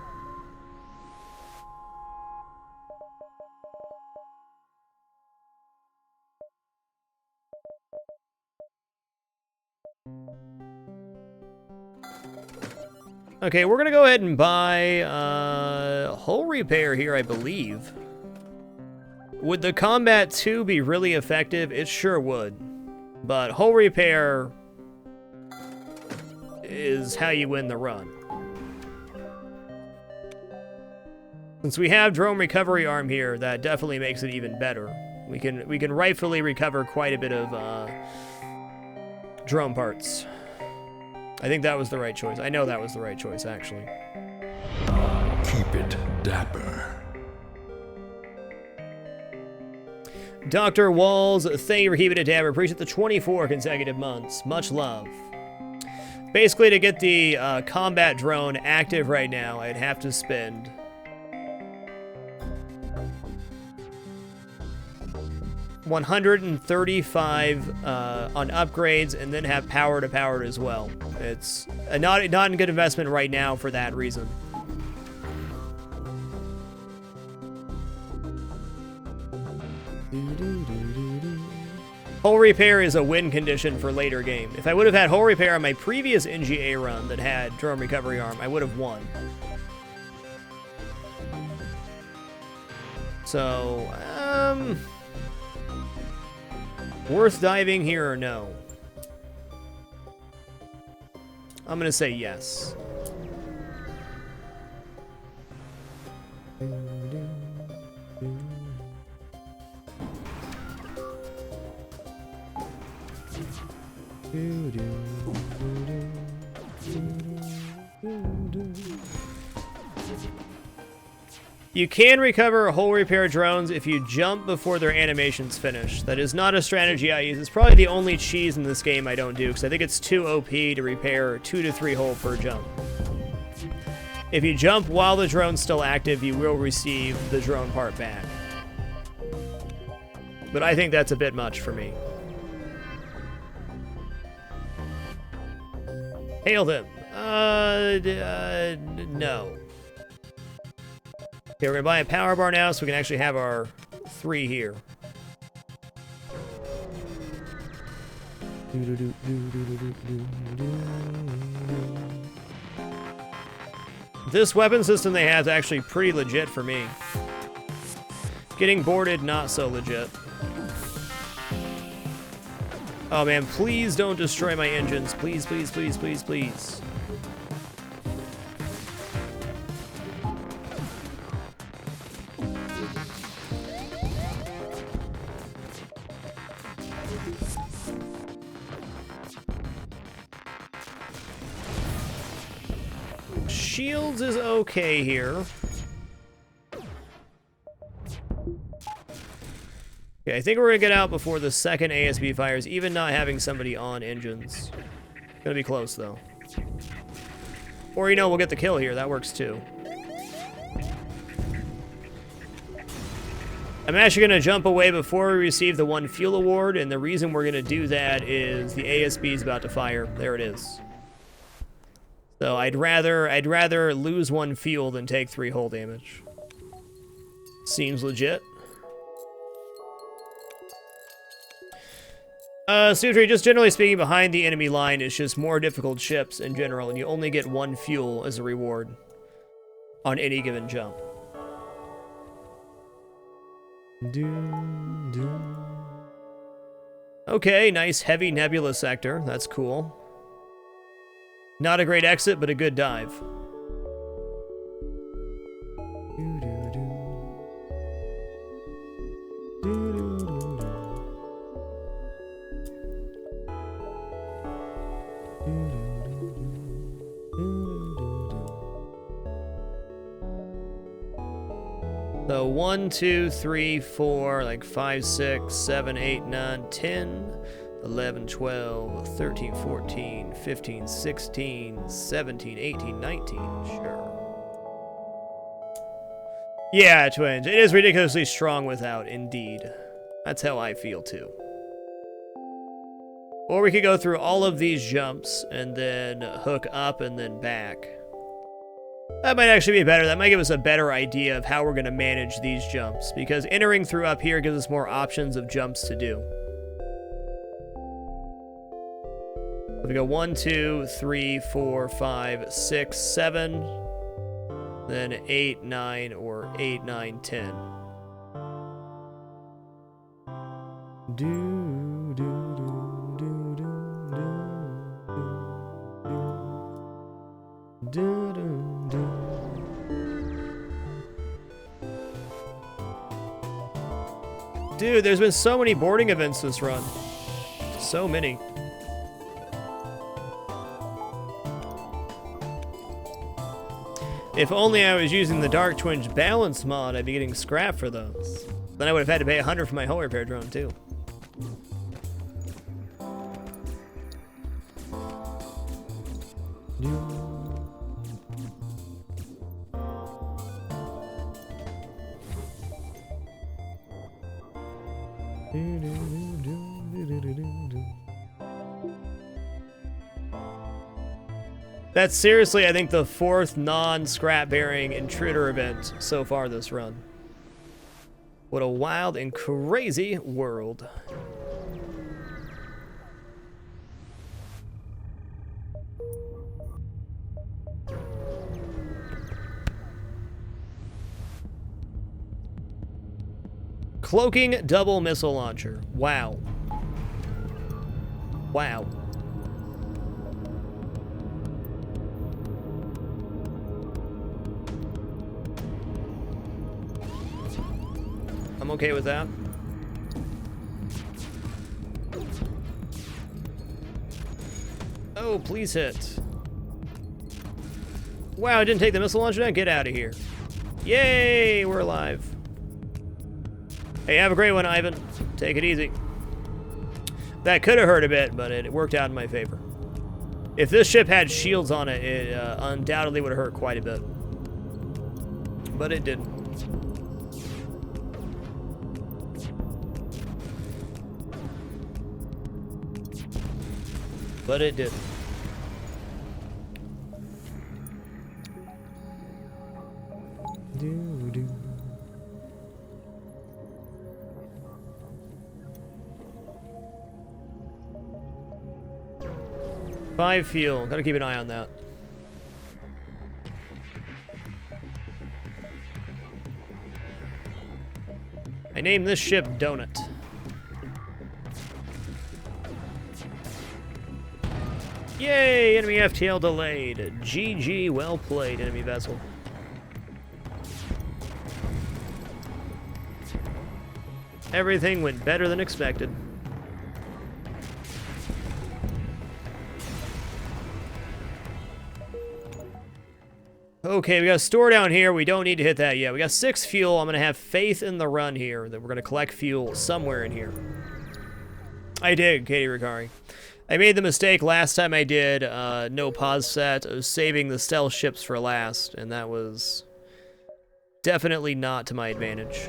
Okay, we're gonna go ahead and buy hull repair here, I believe. Would the combat 2 be really effective? It sure would. But hull repair is how you win the run. Since we have drone recovery arm here, that definitely makes it even better. We can rightfully recover quite a bit of drone parts. I think that was the right choice. I know that was the right choice, actually. Keep it dapper. Dr. Walls, thank you for keeping it dapper. Appreciate the 24 consecutive months. Much love. Basically, to get the combat drone active right now, I'd have to spend $135 on upgrades, and then have power to power as well. It's not a good investment right now for that reason. Hull repair is a win condition for later game. If I would have had hull repair on my previous NGA run that had drone recovery arm, I would have won. So, worth diving here or no? I'm gonna say yes. You can recover hull repair drones if you jump before their animations finish. That is not a strategy I use. It's probably the only cheese in this game I don't do, because I think it's too OP to repair 2 to 3 hull per jump. If you jump while the drone's still active, you will receive the drone part back. But I think that's a bit much for me. Hail them. No. Okay, we're gonna buy a power bar now so we can actually have our 3 here. This weapon system they have is actually pretty legit for me. Getting boarded, not so legit. Oh man, please don't destroy my engines. Please, please, please, please, please. Shields is okay here. Okay, I think we're gonna get out before the second ASB fires, even not having somebody on engines. Gonna be close though. Or, you know, we'll get the kill here. That works too. I'm actually gonna jump away before we receive the 1 fuel award, and the reason we're gonna do that is the ASB is about to fire. There it is. So I'd rather lose 1 fuel than take 3 hull damage. Seems legit. Sutri, just generally speaking, behind the enemy line, it's just more difficult ships in general, and you only get 1 fuel as a reward on any given jump. Okay, nice heavy nebula sector. That's cool. Not a great exit, but a good dive. So 1, 2, 3, 4, like 5, 6, 7, 8, 9, 10, 11, 12, 13, 14, 15, 16, 17, 18, 19. Sure. Yeah, Twinge. It is ridiculously strong without, indeed. That's how I feel too. Or we could go through all of these jumps and then hook up and then back. That might actually be better. That might give us a better idea of how we're going to manage these jumps, because entering through up here gives us more options of jumps to do. So we go 1, 2, 3, 4, 5, 6, 7, then 8, 9, or 8, 9, 10. Do, do, do, do, do, do, do, do. Dude, there's been so many boarding events this run. So many. If only I was using the Dark Twinge balance mod, I'd be getting scrap for those. Then I would have had to pay 100 for my hull repair drone too. That's seriously, I think, the 4th non-scrap-bearing intruder event so far this run. What a wild and crazy world. Cloaking double missile launcher. Wow. Wow. I'm okay with that. Oh, please hit. Wow, I didn't take the missile launcher down? Get out of here. Yay, we're alive. Hey, have a great one, Ivan. Take it easy. That could have hurt a bit, but it worked out in my favor. If this ship had shields on it, it undoubtedly would have hurt quite a bit. But it didn't. But it didn't. Do-do. 5 fuel. Gotta keep an eye on that. I named this ship Donut. Yay! Enemy FTL delayed. GG, well played, enemy vessel. Everything went better than expected. Okay, we got a store down here. We don't need to hit that yet. We got 6 fuel. I'm going to have faith in the run here that we're going to collect fuel somewhere in here. I did, Katie Ricari. I made the mistake last time I did no pause set of saving the stealth ships for last, and that was definitely not to my advantage.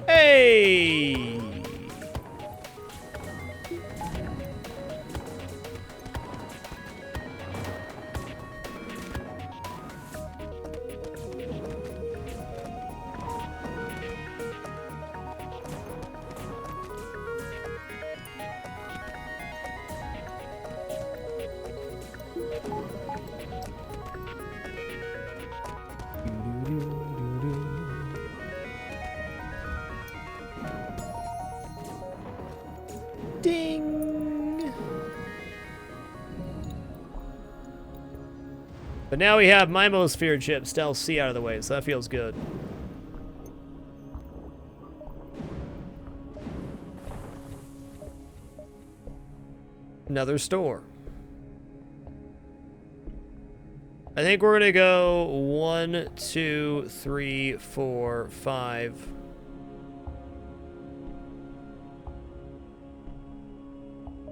Hey! But now we have my most feared ship, Stealth C, out of the way, so that feels good. Another store. I think we're gonna go 1, 2, 3, 4, 5.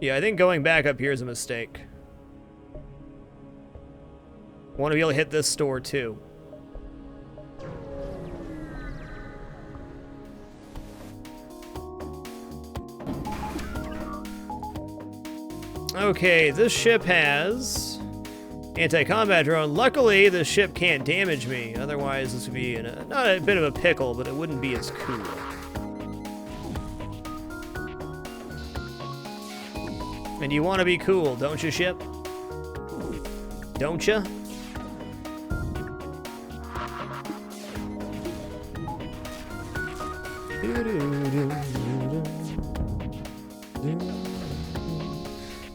Yeah, I think going back up here is a mistake. I want to be able to hit this store too. Okay, this ship has anti-combat drone. Luckily, the ship can't damage me. Otherwise, this would be in a, not a bit of a pickle, but it wouldn't be as cool. And you want to be cool, don't you, ship? Don't you?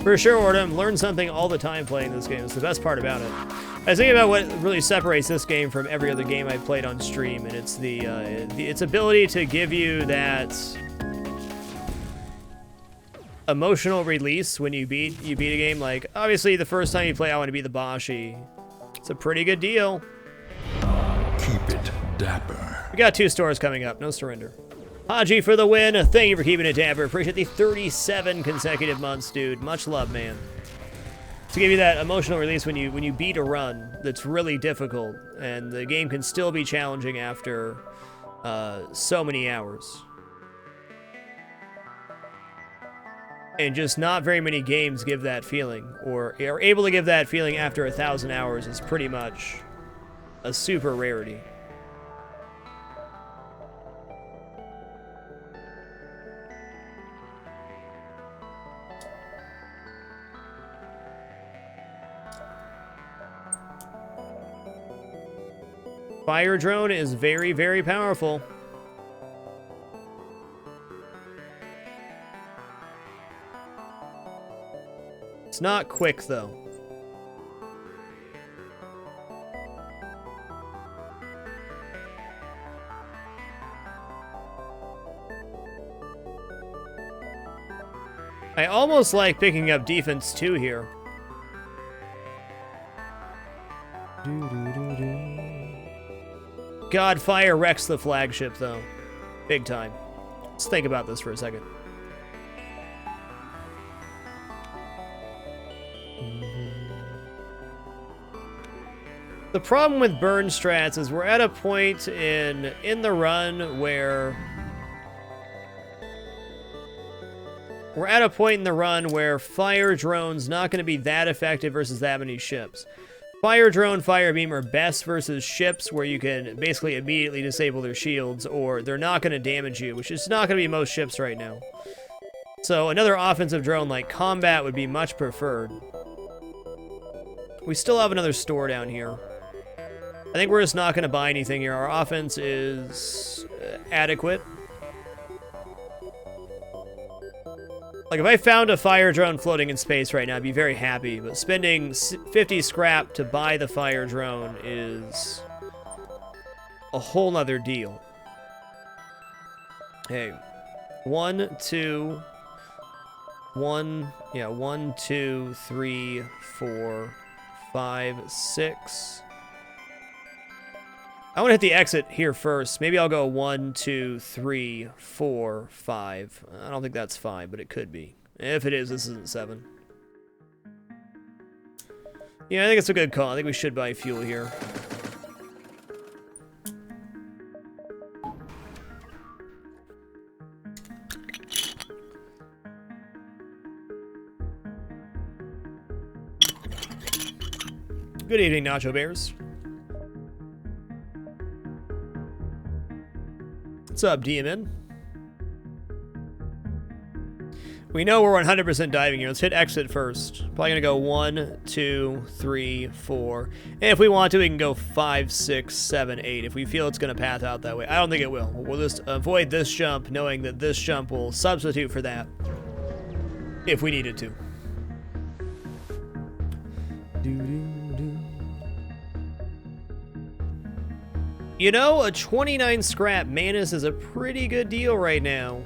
For sure, Ordem, learn something all the time playing this game. It's the best part about it. I was thinking about what really separates this game from every other game I've played on stream, and it's its ability to give you that emotional release when you beat a game. Like, obviously, the first time you play, I want to be the Bashi. It's a pretty good deal. Keep it dapper. We got 2 stores coming up. No surrender. Haji for the win. Thank you for keeping it dapper. Appreciate the 37 consecutive months, dude. Much love, man. To give you that emotional release when you beat a run that's really difficult, and the game can still be challenging after so many hours. And just not very many games give that feeling, or are able to give that feeling after 1,000 hours is pretty much a super rarity. Fire drone is very, very powerful. It's not quick, though. I almost like picking up defense 2 here. God, fire wrecks the flagship, though. Big time. Let's think about this for a second. The problem with burn strats is we're at a point in the run where fire drone's not going to be that effective versus that many ships. Fire drone, fire beam are best versus ships where you can basically immediately disable their shields, or they're not going to damage you, which is not going to be most ships right now. So another offensive drone like combat would be much preferred. We still have another store down here. I think we're just not going to buy anything here. Our offense is adequate. Like, if I found a fire drone floating in space right now, I'd be very happy. But spending 50 scrap to buy the fire drone is a whole nother deal. Hey, 1, 2, 3, 4, 5, 6. I want to hit the exit here first. Maybe I'll go 1, 2, 3, 4, 5. I don't think that's 5, but it could be. If it is, this isn't 7. Yeah, I think it's a good call. I think we should buy fuel here. Good evening, Nacho Bears. What's up, DMN? We know we're 100% diving here. Let's hit exit first. Probably gonna go 1, 2, 3, 4. And if we want to, we can go 5, 6, 7, 8. If we feel it's gonna path out that way. I don't think it will. We'll just avoid this jump, knowing that this jump will substitute for that if we needed to. You know, a 29 scrap Manus is a pretty good deal right now.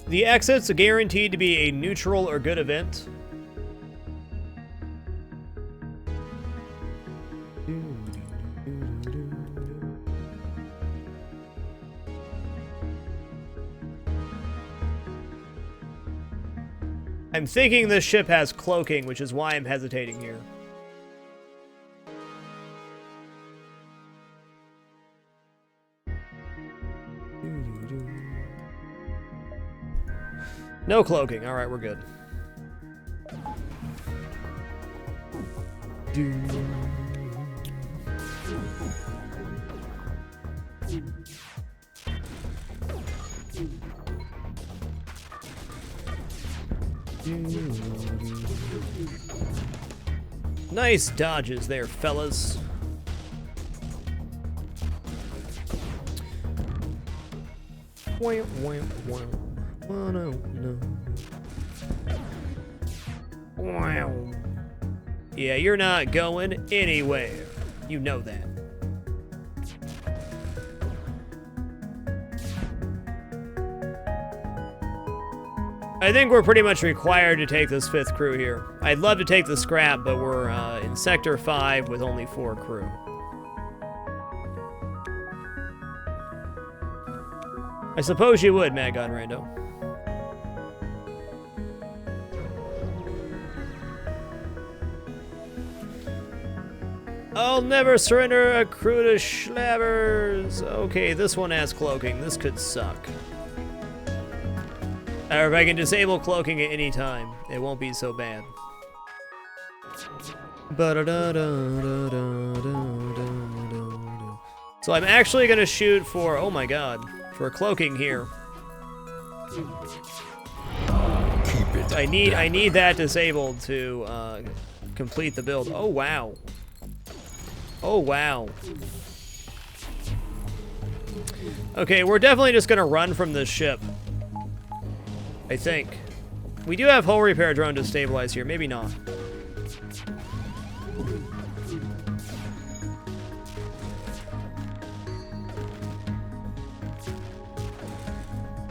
The exits are guaranteed to be a neutral or good event. I'm thinking this ship has cloaking, which is why I'm hesitating here. No cloaking. All right, we're good. Nice dodges there, fellas. Wham, wham, wham. Oh, no, no. Wow. Yeah, you're not going anywhere. You know that. I think we're pretty much required to take this 5th crew here. I'd love to take the scrap, but we're in Sector 5 with only 4 crew. I suppose you would, Mad Gun Rando. I'll never surrender a crew to schlabbers. Okay, this one has cloaking. This could suck. However, if I can disable cloaking at any time, it won't be so bad. So I'm actually gonna shoot for, oh my god, for cloaking here. Keep it. I need that disabled to complete the build. Oh wow. Oh wow. Okay, we're definitely just gonna run from this ship. I think. We do have hull repair drone to stabilize here. Maybe not.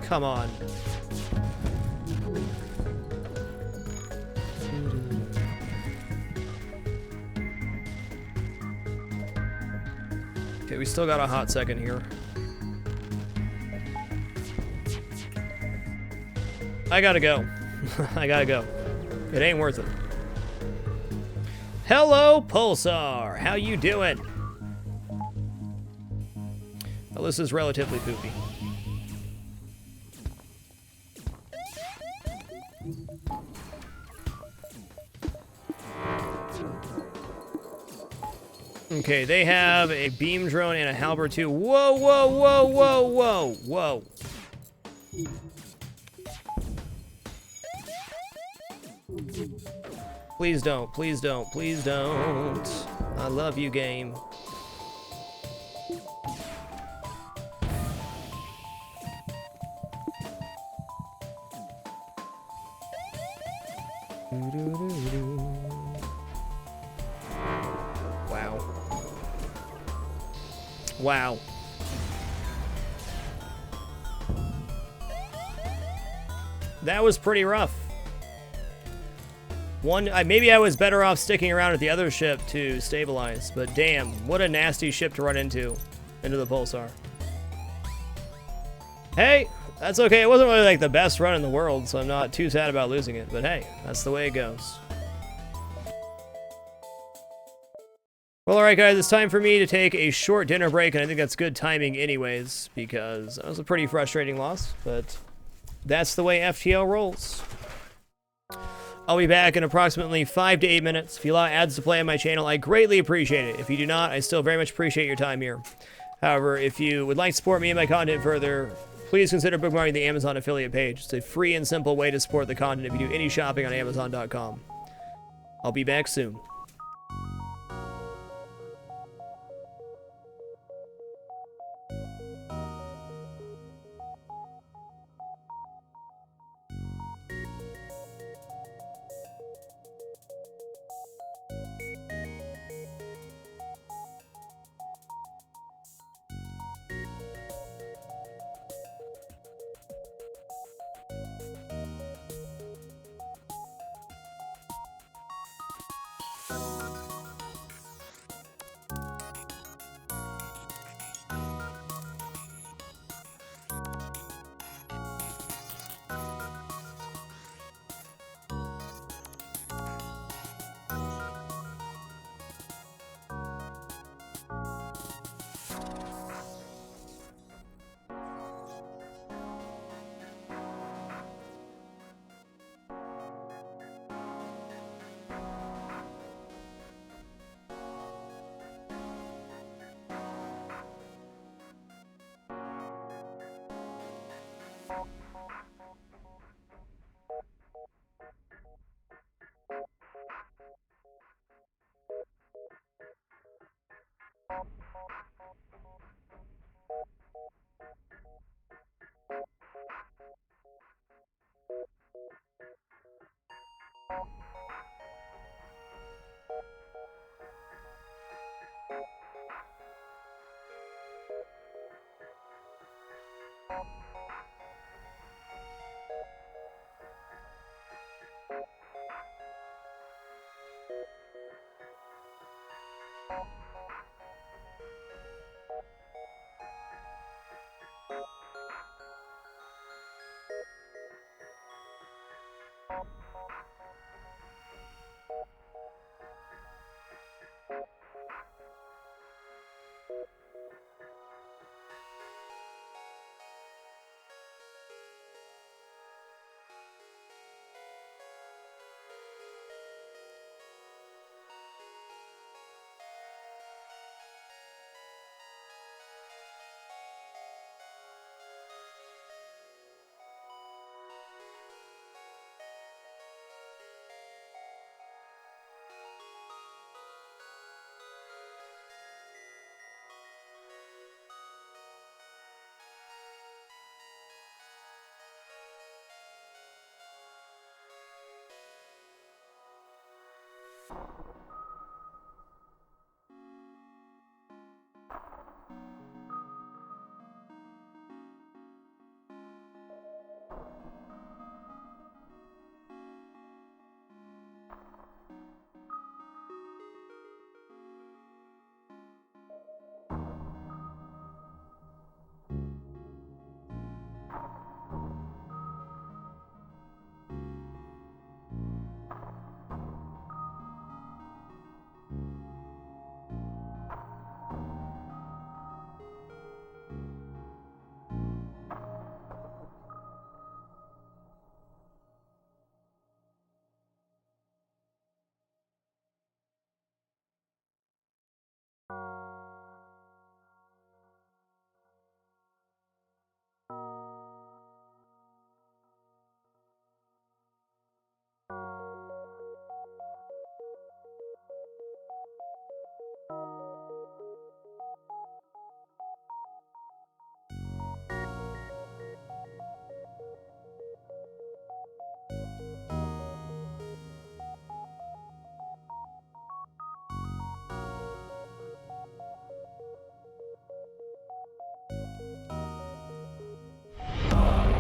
Come on. Okay, we still got a hot second here. I gotta go. I gotta go. It ain't worth it. Hello, Pulsar. How you doing? Well, this is relatively poopy. Okay, they have a beam drone and a halberd too. Whoa, whoa, whoa, whoa, whoa, whoa. Please don't, please don't, please don't. I love you, game. Wow. Wow. That was pretty rough. Maybe I was better off sticking around at the other ship to stabilize, but damn, what a nasty ship to run into the Pulsar. Hey, that's okay. It wasn't really like the best run in the world, so I'm not too sad about losing it, but hey, that's the way it goes. Well, alright guys, it's time for me to take a short dinner break, and I think that's good timing anyways, because that was a pretty frustrating loss, but that's the way FTL rolls. I'll be back in approximately 5 to 8 minutes. If you allow ads to play on my channel, I greatly appreciate it. If you do not, I still very much appreciate your time here. However, if you would like to support me and my content further, please consider bookmarking the Amazon affiliate page. It's a free and simple way to support the content if you do any shopping on Amazon.com. I'll be back soon.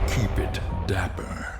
Keep it dapper.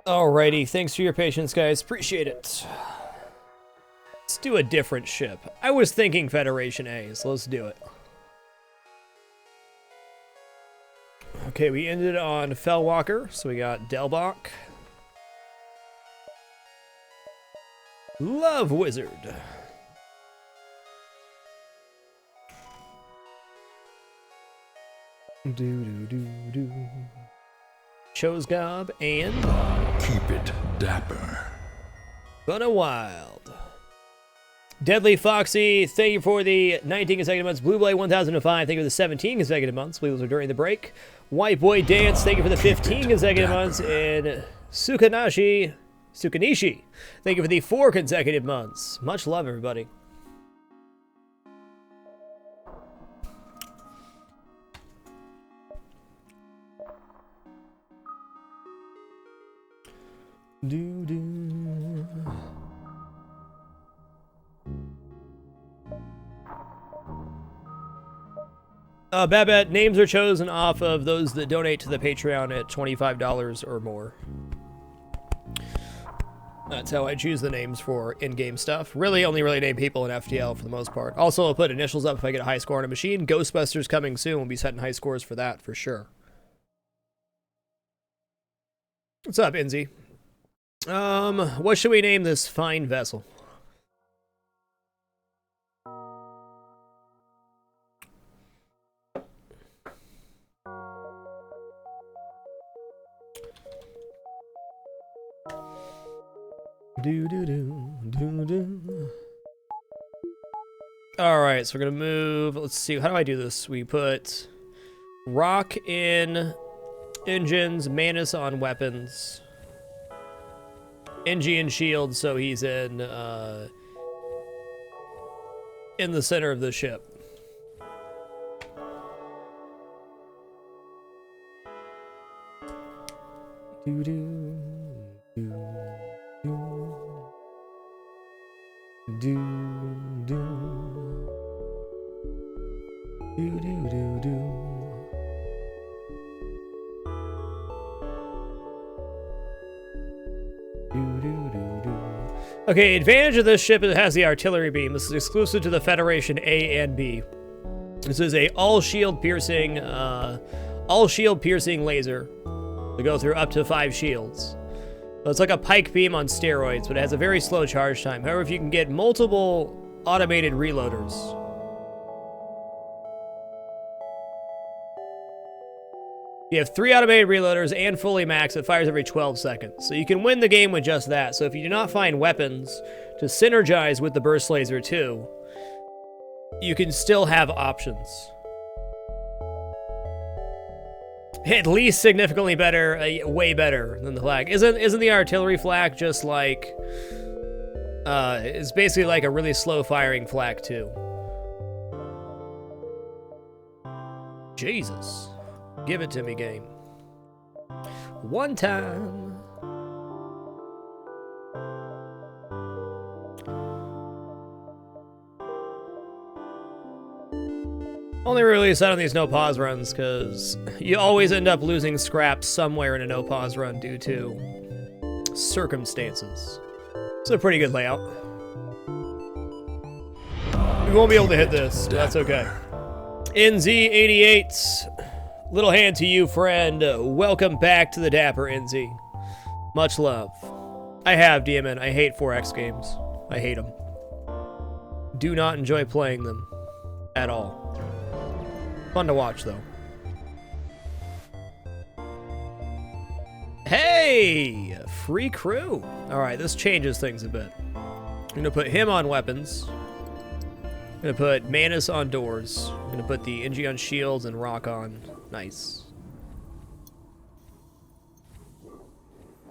Alrighty, thanks for your patience, guys. Appreciate it. Let's do a different ship. I was thinking Federation A, so let's do it. Okay, we ended on Fellwalker, so we got Delbach. Love Wizard. Do. Chosgob and Keep it dapper. Bunna Wild. Deadly Foxy, thank you for the 19 consecutive months. Blue Blade 1005, thank you for the 17 consecutive months. Believe those were during the break. White Boy Dance, thank you for the 15 consecutive months. And Sukanishi, thank you for the 4 consecutive months. Much love, everybody. Babette, names are chosen off of those that donate to the Patreon at $25 or more. That's how I choose the names for in-game stuff. Really, only really name people in FTL for the most part. Also, I'll put initials up if I get a high score on a machine. Ghostbusters coming soon. We'll be setting high scores for that, for sure. What's up, Inzy? What should we name this fine vessel? Alright, so we're gonna move. Let's see, how do I do this? We put Rock in engines, Manus on weapons, NG and shield, so he's in the center of the ship. Okay, advantage of this ship is it has the artillery beam. This is exclusive to the Federation A and B. This is a all shield piercing laser to go through up to 5 shields. So it's like a pike beam on steroids, but it has a very slow charge time. However, if you can get multiple automated reloaders, you have 3 automated reloaders and fully max. It fires every 12 seconds. So you can win the game with just that. So if you do not find weapons to synergize with the burst laser too, you can still have options. At least significantly better, way better than the flak. Isn't the artillery flak just like, it's basically like a really slow firing flak too. Jesus. Give it to me, game. one time. Only really set on these no-pause runs, because you always end up losing scraps somewhere in a no-pause run due to circumstances. It's a pretty good layout. We won't be able to hit this, but that's okay. NZ88, little hand to you, friend. Welcome back to the Dapper, NZ. Much love. I have, DMN. I hate 4X games. I hate them. Do not enjoy playing them at all. Fun to watch, though. Hey! Free crew. All right, this changes things a bit. I'm going to put him on weapons. I'm going to put Manus on doors. I'm going to put the NG on shields and Rock on. Nice.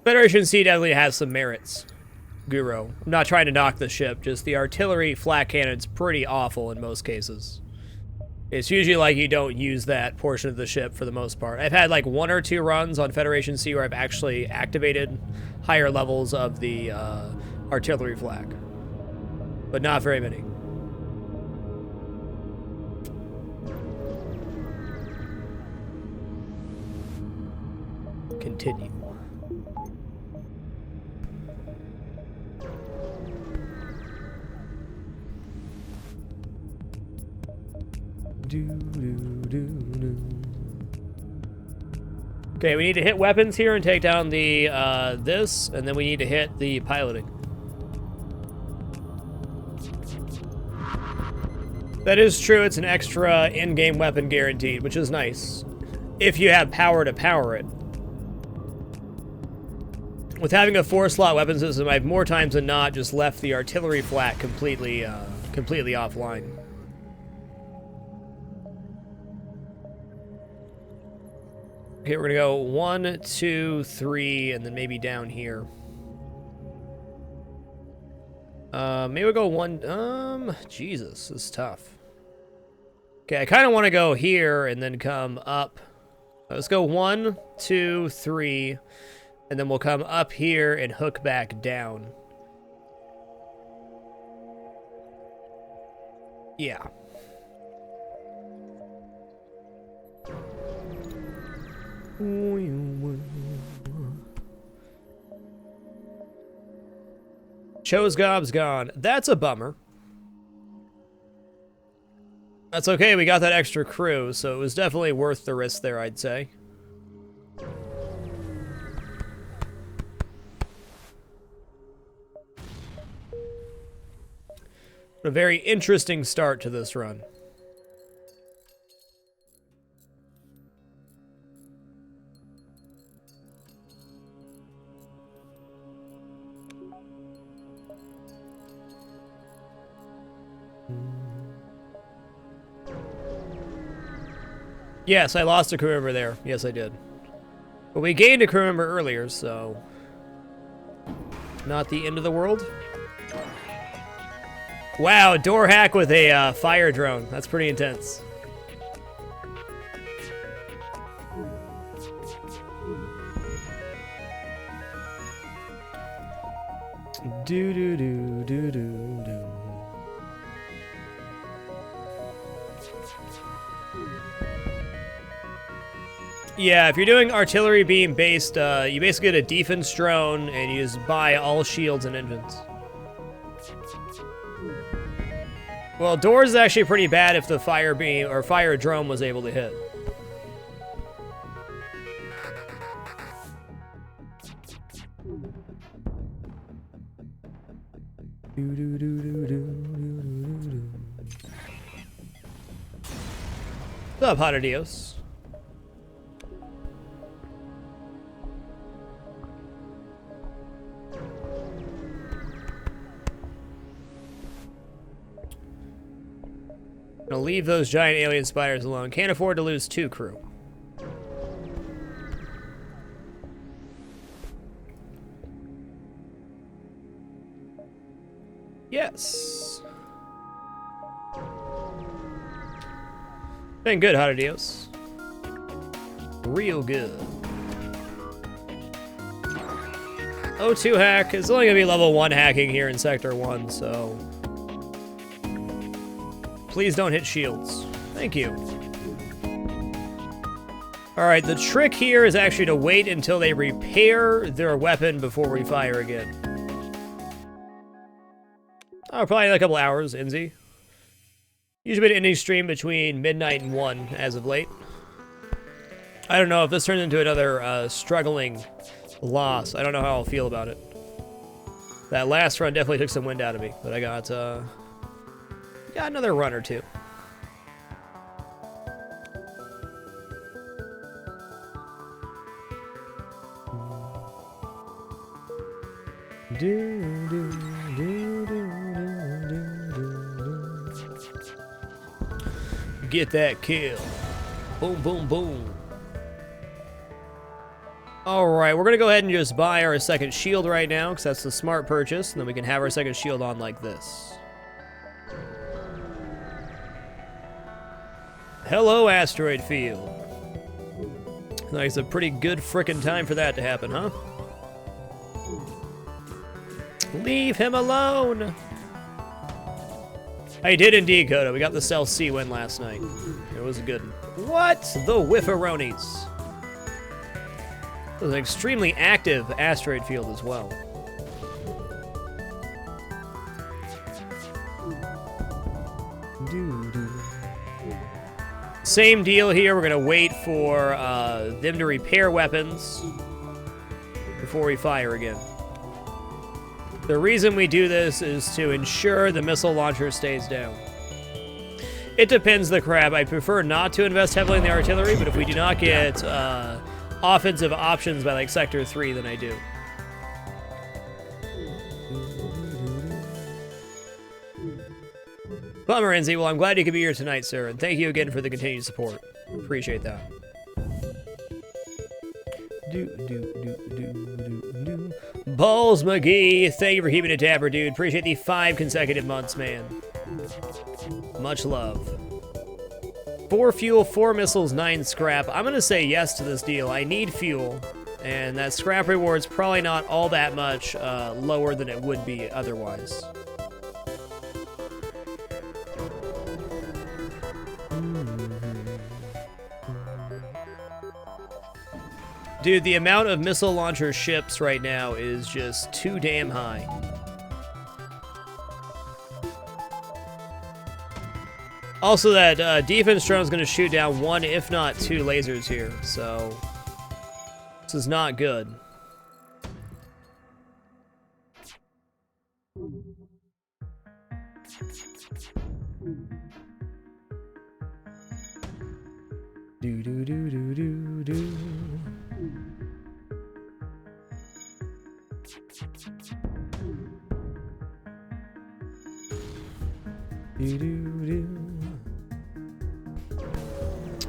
Federation C definitely has some merits. Guru. I'm not trying to knock the ship, just the artillery flat cannon's pretty awful in most cases. It's usually like you don't use that portion of the ship for the most part. I've had like 1 or 2 runs on Federation C where I've actually activated higher levels of the artillery flak, but not very many. Continue. Okay, we need to hit weapons here and take down the this, and then we need to hit the piloting. That is true, it's an extra in-game weapon guaranteed, which is nice. If you have power to power it. With having a 4-slot weapon system, I've more times than not just left the artillery flat completely offline. Okay, we're gonna go 1, 2, 3, and then maybe down here. Maybe we'll go 1, Jesus, this is tough. Okay, I kind of want to go here and then come up. Let's go 1, 2, 3, and then we'll come up here and hook back down. Yeah. Chosgob's gone. That's a bummer. That's okay, we got that extra crew, so it was definitely worth the risk there, I'd say. A very interesting start to this run. Yes, I lost a crew member there. Yes, I did. But we gained a crew member earlier, so... not the end of the world. Wow, door hack with a fire drone. That's pretty intense. Do-do-do-do-do-do. Yeah, if you're doing artillery beam based, you basically get a defense drone and you just buy all shields and engines. Well, doors is actually pretty bad if the fire beam or fire drone was able to hit. What's up, Hot Adios? Gonna leave those giant alien spiders alone. Can't afford to lose 2 crew. Yes. Been good, Hot Adios. Real good. O2 hack. It's only going to be level 1 hacking here in Sector 1, so... Please don't hit shields. Thank you. Alright, the trick here is actually to wait until they repair their weapon before we fire again. Oh, probably in a couple hours, Inzi. Usually been ending stream between midnight and 1 as of late. I don't know if this turns into another struggling loss. I don't know how I'll feel about it. That last run definitely took some wind out of me, but I got another run or two. Get that kill. Boom, boom, boom. Alright, we're going to go ahead and just buy our second shield right now, because that's the smart purchase, and then we can have our second shield on like this. Hello, asteroid field. Like it's a pretty good frickin' time for that to happen, huh? Leave him alone! I did indeed, Coda. We got the Cell C win last night. It was a good one. What? The Whifferonis. It was an extremely active asteroid field as well. Same deal here. We're going to wait for them to repair weapons before we fire again. The reason we do this is to ensure the missile launcher stays down. It depends the crab. I prefer not to invest heavily in the artillery, but if we do not get offensive options by like Sector 3, then I do. Bummer, Enzi. Well, I'm glad you could be here tonight, sir, and thank you again for the continued support. Appreciate that. Balls McGee, thank you for keeping it dapper, dude. Appreciate the 5 consecutive months, man. Much love. 4 fuel, 4 missiles, 9 scrap. I'm gonna say yes to this deal. I need fuel, and that scrap reward's probably not all that much lower than it would be otherwise. Dude, the amount of missile launcher ships right now is just too damn high. Also, that defense drone is going to shoot down 1, if not 2 lasers here, so this is not good. Do do do do do do.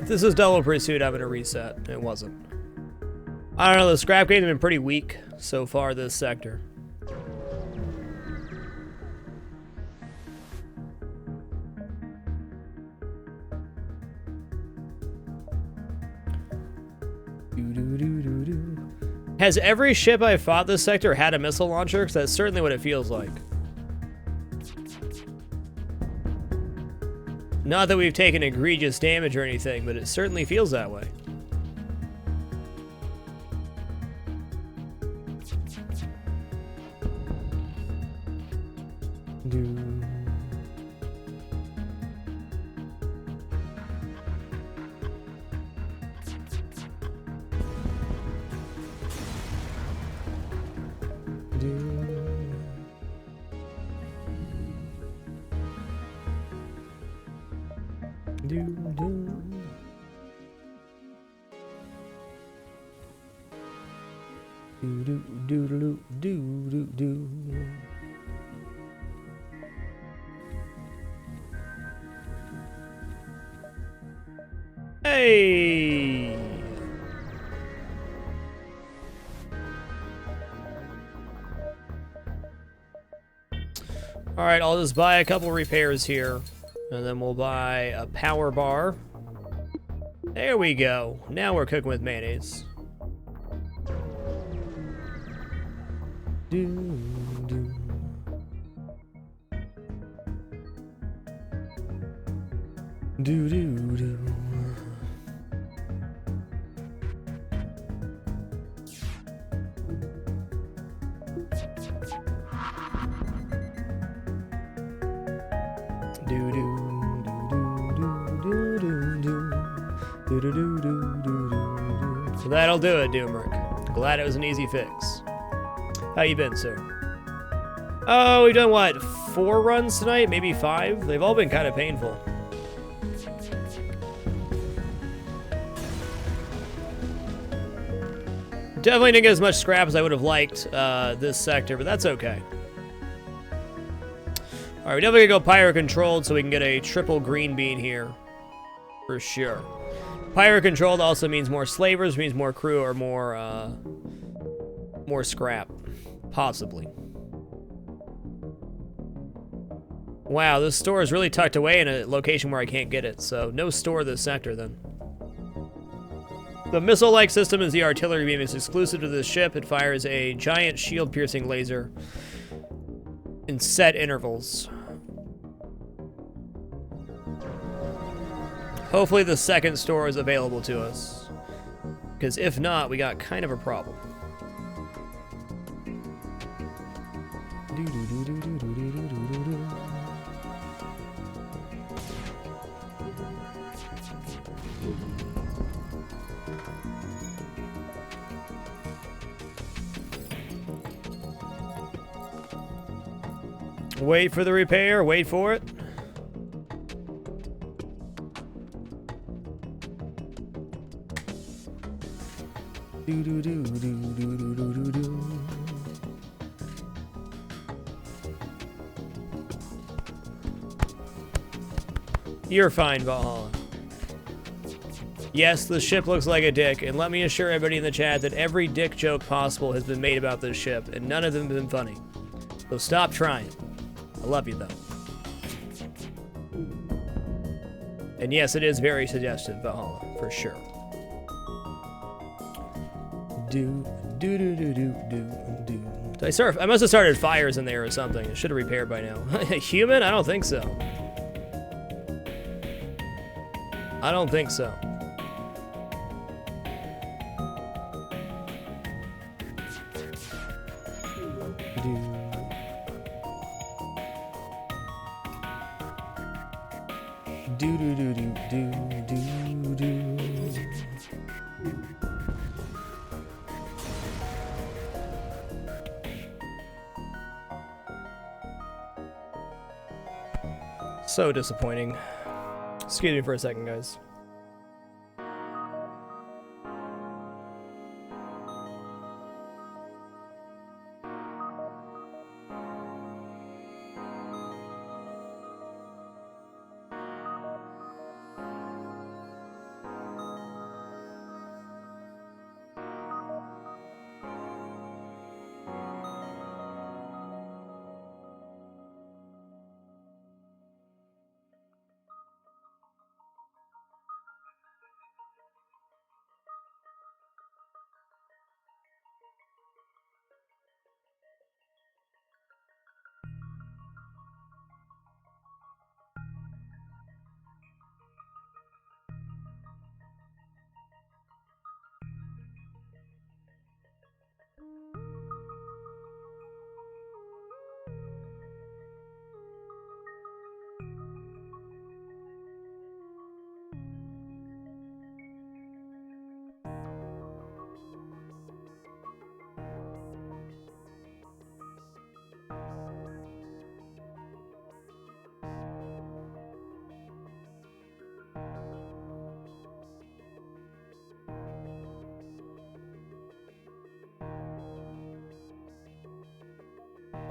If this is double pursuit, I'm gonna reset. It wasn't. I don't know, the scrap games have been pretty weak so far this sector. Has every ship I fought this sector had a missile launcher? Because that's certainly what it feels like. Not that we've taken egregious damage or anything, but it certainly feels that way. Hey! Alright, I'll just buy a couple repairs here, and then we'll buy a power bar. There we go. Now we're cooking with mayonnaise. Do, do. Do, do, do. Do, do, do, do, do, do, do, do, do, do, do, do, do. So that'll do it, Doomrick. Glad it was an easy fix. How you been, sir? Oh, we've done what? 4 runs tonight? Maybe 5? They've all been kind of painful. Definitely didn't get as much scrap as I would have liked this sector, but that's okay. Alright, we definitely gotta go pyro controlled so we can get a triple green bean here. For sure. Pyro controlled also means more slavers, means more crew, or more scrap. Possibly. Wow, this store is really tucked away in a location where I can't get it, so no store this sector then. The missile-like system is the artillery beam. It's exclusive to this ship. It fires a giant shield-piercing laser in set intervals. Hopefully the second store is available to us, because if not, we got kind of a problem. Wait for the repair, wait for it. Do do do do do do do do. You're fine, Valhalla. Yes, the ship looks like a dick, and let me assure everybody in the chat that every dick joke possible has been made about this ship, and none of them have been funny. So stop trying. I love you, though. And yes, it is very suggestive, Valhalla, for sure. Do, do, do, do, do, do, do. Did I must have started fires in there or something. It should have repaired by now. Human? I don't think so. I don't think so. Do do do do do do do. So disappointing. Excuse me for a second, guys.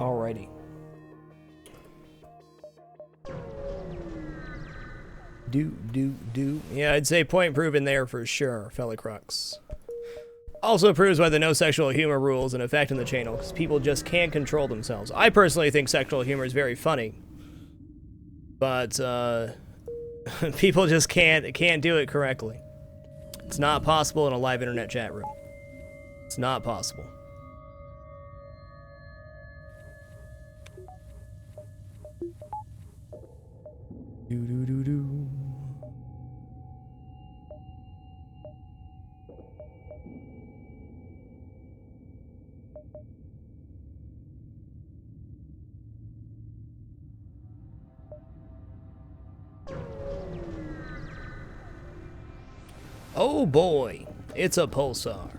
Alrighty. Do. Yeah, I'd say point proven there for sure, Fellicrux. Also proves why the no sexual humor rule is in effect in the channel, because people just can't control themselves. I personally think sexual humor is very funny, but people just can't do it correctly. It's not possible in a live internet chat room. It's not possible. Do do do do. Oh boy, it's a pulsar.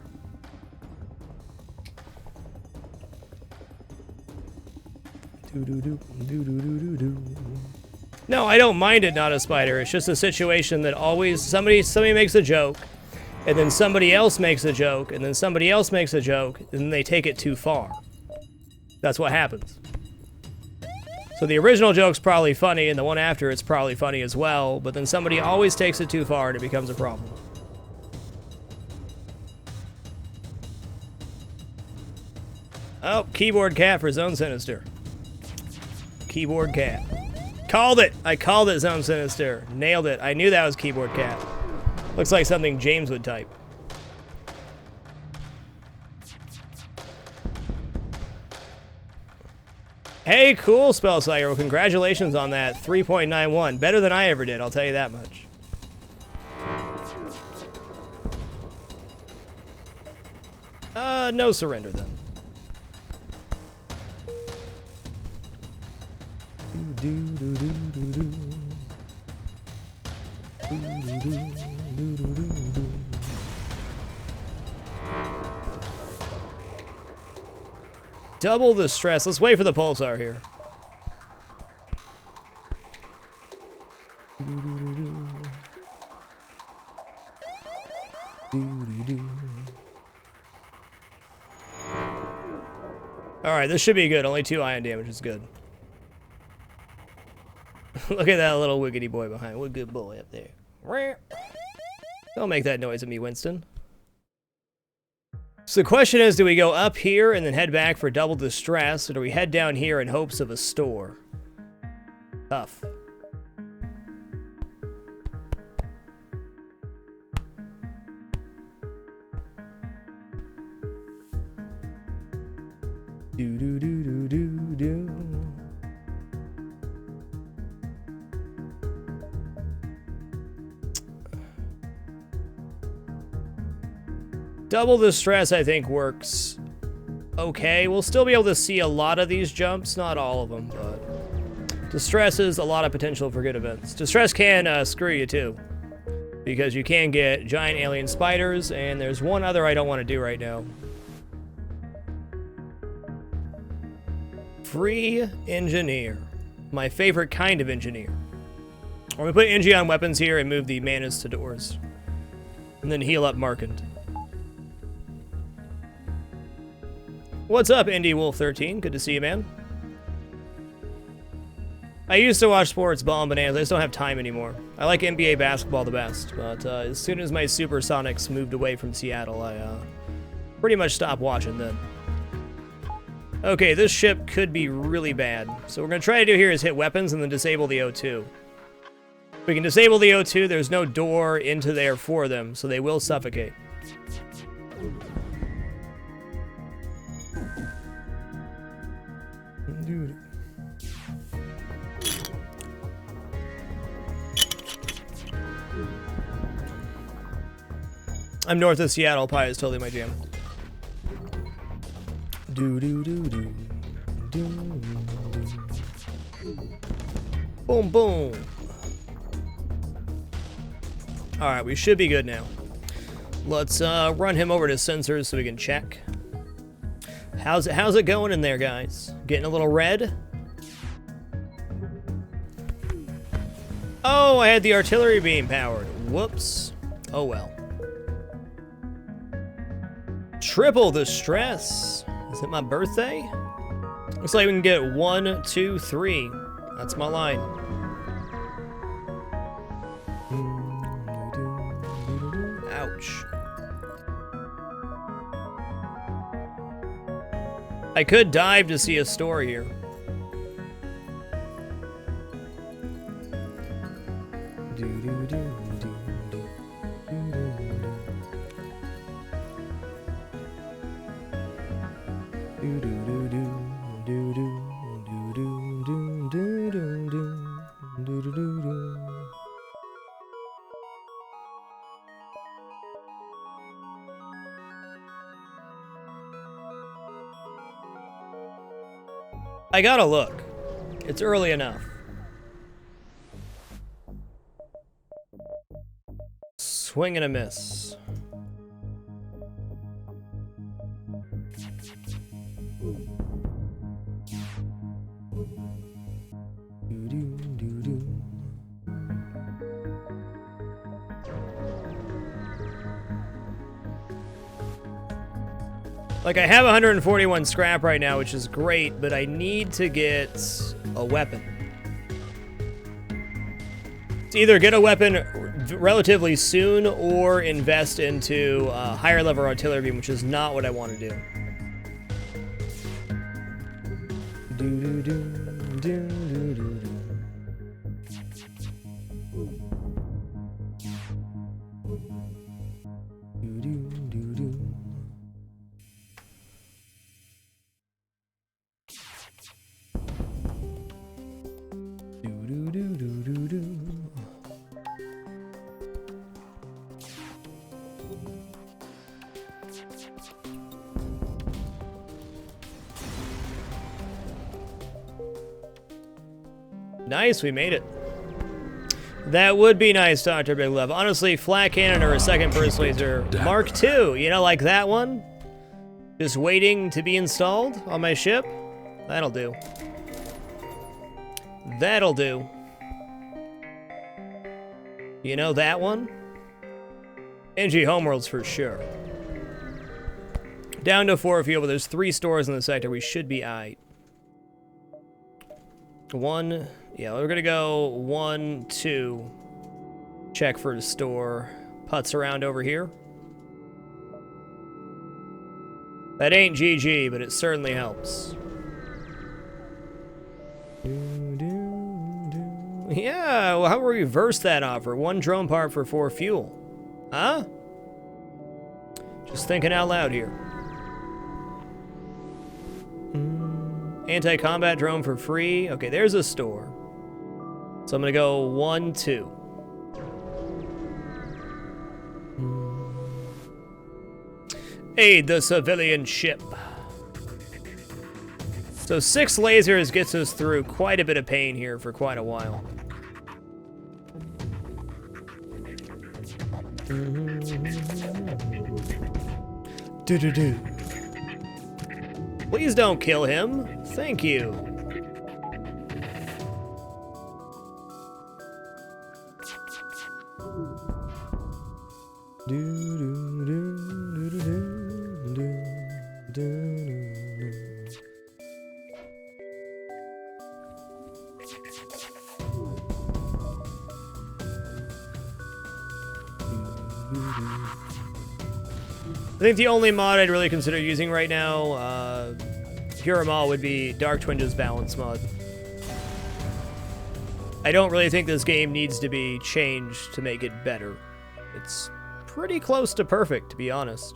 No, I don't mind it not a spider. It's just a situation that always somebody makes a joke, and then somebody else makes a joke, and then somebody else makes a joke, and then they take it too far. That's what happens. So the original joke's probably funny, and the one after it's probably funny as well, but then somebody always takes it too far and it becomes a problem. Oh, keyboard cat for Zone Sinister. Keyboard cat. Called it! I called it, Zone Sinister. Nailed it. I knew that was keyboard cat. Looks like something James would type. Hey, cool, Spellslayer. Well, congratulations on that. 3.91. Better than I ever did, I'll tell you that much. No surrender then. Double the stress. Let's wait for the pulsar here. Alright, this should be good. Only 2 ion damage is good. Look at that little wiggity boy behind. What a good boy up there. Don't make that noise at me, Winston. So the question is, do we go up here and then head back for double distress, or do we head down here in hopes of a store? Tough. Do do do do do do. Double the stress, I think, works okay. We'll still be able to see a lot of these jumps, not all of them, but distress is a lot of potential for good events. Distress can screw you too, because you can get giant alien spiders, and there's one other I don't want to do right now. Free engineer. My favorite kind of engineer. Or we put Engie on weapons here and move the manas to doors. And then heal up Markand. What's up, Indie Wolf 13? Good to see you, man. I used to watch sports, ball and bananas. I just don't have time anymore. I like NBA basketball the best, but as soon as my Supersonics moved away from Seattle, I pretty much stopped watching then. Okay, this ship could be really bad. So what we're going to try to do here is hit weapons and then disable the O2. If we can disable the O2, there's no door into there for them, so they will suffocate. Dude. I'm north of Seattle. Pie is totally my jam. Do do do do do do. Boom boom. All right, we should be good now. Let's run him over to sensors so we can check. How's it going in there, guys? Getting a little red? Oh, I had the artillery beam powered. Whoops. Oh well. Triple the stress. Is it my birthday? Looks like we can get 1, 2, 3. That's my line. Ouch. I could dive to see a store here. I gotta look. It's early enough. Swing and a miss. Like, I have 141 scrap right now, which is great, but I need to get a weapon. It's either get a weapon relatively soon or invest into higher level artillery beam, which is not what I want to do. Nice, we made it. That would be nice, Dr. Big Love. Honestly, flat cannon or a second burst laser. Mark II, you know, like that one? Just waiting to be installed on my ship? That'll do. That'll do. You know that one? NG Homeworlds for sure. Down to 4 fuel, but there's 3 stores in the sector. We should be aight. 1, yeah, we're gonna go 1, 2. Check for the store. Putz around over here. That ain't GG, but it certainly helps. Yeah, well, how about we reverse that offer? 1 drone part for 4 fuel. Huh? Just thinking out loud here. Anti-combat drone for free. Okay, there's a store. So I'm gonna go 1, 2. Aid the civilian ship. So 6 lasers gets us through quite a bit of pain here for quite a while. Do-do-do. Please don't kill him. Thank you. I think the only mod I'd really consider using right now, pure mod, would be Dark Twinge's balance mod. I don't really think this game needs to be changed to make it better. It's pretty close to perfect, to be honest.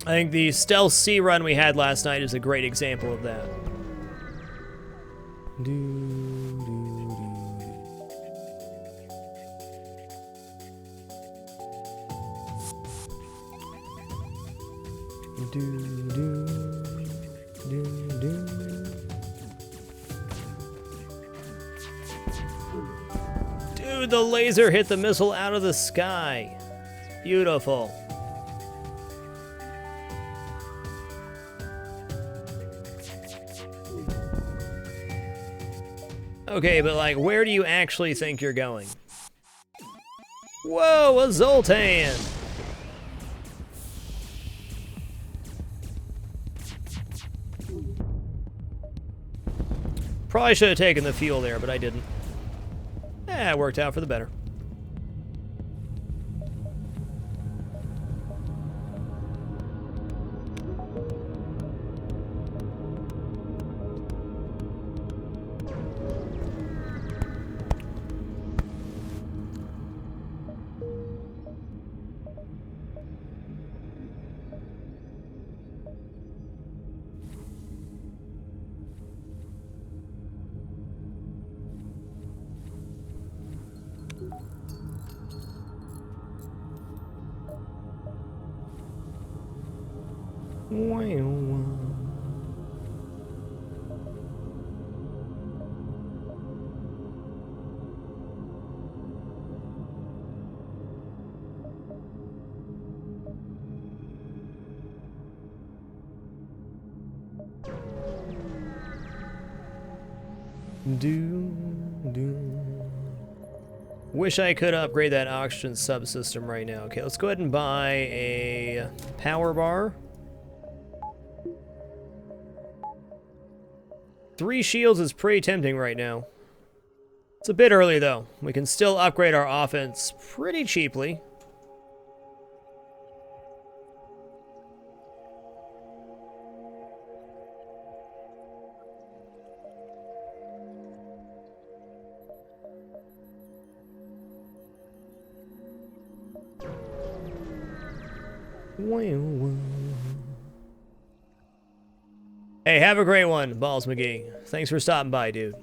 I think the Stealth C run we had last night is a great example of that. Dude, the laser hit the missile out of the sky. Beautiful. Okay, but like, where do you actually think you're going? Whoa, a Zoltan! Probably should have taken the fuel there, but I didn't. It worked out for the better. Wish I could upgrade that oxygen subsystem right now. Okay, let's go ahead and buy a power bar. 3 shields is pretty tempting right now. It's a bit early though. We can still upgrade our offense pretty cheaply. Hey, have a great one, Balls McGee. Thanks for stopping by, dude.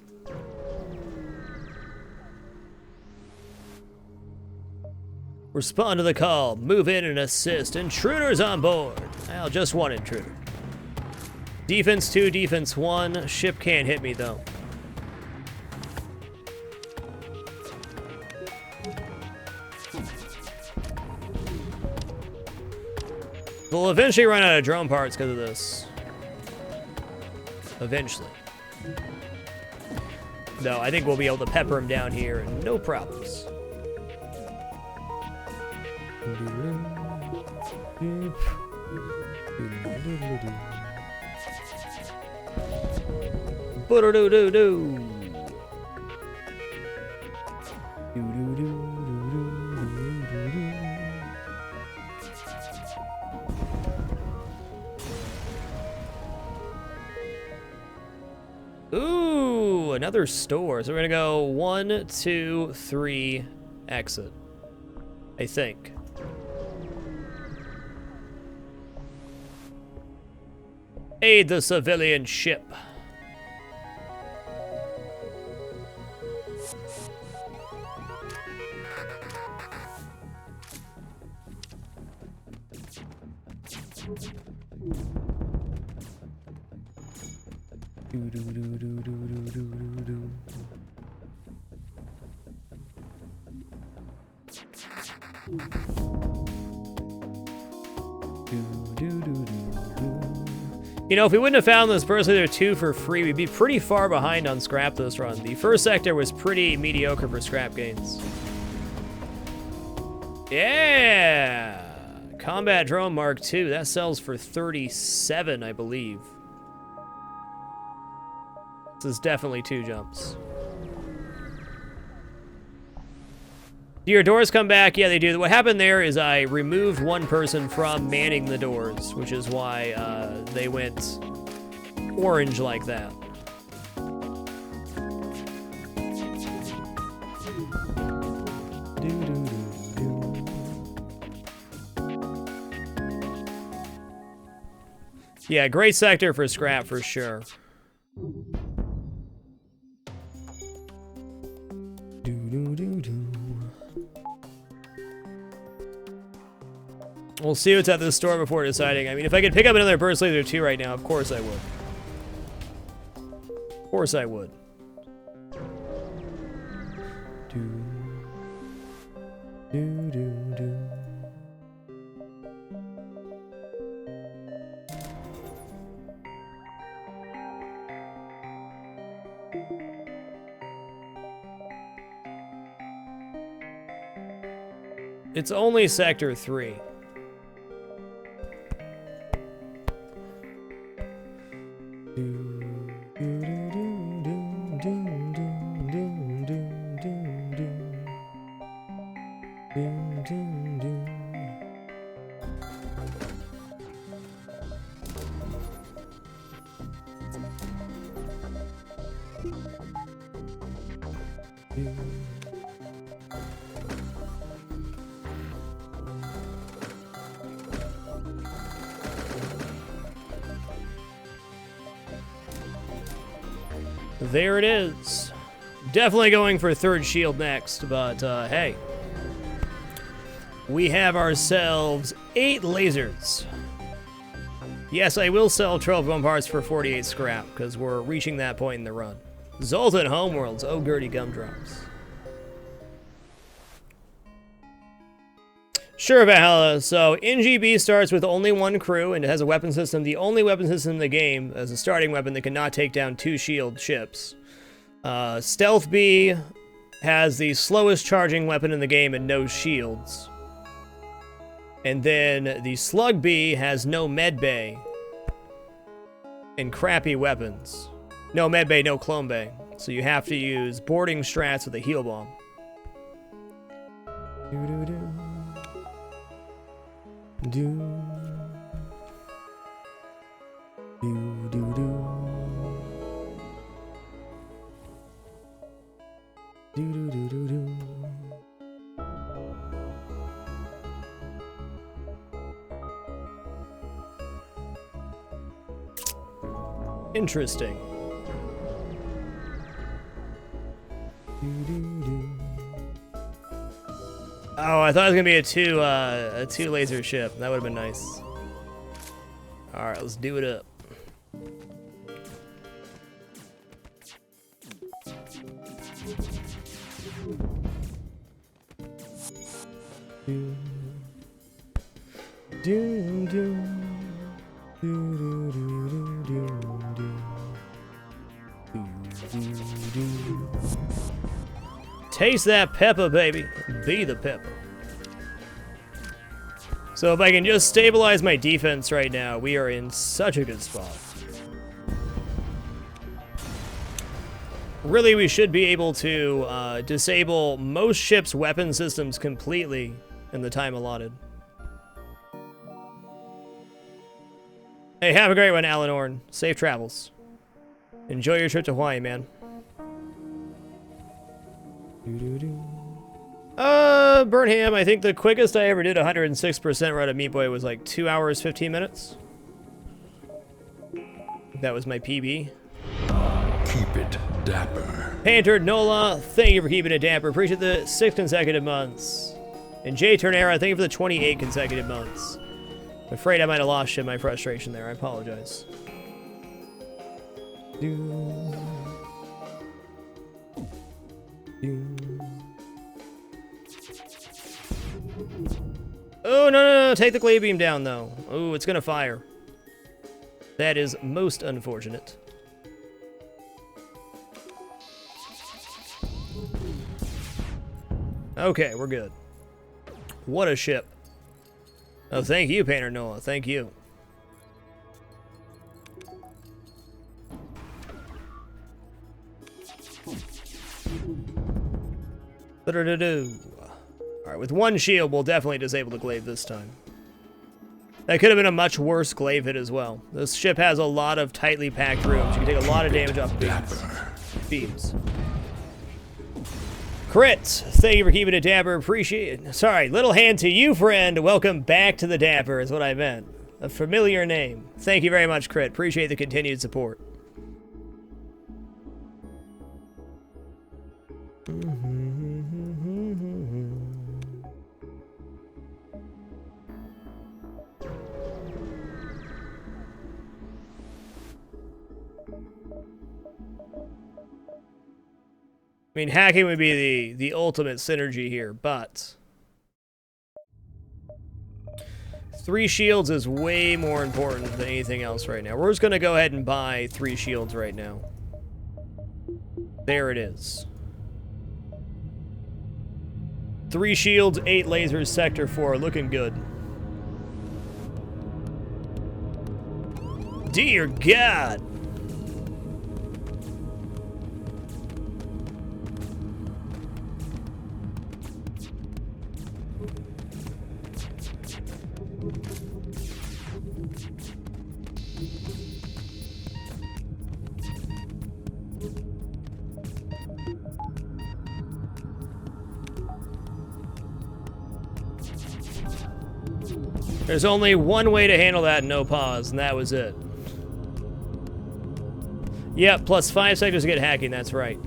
Respond to the call. Move in and assist. Intruders on board. Well, just one intruder. Defense 2, defense 1. Ship can't hit me, though. We'll eventually run out of drone parts because of this. Eventually. No, I think we'll be able to pepper him down here and no problems. Boo-doo-doo-doo-doo. Ooh, another store. So we're gonna go 1, 2, 3, exit. I think. Aid the civilian ship. You know, if we wouldn't have found this Burst Leader 2 for free, we'd be pretty far behind on scrap this run. The first sector was pretty mediocre for scrap gains. Yeah! Combat Drone Mark II. That sells for 37, I believe. This is definitely 2 jumps. Do your doors come back? Yeah, they do. What happened there is I removed one person from manning the doors, which is why they went orange like that. Yeah, great sector for scrap for sure. We'll see what's at this store before deciding. I mean, if I could pick up another Burst Laser 2 right now, of course I would. Of course I would. It's only Sector 3. There it is. Definitely going for 3rd shield next, but hey. We have ourselves 8 lasers. Yes, I will sell 12 bone parts for 48 scrap, because we're reaching that point in the run. Zoltan Homeworlds. Oh, Gertie Gumdrops. Sure, Valhalla. So, NGB starts with only one crew, and it has a weapon system. The only weapon system in the game, as a starting weapon, that cannot take down 2 shield ships. Stealth B has the slowest charging weapon in the game and no shields. And then the Slug B has no medbay and crappy weapons. No medbay, no clone bay. So you have to use boarding strats with a heal bomb. Interesting. Oh, I thought it was gonna be a two laser ship. That would have been nice. All right, let's do it up. Taste that pepper, baby. Be the pepper. So if I can just stabilize my defense right now, we are in such a good spot. Really, we should be able to disable most ships' weapon systems completely in the time allotted. Hey, have a great one, Alan Orn. Safe travels. Enjoy your trip to Hawaii, man. Burnham, I think the quickest I ever did 106% run of Meat Boy was like 2 hours, 15 minutes. That was my PB. Keep it dapper. Pantered Nola, thank you for keeping it dapper. Appreciate the 6 consecutive months. And Jay Turnera, thank you for the 28 consecutive months. I'm afraid I might have lost you in my frustration there. I apologize. Oh, no, take the clay beam down, though. Oh, it's gonna fire. That is most unfortunate. Okay, we're good. What a ship. Oh, thank you, Painter Noah. Thank you. Alright, with one shield, we'll definitely disable the glaive this time. That could have been a much worse glaive hit as well. This ship has a lot of tightly packed rooms. You can take a lot of damage off beams. Crit, thank you for keeping it dapper. Appreciate it. Sorry, little hand to you, friend. Welcome back to the dapper is what I meant. A familiar name. Thank you very much, Crit. Appreciate the continued support. I mean, hacking would be the ultimate synergy here, but 3 shields is way more important than anything else right now. We're just going to go ahead and buy 3 shields right now. There it is. 3 shields, 8 lasers, Sector 4, looking good. Dear God! There's only one way to handle that, no pause, and that was it. Yep, plus 5 sectors to get hacking, that's right.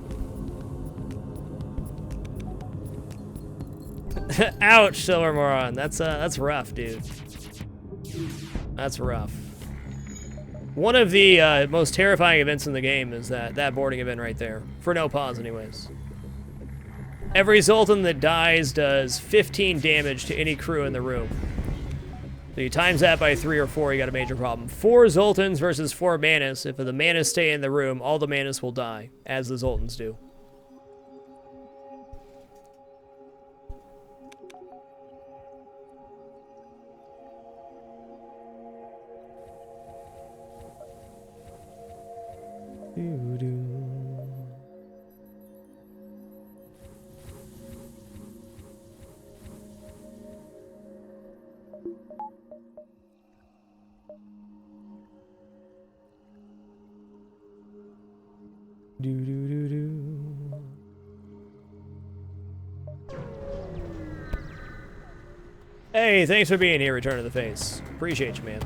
Ouch, Silver Moron. That's rough, dude. That's rough. One of the most terrifying events in the game is that boarding event right there. For no pause, anyways. Every Zoltan that dies does 15 damage to any crew in the room. So you times that by 3 or 4, you got a major problem. 4 Zoltans versus 4 Manus. If the Manus stay in the room, all the Manus will die, as the Zoltans do. Hey, thanks for being here, Return to the Face. Appreciate you, man.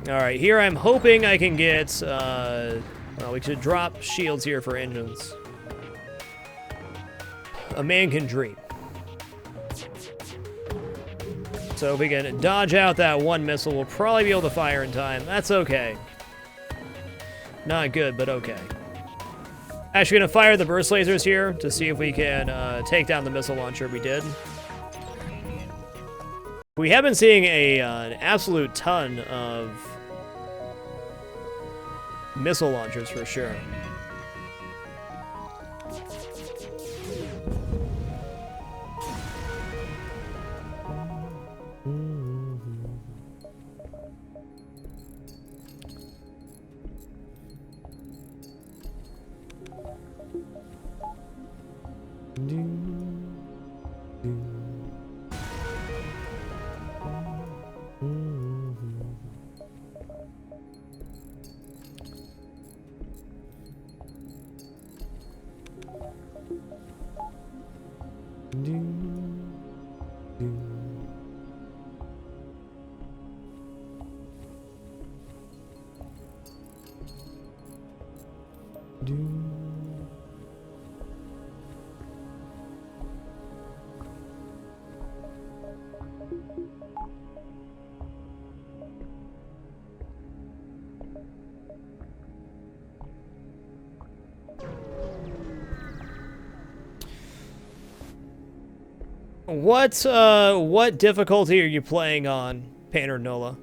Alright, here I'm hoping I can get, well, we should drop shields here for engines. A man can dream. So if we can dodge out that one missile, we'll probably be able to fire in time. That's okay. Not good, but okay. Actually gonna fire the burst lasers here to see if we can take down the missile launcher. We did. We have been seeing an absolute ton of missile launchers for sure. What difficulty are you playing on, Painter Nola?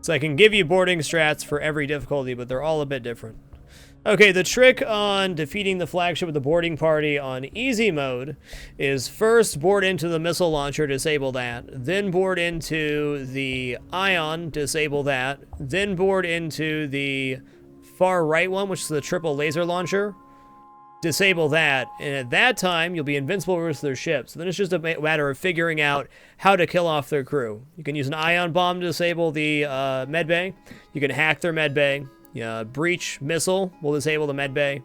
So I can give you boarding strats for every difficulty, but they're all a bit different. Okay, the trick on defeating the flagship with the boarding party on easy mode is first board into the missile launcher, disable that, then board into the ion, disable that, then board into the far right one, which is the triple laser launcher, disable that, and at that time you'll be invincible versus their ships. So then it's just a matter of figuring out how to kill off their crew. You can use an ion bomb to disable the medbay. You can hack their medbay. Breach missile will disable the medbay,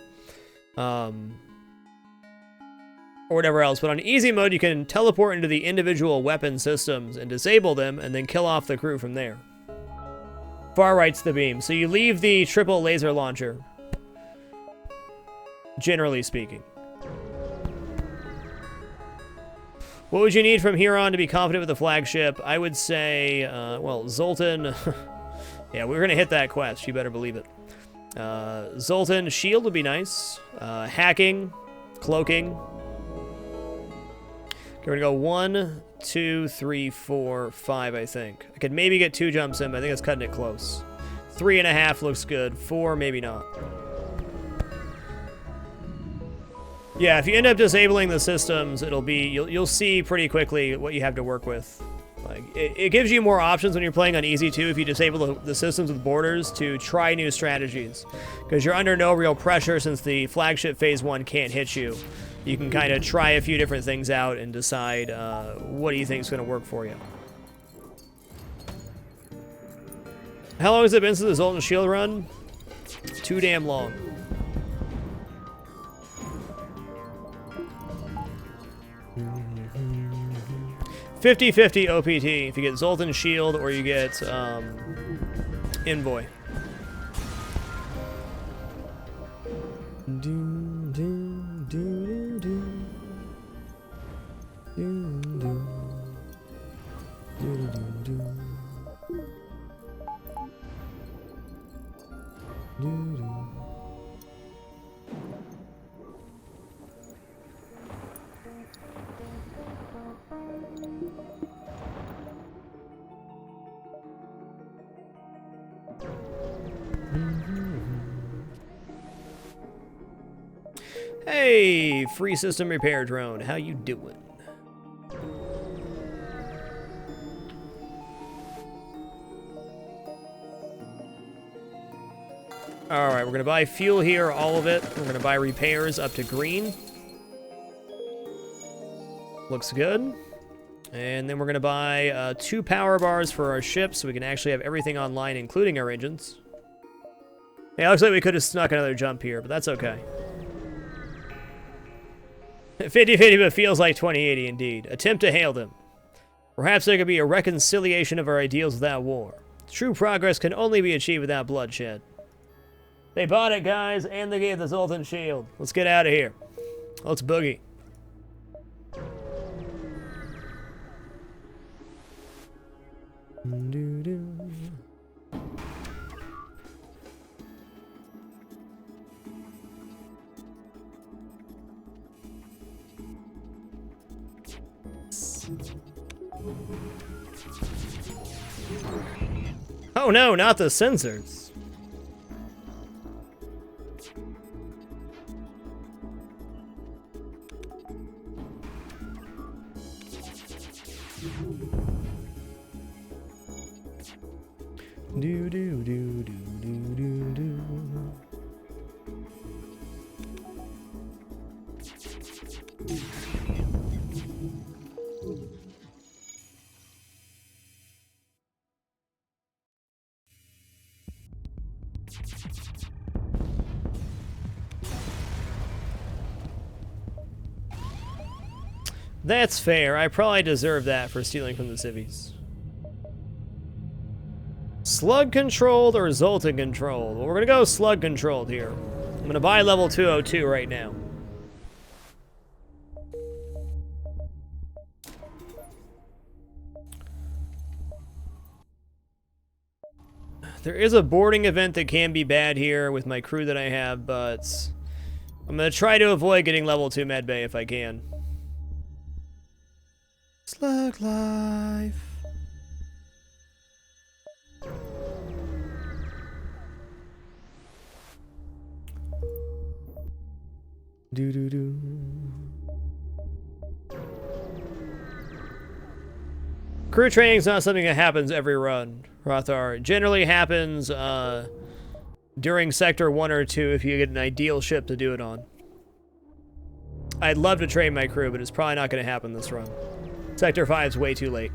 or whatever else. But on easy mode, you can teleport into the individual weapon systems and disable them, and then kill off the crew from there. Far right's the beam. So you leave the triple laser launcher, generally speaking. What would you need from here on to be confident with the flagship? I would say, well, Zoltan. Yeah, we're going to hit that quest. You better believe it. Zoltan shield would be nice. Hacking, cloaking. Okay, we're going to go 1, 2, 3, 4, 5, I think. I could maybe get 2 jumps in, but I think it's cutting it close. 3.5 looks good. 4, maybe not. Yeah, if you end up disabling the systems, it'll be you'll see pretty quickly what you have to work with. Like it gives you more options when you're playing on easy too if you disable the systems with borders to try new strategies, because you're under no real pressure since the flagship phase 1 can't hit you. You can kind of try a few different things out and decide what do you think is going to work for you. How long has it been since the Zoltan Shield run? Too damn long. 50-50 OPT if you get Zoltan Shield or you get Envoy. Hey, free system repair drone. How you doing? All right, we're gonna buy fuel here, all of it. We're gonna buy repairs up to green. Looks good. And then we're gonna buy 2 power bars for our ship so we can actually have everything online, including our engines. Yeah, it looks like we could have snuck another jump here, but that's okay. 50-50, but feels like 2080 indeed. Attempt to hail them. Perhaps there could be a reconciliation of our ideals without war. True progress can only be achieved without bloodshed. They bought it, guys, and they gave the Zoltan shield. Let's get out of here. Let's boogie. Oh no, not the sensors. Do do do do do do do. That's fair. I probably deserve that for stealing from the civvies. Slug controlled or Zoltan controlled? Well, we're gonna go slug controlled here. I'm gonna buy level 202 right now. There is a boarding event that can be bad here with my crew that I have, but I'm gonna try to avoid getting level 2 medbay if I can. Slug life. Do do do. Crew training is not something that happens every run, Rothar. It generally happens during Sector 1 or 2 if you get an ideal ship to do it on. I'd love to train my crew, but it's probably not going to happen this run. Sector 5 is way too late.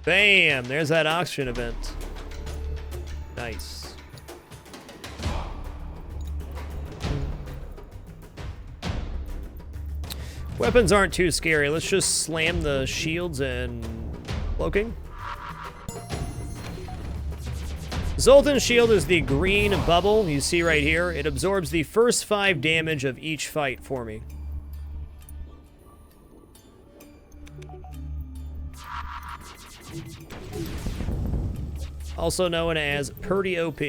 Bam! There's that oxygen event. Nice. Weapons aren't too scary. Let's just slam the shields and cloaking. Zoltan's shield is the green bubble you see right here. It absorbs the first 5 damage of each fight for me. Also known as Purdy OP.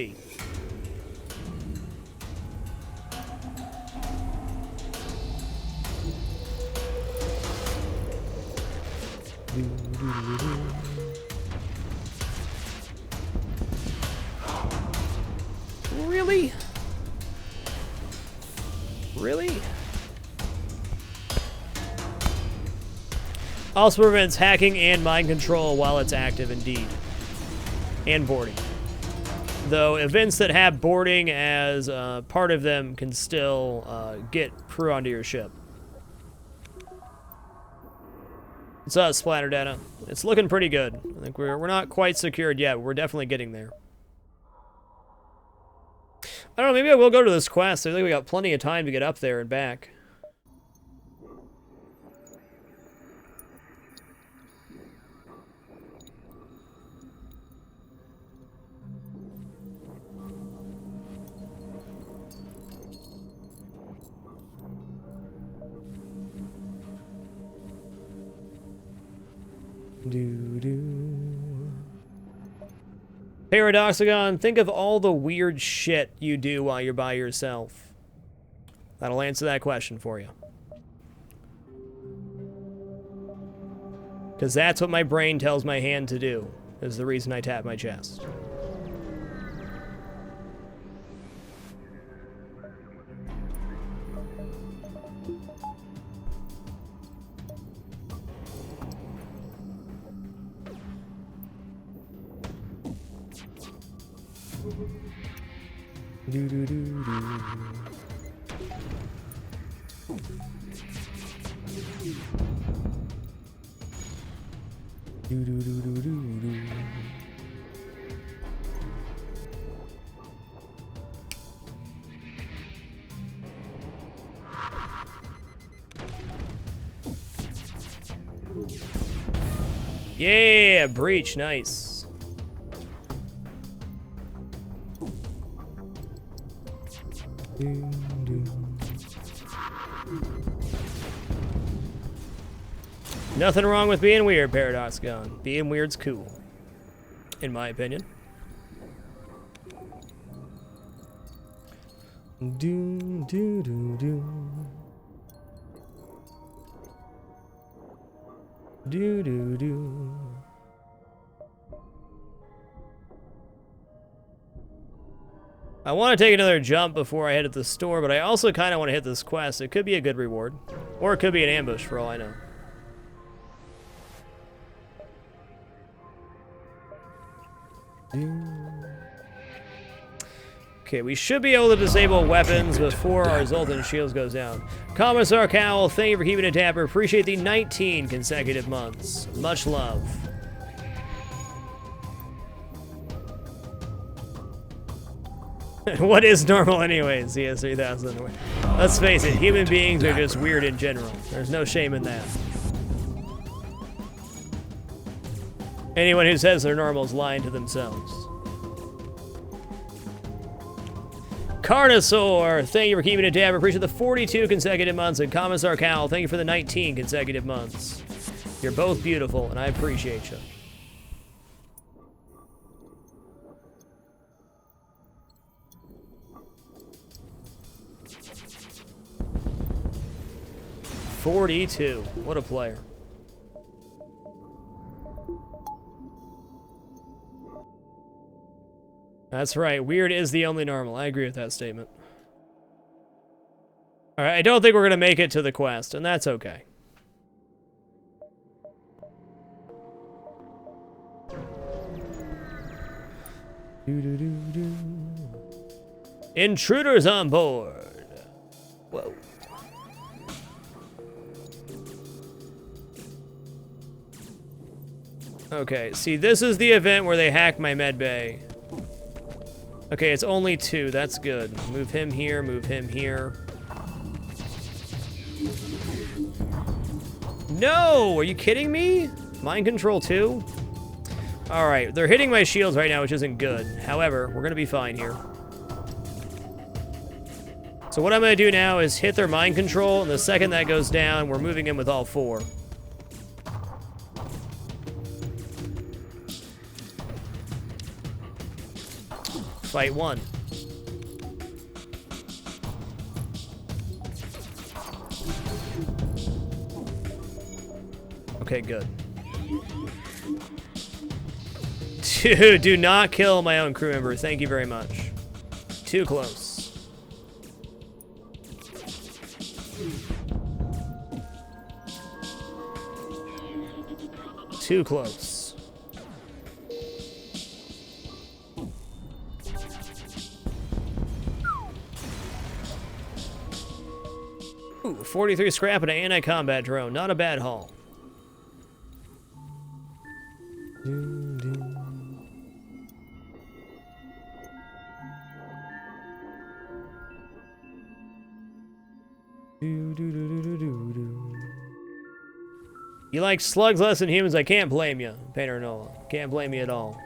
Really? Really? Also prevents hacking and mind control while it's active, indeed. And boarding. Though events that have boarding as part of them can still get crew onto your ship. It's splatter data. It's looking pretty good. I think we're not quite secured yet, but we're definitely getting there. I don't know, maybe I will go to this quest. I think we got plenty of time to get up there and back. Paradoxagon, think of all the weird shit you do while you're by yourself. That'll answer that question for you. Because that's what my brain tells my hand to do, is the reason I tap my chest. Do do do do. Do do do do do do. Yeah, breach, nice. Nothing wrong with being weird, Paradox Gun. Being weird's cool, in my opinion. Do do do do. Do do do. I want to take another jump before I head to the store, but I also kind of want to hit this quest. It could be a good reward, or it could be an ambush for all I know. Okay, we should be able to disable weapons before our Zoltan shields goes down. Commissar Cowell, thank you for keeping it dapper. Appreciate the 19 consecutive months. Much love. What is normal anyways, CS3000? Let's face it, human beings are just weird in general. There's no shame in that. Anyone who says they're normal is lying to themselves. Carnosaur, thank you for keeping it dapper. Appreciate the 42 consecutive months. And Commissar Cal, thank you for the 19 consecutive months. You're both beautiful, and I appreciate you. $42. What a player. That's right. Weird is the only normal. I agree with that statement. All right, I don't think we're going to make it to the quest, and that's okay. Intruders on board. Whoa. Okay, see, this is the event where they hack my med bay. Okay, it's only 2. That's good. Move him here, move him here. No! Are you kidding me? Mind control 2? Alright, they're hitting my shields right now, which isn't good. However, we're gonna be fine here. So what I'm gonna do now is hit their mind control, and the second that goes down, we're moving in with all 4. Fight 1. Okay, good. Dude, do not kill my own crew member. Thank you very much. Too close. Too close. Ooh, 43 scrap and an anti-combat drone. Not a bad haul. You like slugs less than humans? I can't blame you, Painter Nola. Can't blame you at all.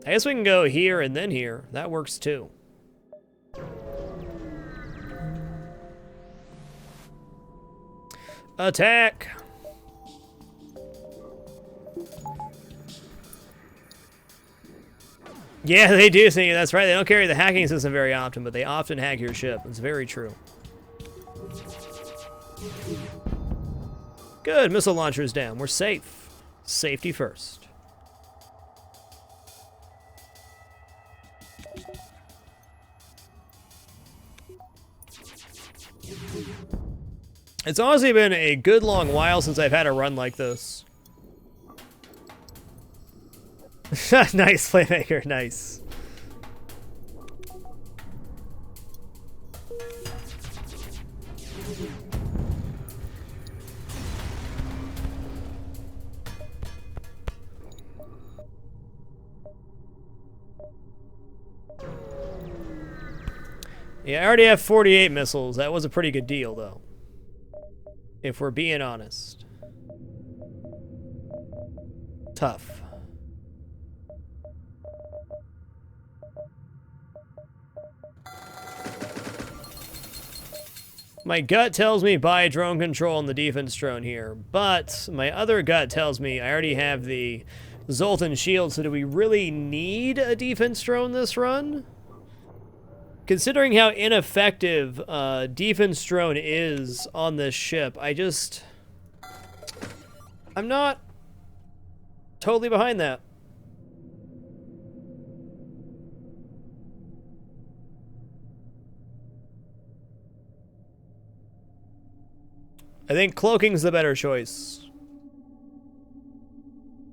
I guess we can go here and then here. That works too. Attack! Yeah, they do see you. That's right. They don't carry the hacking system very often, but they often hack your ship. It's very true. Good. Missile launcher's down. We're safe. Safety first. It's honestly been a good long while since I've had a run like this. Nice, Playmaker, nice. Yeah, I already have 48 missiles. That was a pretty good deal, though. If we're being honest. Tough. My gut tells me buy drone control on the defense drone here, but my other gut tells me I already have the Zoltan shield, so do we really need a defense drone this run? Considering how ineffective defense drone is on this ship, I'm not totally behind that. I think cloaking's the better choice.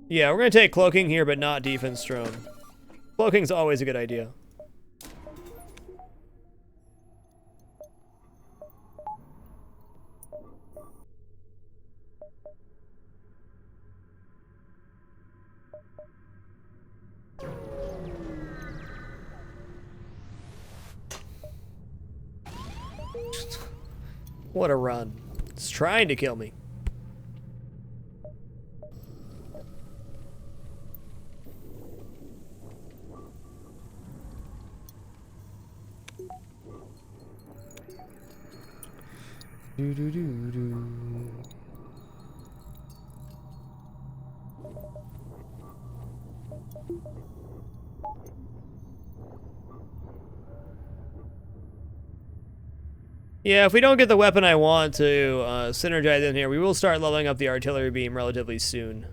Yeah, we're gonna take cloaking here, but not defense drone. Cloaking's always a good idea. What a run. It's trying to kill me. Do do do do. Yeah, if we don't get the weapon I want to synergize in here, we will start leveling up the artillery beam relatively soon.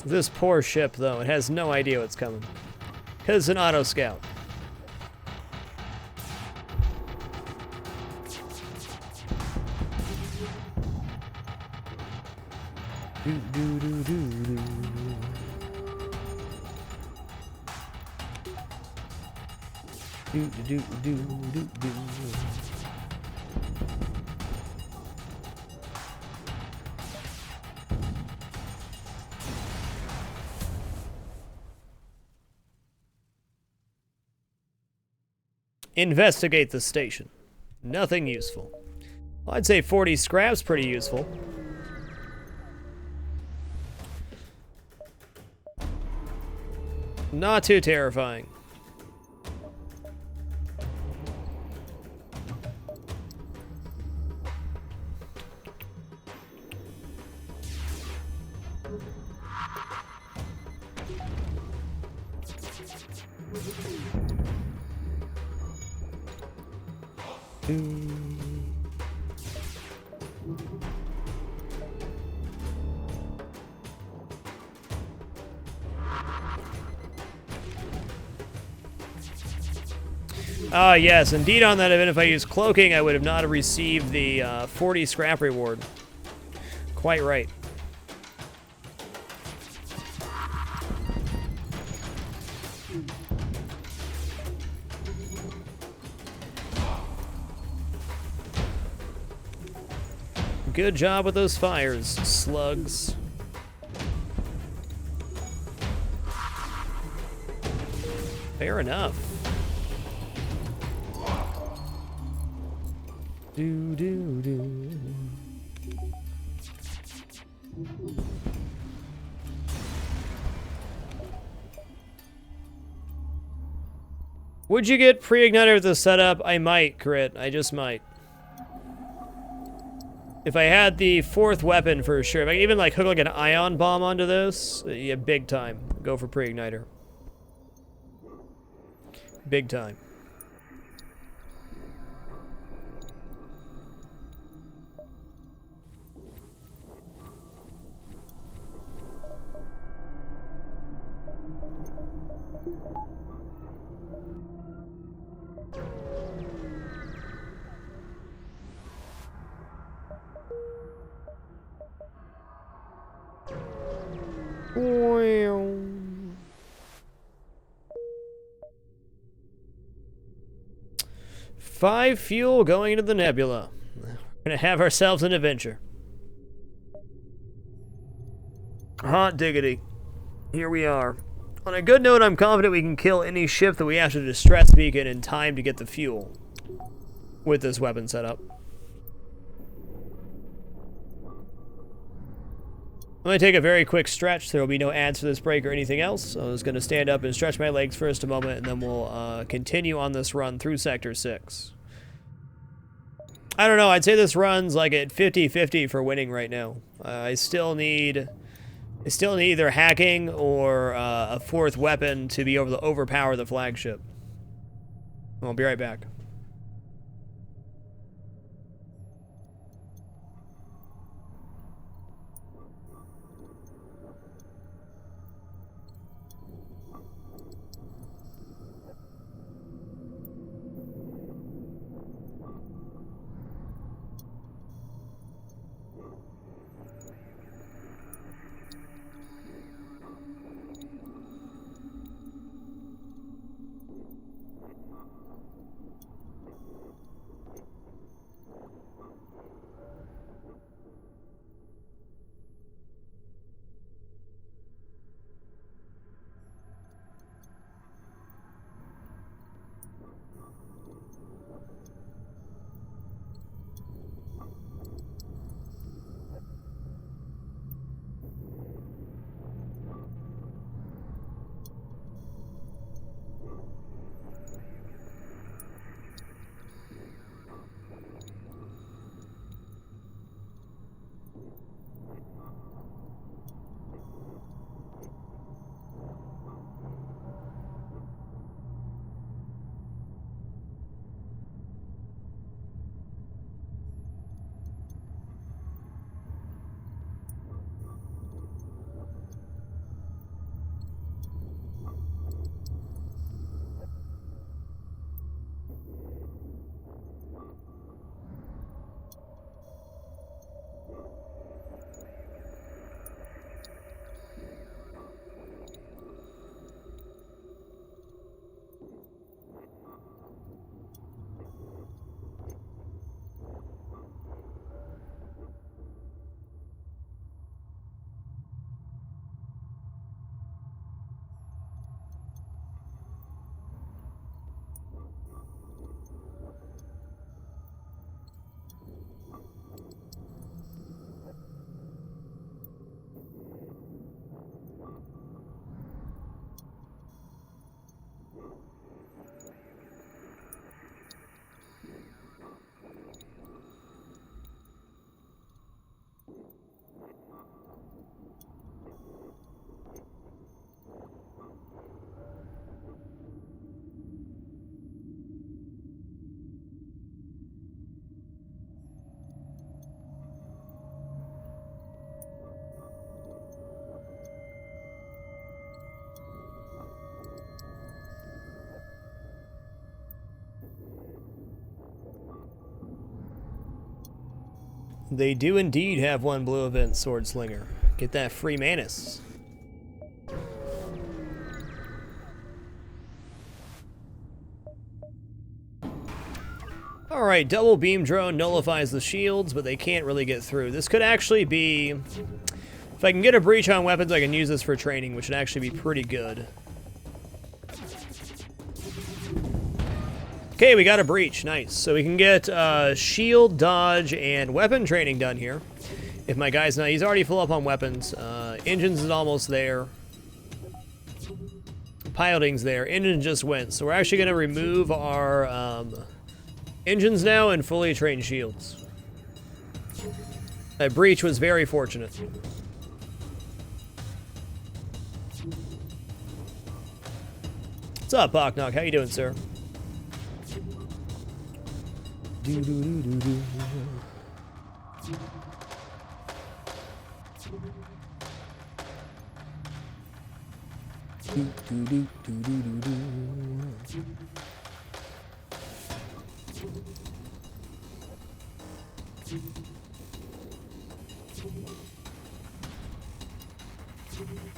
This poor ship, though, it has no idea what's coming. Because it's an auto scout. Do, do, do, do, do. Do, do, do, do, do. Investigate the station. Nothing useful. Well, I'd say 40 scraps pretty useful. Not too terrifying. Ah, yes, indeed on that event, if I used cloaking, I would have not received the 40 scrap reward. Quite right. Good job with those fires, slugs. Fair enough. Do, do, do. Would you get pre-igniter with the setup? I might, Crit. I just might. If I had the fourth weapon for sure. If I could even like hook like an ion bomb onto this, yeah, big time. Go for pre-igniter. Big time. 5 fuel going into the nebula. We're gonna have ourselves an adventure. Hot diggity. Here we are. On a good note, I'm confident we can kill any ship that we have to distress beacon in time to get the fuel with this weapon setup. I'm going to take a very quick stretch. There will be no ads for this break or anything else. So I'm just going to stand up and stretch my legs for just a moment, and then we'll continue on this run through Sector 6. I don't know. I'd say this run's like at 50-50 for winning right now. I still need either hacking or a 4th weapon to be able to overpower the flagship. I'll be right back. They do indeed have one blue event, Sword Slinger. Get that free Manus. Alright, double beam drone nullifies the shields, but they can't really get through. This could actually be... If I can get a breach on weapons, I can use this for training, which would actually be pretty good. Okay, we got a breach. Nice. So we can get shield, dodge, and weapon training done here. If my guy's not... He's already full up on weapons. Engines is almost there. Piloting's there. Engine just went. So we're actually going to remove our engines now and fully train shields. That breach was very fortunate. What's up, Bachnock? How you doing, sir?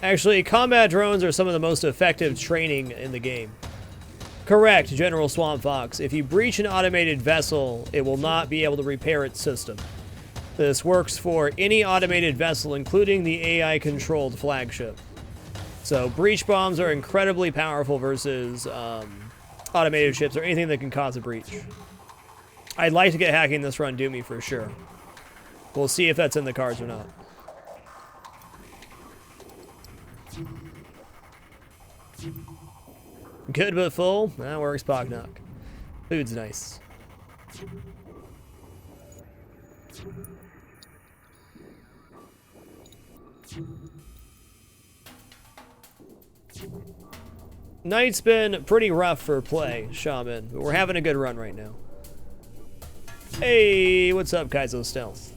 Actually, combat drones are some of the most effective training in the game. Correct, General Swamp Fox. If you breach an automated vessel, it will not be able to repair its system. This works for any automated vessel, including the AI-controlled flagship. So breach bombs are incredibly powerful versus automated ships or anything that can cause a breach. I'd like to get hacking this run do me for sure. We'll see if that's in the cards or not. Good but full? That works, Pognock. Food's nice. Night's been pretty rough for play, Shaman, but we're having a good run right now. Hey, what's up, Kaizo Stealth?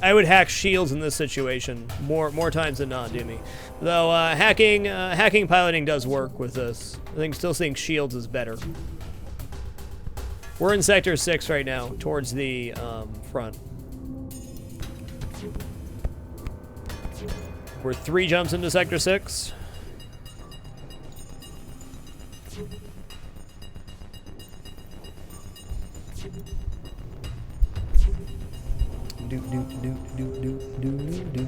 I would hack shields in this situation more times than not, do me. Though hacking piloting does work with this. I still think shields is better. We're in Sector 6 right now, towards the front. We're 3 jumps into Sector 6. Do do do do do do do. Do do.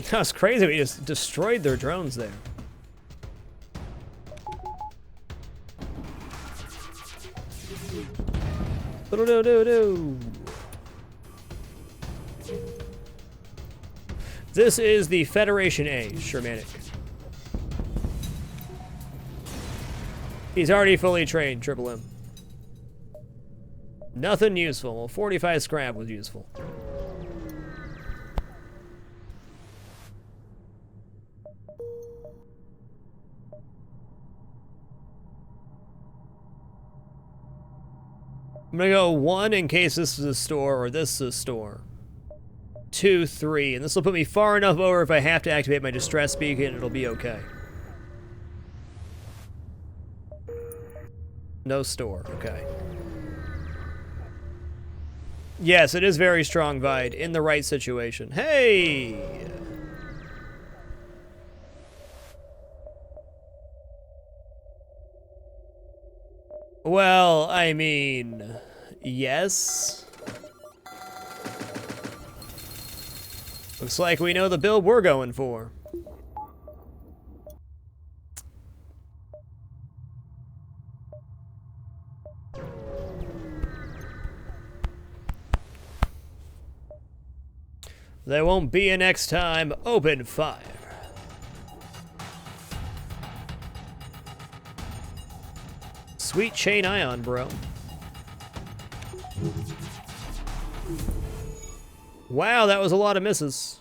That's crazy. We just destroyed their drones there. Do-do-do-do. This is the Federation A, Shermanic. He's already fully trained, Triple M. Nothing useful. Well, 45 scrap was useful. I'm gonna go 1 in case this is a store or this is a store. 2, 3, and this will put me far enough over if I have to activate my distress beacon, it'll be okay. No store, okay. Yes, it is very strong Vide in the right situation. Hey! Well, I mean, yes. Looks like we know the build we're going for. There won't be a next time. Open fire. Sweet chain ion, bro. Wow, that was a lot of misses.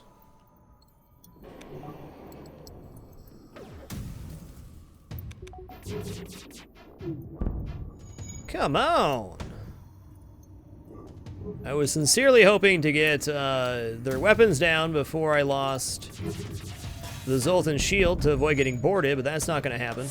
Come on. I was sincerely hoping to get their weapons down before I lost the Zoltan shield to avoid getting boarded, but that's not going to happen.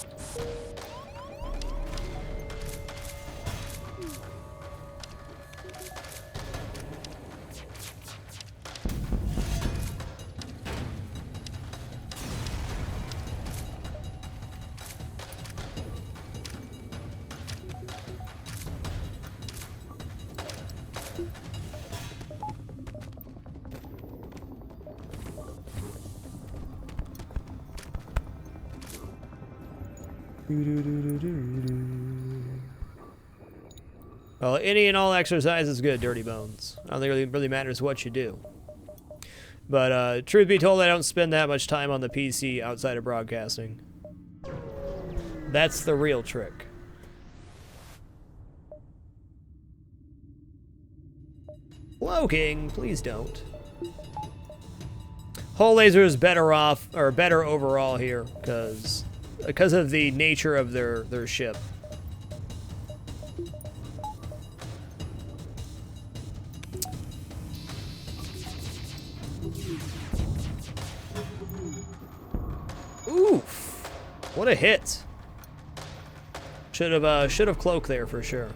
Well, any and all exercise is good, Dirty Bones. I don't think it really matters what you do. But truth be told, I don't spend that much time on the PC outside of broadcasting. That's the real trick. Cloaking, please don't. Hull laser is better off, or better overall here, because of the nature of their ship. Oof! What a hit! Should have cloaked there for sure.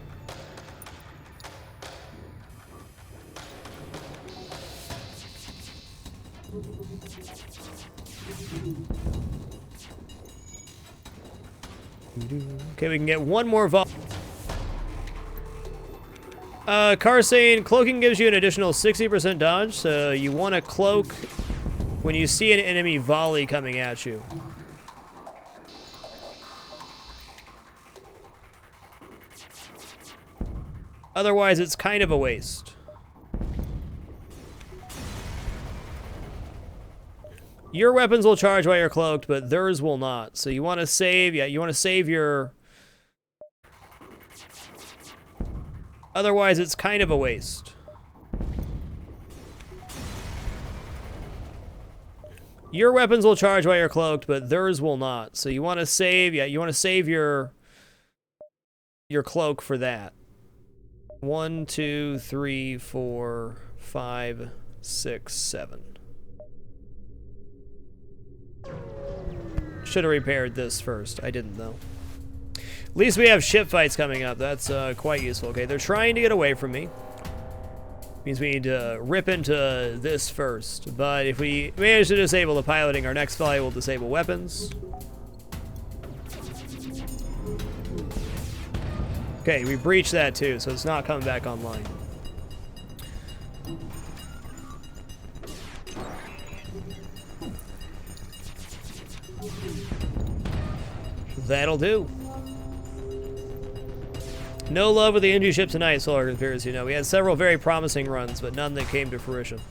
Okay, we can get one more vol. Car saying cloaking gives you an additional 60% dodge, so you want to cloak when you see an enemy volley coming at you. Otherwise, it's kind of a waste. Your weapons will charge while you're cloaked, but theirs will not. So you want to save, you want to save your... Otherwise, it's kind of a waste. Your weapons will charge while you're cloaked, but theirs will not. So you want to save, you want to save your cloak for that. 1, 2, 3, 4, 5, 6, 7. Should have repaired this first. I didn't, though. At least we have ship fights coming up. That's quite useful. Okay, they're trying to get away from me. Means we need to rip into this first. But if we manage to disable the piloting, our next volley will disable weapons. Okay, we breached that too, so it's not coming back online. That'll do. No love with the NG ship tonight, Solar Conspiracy. No, we had several very promising runs, but none that came to fruition.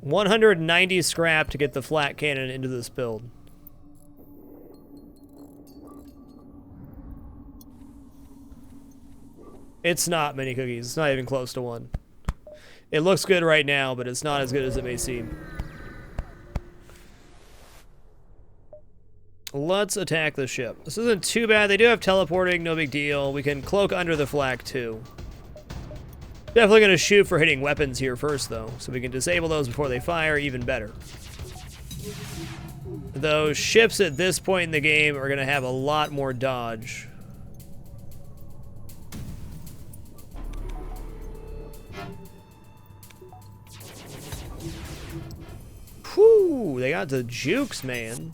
$190 scrap to get the flat cannon into this build. It's not mini cookies. It's not even close to one. It looks good right now, but it's not as good as it may seem. Let's attack the ship. This isn't too bad. They do have teleporting, no big deal. We can cloak under the flak too. Definitely going to shoot for hitting weapons here first, though, so we can disable those before they fire, even better. Though ships at this point in the game are going to have a lot more dodge. Whew, they got the jukes, man.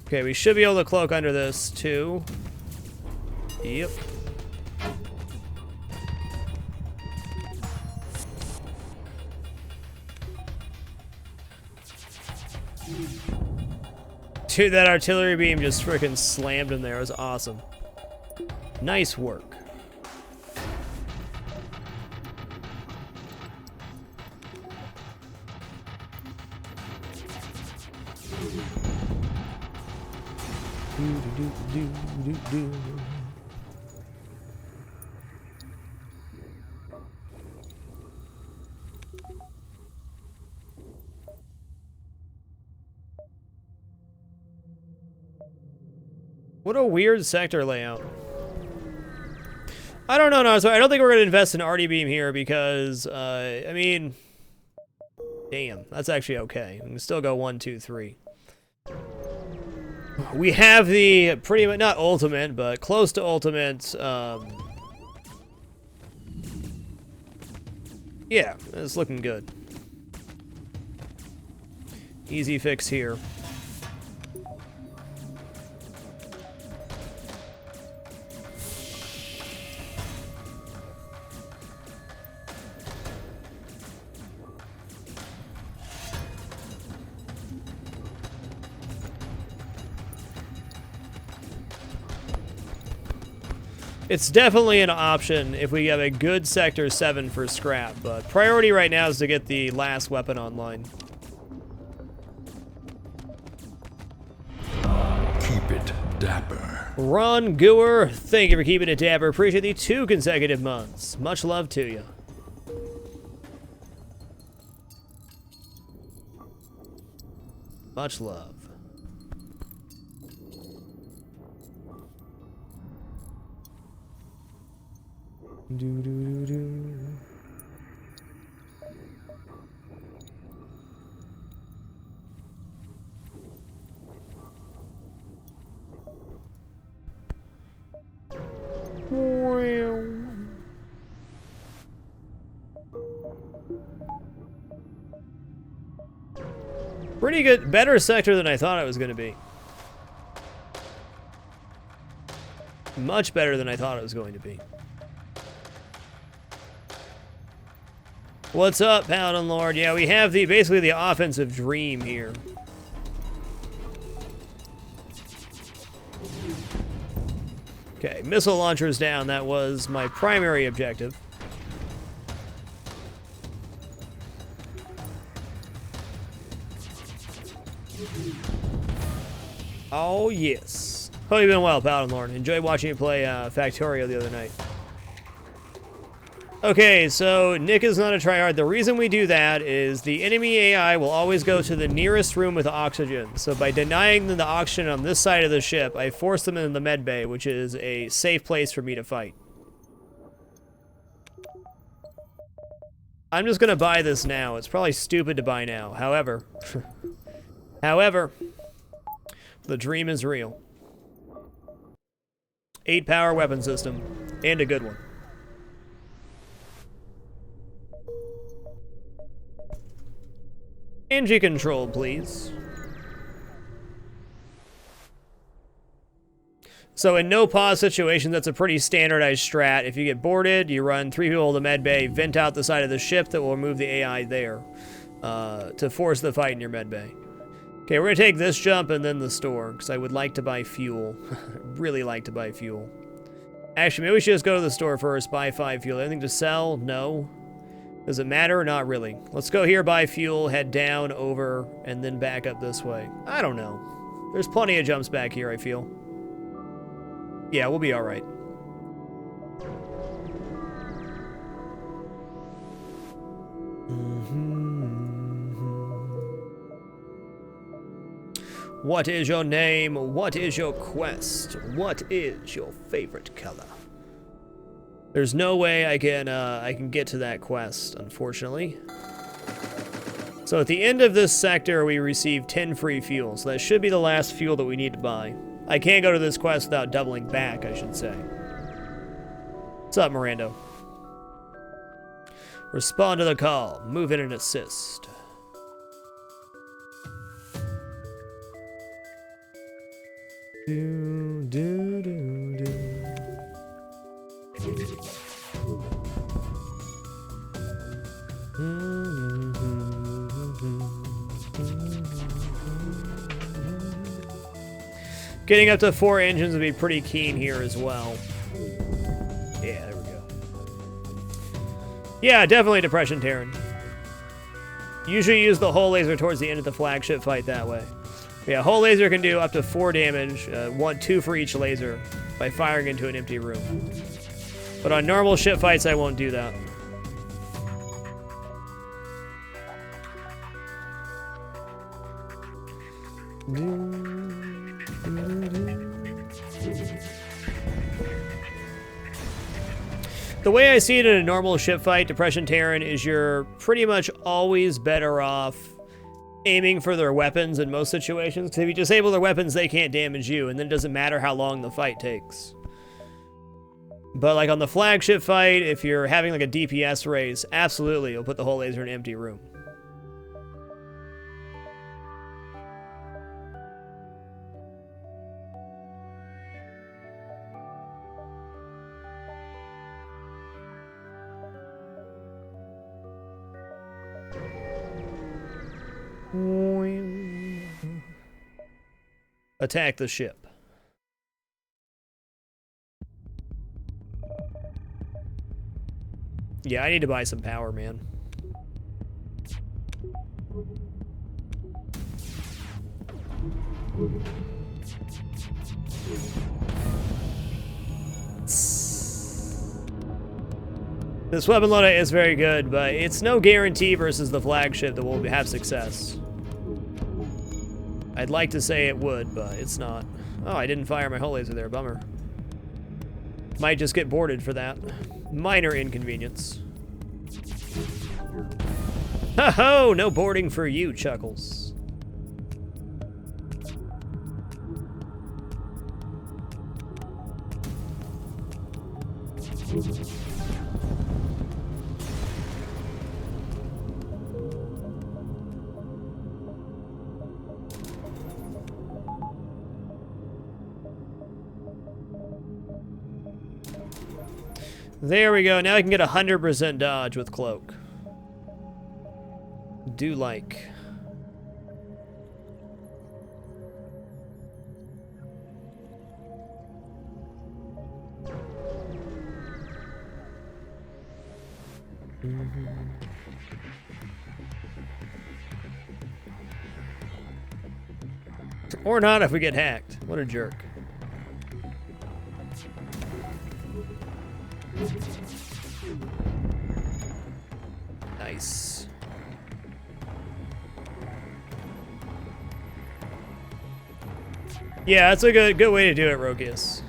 Okay, we should be able to cloak under this, too. Yep. Dude, that artillery beam just freaking slammed him there. It was awesome. Nice work. What a weird sector layout. I don't know, no, so I don't think we're going to invest in Arty Beam here because, I mean, damn, that's actually okay. We can still go 1, 2, 3. We have the pretty much, not ultimate, but close to ultimate, yeah, it's looking good. Easy fix here. It's definitely an option if we have a good Sector 7 for scrap, but priority right now is to get the last weapon online. Keep it dapper. Ron Goer, thank you for keeping it dapper. Appreciate the 2 consecutive months. Much love to you. Much love. Do do do do. Pretty good, better sector than I thought it was going to be. Much better than I thought it was going to be. What's up, Paladin Lord? Yeah, we have basically the offensive dream here. Okay, missile launchers down. That was my primary objective. Oh, yes. Hope you've been well, Paladin Lord. Enjoyed watching you play Factorio the other night. Okay, so Nick is not a tryhard. The reason we do that is the enemy AI will always go to the nearest room with oxygen. So by denying them the oxygen on this side of the ship, I force them into the med bay, which is a safe place for me to fight. I'm just gonna buy this now. It's probably stupid to buy now. However, the dream is real. 8-power weapon system, and a good one. Engine control, please. So in no pause situations, that's a pretty standardized strat. If you get boarded, you run 3 people to the med bay, vent out the side of the ship that will remove the AI there to force the fight in your med bay. Okay, we're gonna take this jump and then the store, because I would like to buy fuel. Really like to buy fuel. Actually, maybe we should just go to the store first, buy 5 fuel. Anything to sell? No. Does it matter? Not really. Let's go here, buy fuel, head down, over, and then back up this way. I don't know. There's plenty of jumps back here, I feel. Yeah, we'll be alright. What is your name? What is your quest? What is your favorite color? There's no way I can get to that quest, unfortunately. So at the end of this sector, we receive 10 free fuel. So that should be the last fuel that we need to buy. I can't go to this quest without doubling back, I should say. What's up, Mirando? Respond to the call. Move in and assist. Do, do, do, do. Getting up to 4 engines would be pretty keen here as well. Yeah, there we go. Yeah, definitely Depression Terran. Usually use the hull laser towards the end of the flagship fight that way. Yeah, hull laser can do up to 4 damage, 2 for each laser, by firing into an empty room. But on normal ship fights, I won't do that. The way I see it in a normal ship fight, Depression Terran, is you're pretty much always better off aiming for their weapons in most situations. Because if you disable their weapons, they can't damage you, and then it doesn't matter how long the fight takes. But like on the flagship fight, if you're having like a DPS race, absolutely, you'll put the whole laser in an empty room. Attack the ship. Yeah, I need to buy some power, man. This weapon loader is very good, but it's no guarantee versus the flagship that we'll have success. I'd like to say it would, but it's not. Oh, I didn't fire my hull laser there. Bummer. Might just get boarded for that. Minor inconvenience. Ho-ho! No boarding for you, Chuckles. There we go. Now I can get 100% dodge with cloak. Do like. Or not if we get hacked. What a jerk. Nice. Yeah, that's a good way to do it, Rokius.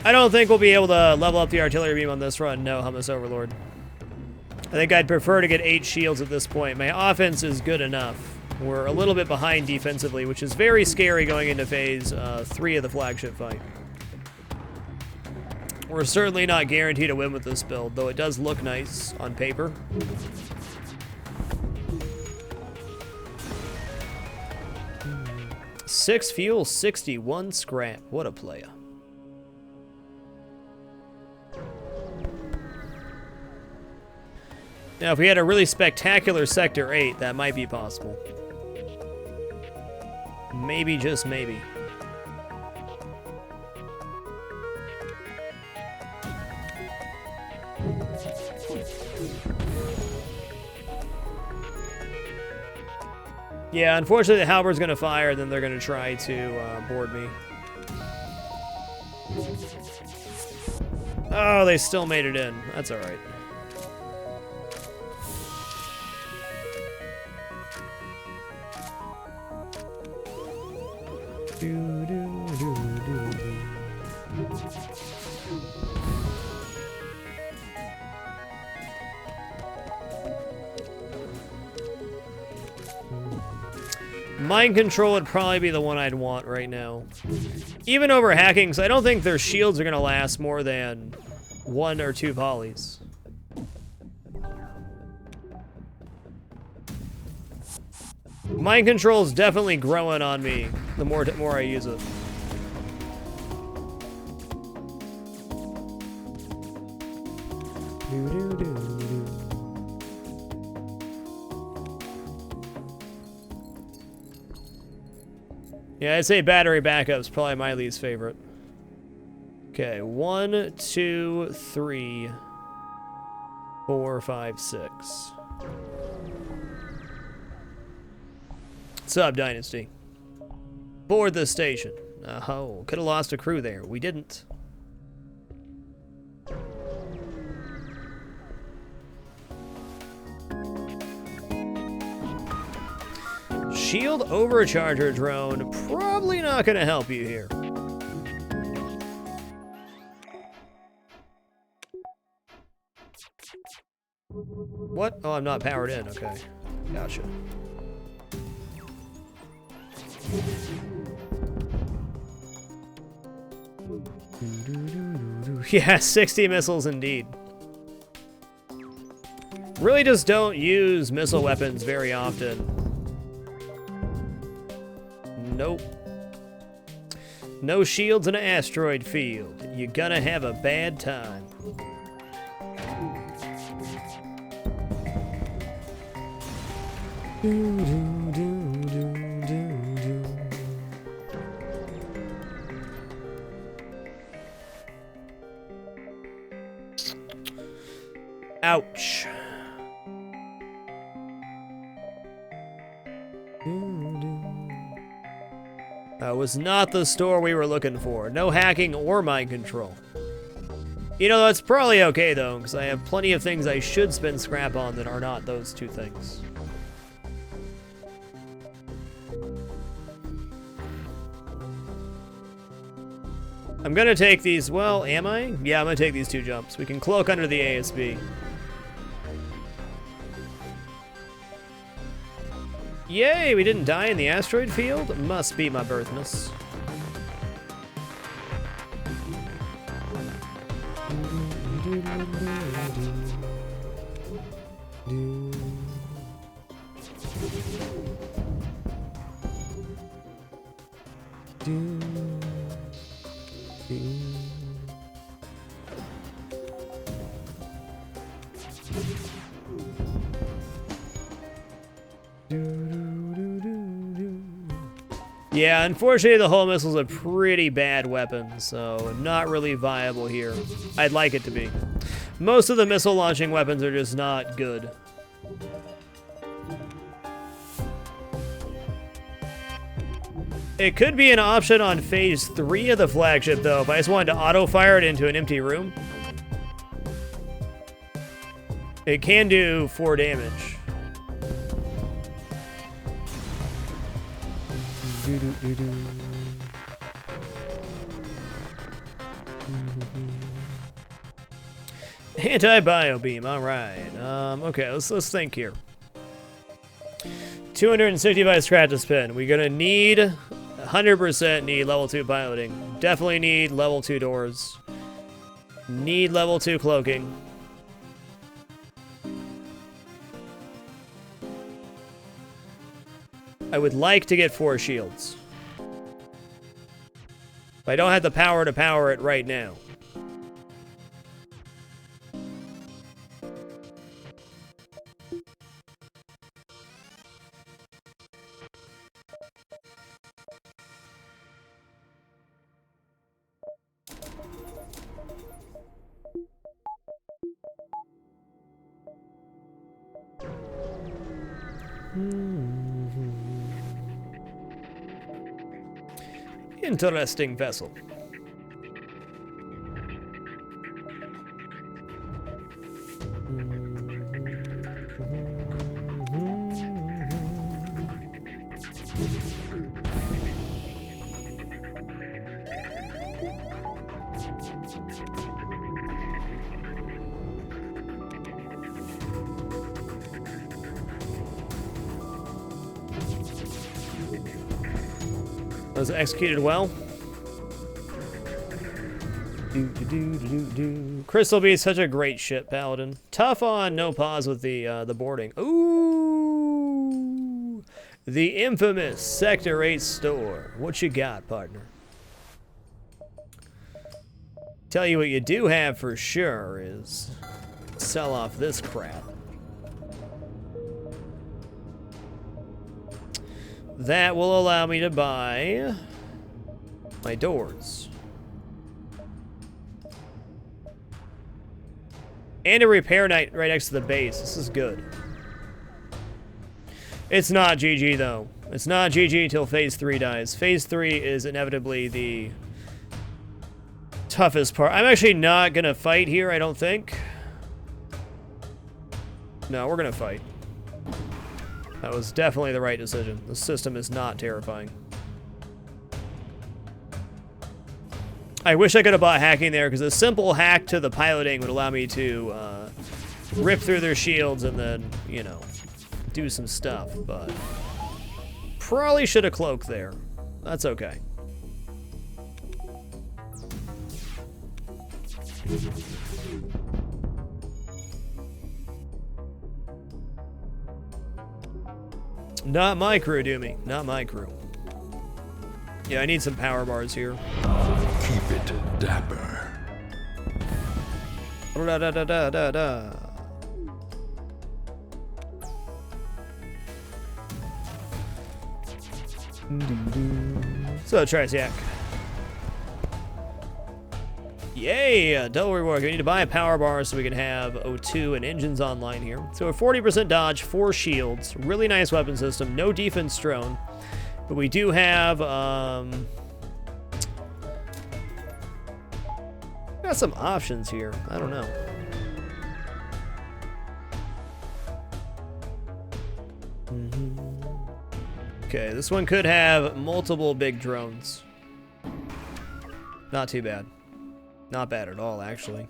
I don't think we'll be able to level up the artillery beam on this run, no, Hummus Overlord. I think I'd prefer to get 8 shields at this point. My offense is good enough. We're a little bit behind defensively, which is very scary going into phase 3 of the flagship fight. We're certainly not guaranteed to win with this build, though it does look nice on paper. Six fuel, 61 scrap. What a playa. Now, if we had a really spectacular Sector 8, that might be possible. Maybe, just maybe. Yeah, unfortunately the halberd's gonna fire, then they're gonna try to board me. Oh, they still made it in. That's alright. Mind control would probably be the one I'd want right now. Even over hacking, because I don't think their shields are going to last more than 1 or 2 volleys. Mind control is definitely growing on me the more I use it. Yeah, I'd say battery backup's probably my least favorite. Okay, 1, 2, 3, 4, 5, 6. What's up, Dynasty? Board the station. Oh, could have lost a crew there. We didn't. Shield overcharger drone, probably not going to help you here. What? Oh, I'm not powered in. Okay. Gotcha. Yeah, 60 missiles indeed. Really just don't use missile weapons very often. Nope. No shields in an asteroid field. You're gonna have a bad time. Ouch. That was not the store we were looking for. No hacking or mind control. You know, that's probably okay, though, because I have plenty of things I should spend scrap on that are not those two things. I'm gonna take these, well, am I? Yeah, I'm gonna take these 2 jumps. We can cloak under the ASB. Yay, we didn't die in the asteroid field? Must be my birthmas. Yeah, unfortunately the hull missile's a pretty bad weapon, so not really viable here. I'd like it to be. Most of the missile launching weapons are just not good. It could be an option on phase 3 of the flagship, though, if I just wanted to auto-fire it into an empty room. It can do 4 damage. Anti-bio beam, all right. Okay, let's think here. 265 scratch to spin. We're gonna need 100% need level 2 piloting. Definitely need level 2 doors. Need level 2 cloaking. I would like to get 4 shields. But I don't have the power to power it right now. Interesting vessel. Was executed well. Crystal Beast, such a great ship, Paladin. Tough on no pause with the boarding. Ooh, the infamous Sector 8 store. What you got, partner? Tell you what you do have for sure is sell off this crap. That will allow me to buy my doors. And a repair night right next to the base. This is good. It's not GG, though. It's not GG until Phase 3 dies. Phase 3 is inevitably the toughest part. I'm actually not going to fight here, I don't think. No, we're going to fight. That was definitely the right decision. The system is not terrifying. I wish I could have bought hacking there, because a simple hack to the piloting would allow me to rip through their shields and then, you know, do some stuff, but probably should have cloaked there. That's okay. Not my crew, Doomy. Not my crew. Yeah, I need some power bars here. Keep it dapper. Da da da da da da. So, Trisiac. Yay! Double reward. We need to buy a power bar so we can have O2 and engines online here. So a 40% dodge, 4 shields. Really nice weapon system. No defense drone. But we do have, got some options here. I don't know. Okay, this one could have multiple big drones. Not too bad. Not bad at all, actually.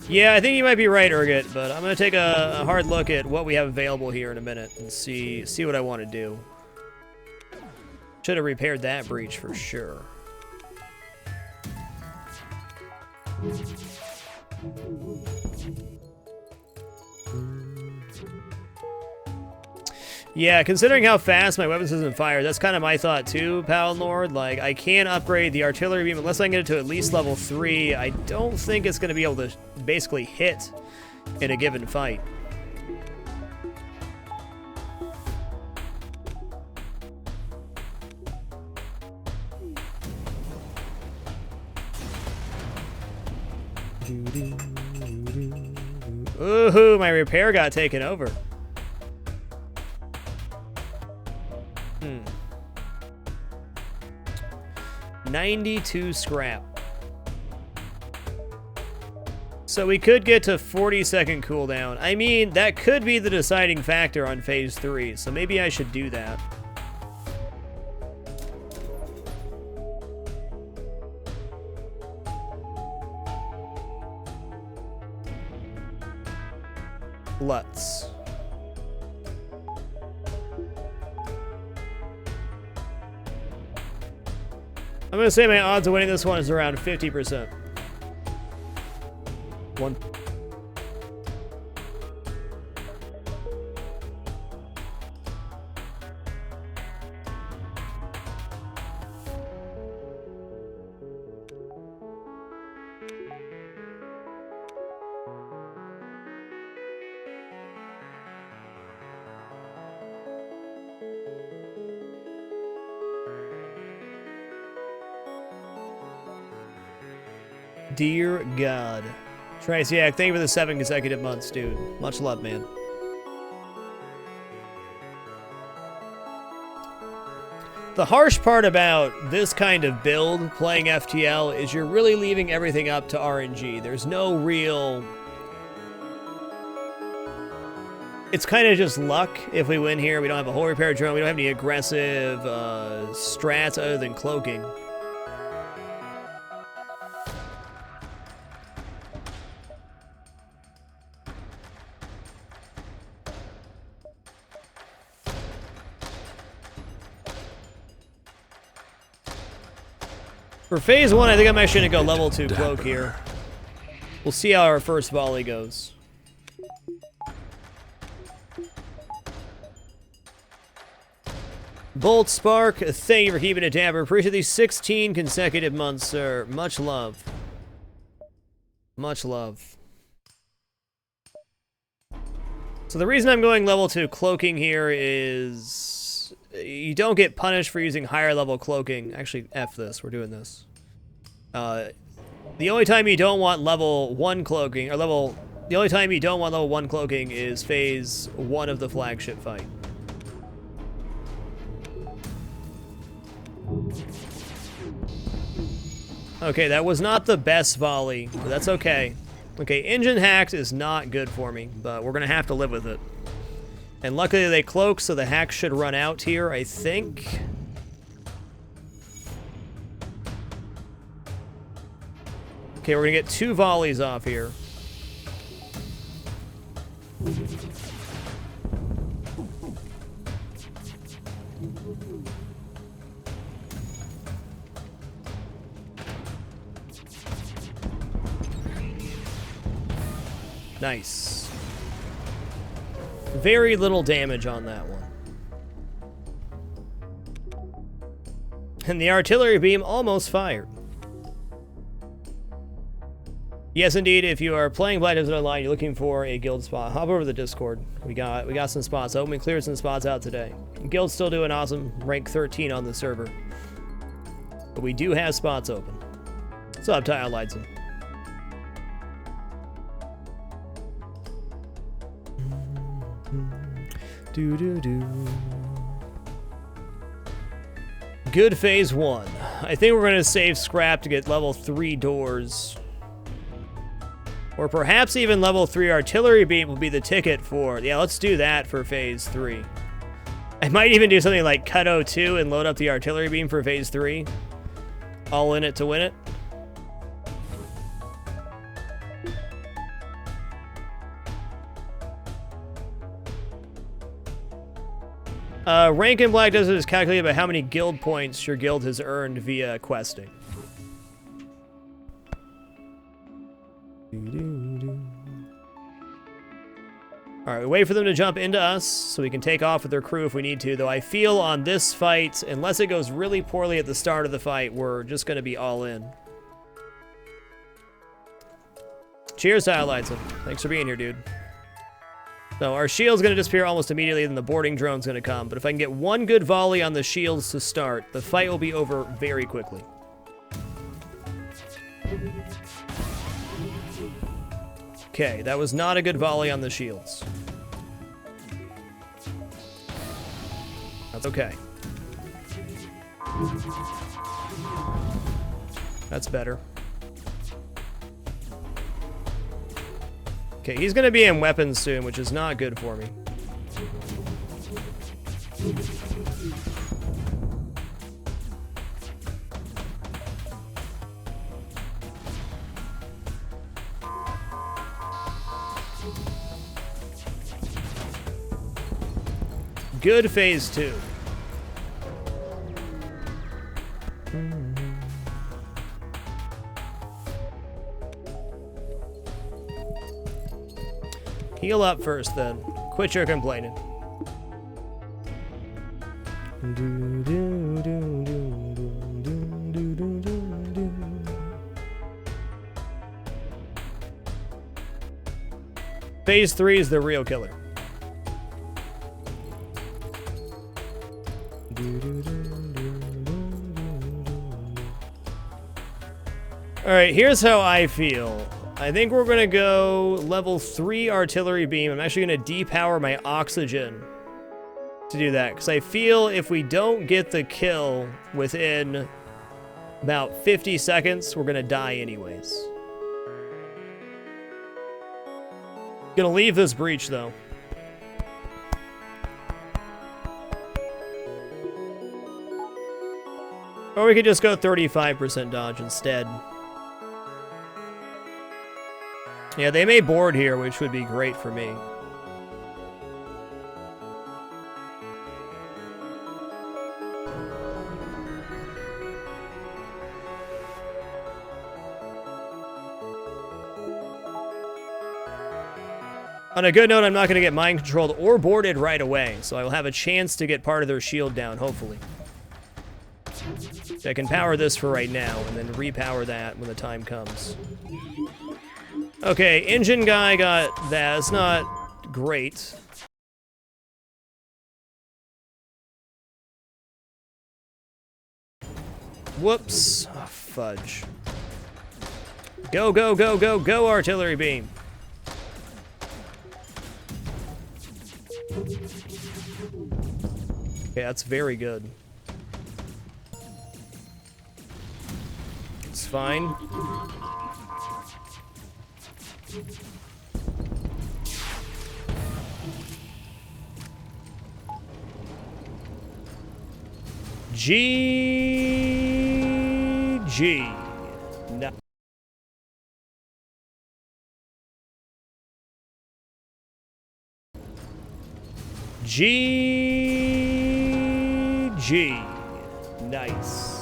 Yeah, I think you might be right, Urget, but I'm going to take a hard look at what we have available here in a minute and see what I want to do. Should have repaired that breach for sure. Yeah, considering how fast my weapon system fires, that's kind of my thought too, Pal Lord. Like, I can upgrade the artillery beam unless I can get it to at least level 3. I don't think it's going to be able to basically hit in a given fight. Ooh, my repair got taken over. 92 scrap. So we could get to 40-second cooldown. I mean, that could be the deciding factor on phase 3, so maybe I should do that. Let's. I'm going to say my odds of winning this one is around 50%. One. Dear God. Triciac, thank you for the 7 consecutive months, dude. Much love, man. The harsh part about this kind of build, playing FTL, is you're really leaving everything up to RNG. There's no real... It's kind of just luck if we win here. We don't have a whole repair drone. We don't have any aggressive strats other than cloaking. For phase 1, I think I'm actually going to go level 2 cloak here. We'll see how our first volley goes. Bolt Spark, thank you for keeping it dapper. Appreciate these 16 consecutive months, sir. Much love. Much love. So the reason I'm going level 2 cloaking here is... You don't get punished for using higher level cloaking. Actually, F this. We're doing this. The only time you don't want level 1 cloaking, or the only time you don't want level 1 cloaking is phase 1 of the flagship fight. Okay, that was not the best volley, but that's okay. Okay, engine hacked is not good for me, but we're gonna have to live with it. And luckily they cloak, so the hack should run out here, I think. Okay, we're gonna get 2 volleys off here. Nice. Very little damage on that one. And the artillery beam almost fired. Yes, indeed. If you are playing Black Desert Online, you're looking for a guild spot, hop over to the Discord. We got some spots open. We cleared some spots out today. Guild's still doing awesome. Rank 13 on the server. But we do have spots open. What's up, Tile Lightson? Good phase 1. I think we're going to save scrap to get level 3 doors. Or perhaps even level 3 artillery beam will be the ticket for... Yeah, let's do that for phase 3. I might even do something like cut 02 and load up the artillery beam for phase 3. All in it to win it. Rank in Black Desert is calculated by how many guild points your guild has earned via questing. Alright, we wait for them to jump into us so we can take off with their crew if we need to, though I feel on this fight, unless it goes really poorly at the start of the fight, we're just going to be all in. Cheers, Tile Lightson. Thanks for being here, dude. So our shield's going to disappear almost immediately, then the boarding drone's going to come. But if I can get one good volley on the shields to start, the fight will be over very quickly. Okay, that was not a good volley on the shields. That's okay. That's better. Okay, he's gonna be in weapons soon, which is not good for me. Good phase 2. Heal up first, then. Quit your complaining. Phase 3 is the real killer. Alright, here's how I feel. I think we're gonna go level 3 artillery beam. I'm actually gonna depower my oxygen to do that, because I feel if we don't get the kill within about 50 seconds, we're gonna die anyways. Gonna leave this breach though. Or we could just go 35% dodge instead. Yeah, they may board here, which would be great for me. On a good note, I'm not going to get mind controlled or boarded right away, so I will have a chance to get part of their shield down, hopefully. I can power this for right now, and then repower that when the time comes. Okay, engine guy got that. It's not great. Whoops. Oh, fudge. Go, go, go, go, go, artillery beam. Okay, that's very good. It's fine. GG. No. GG. Nice.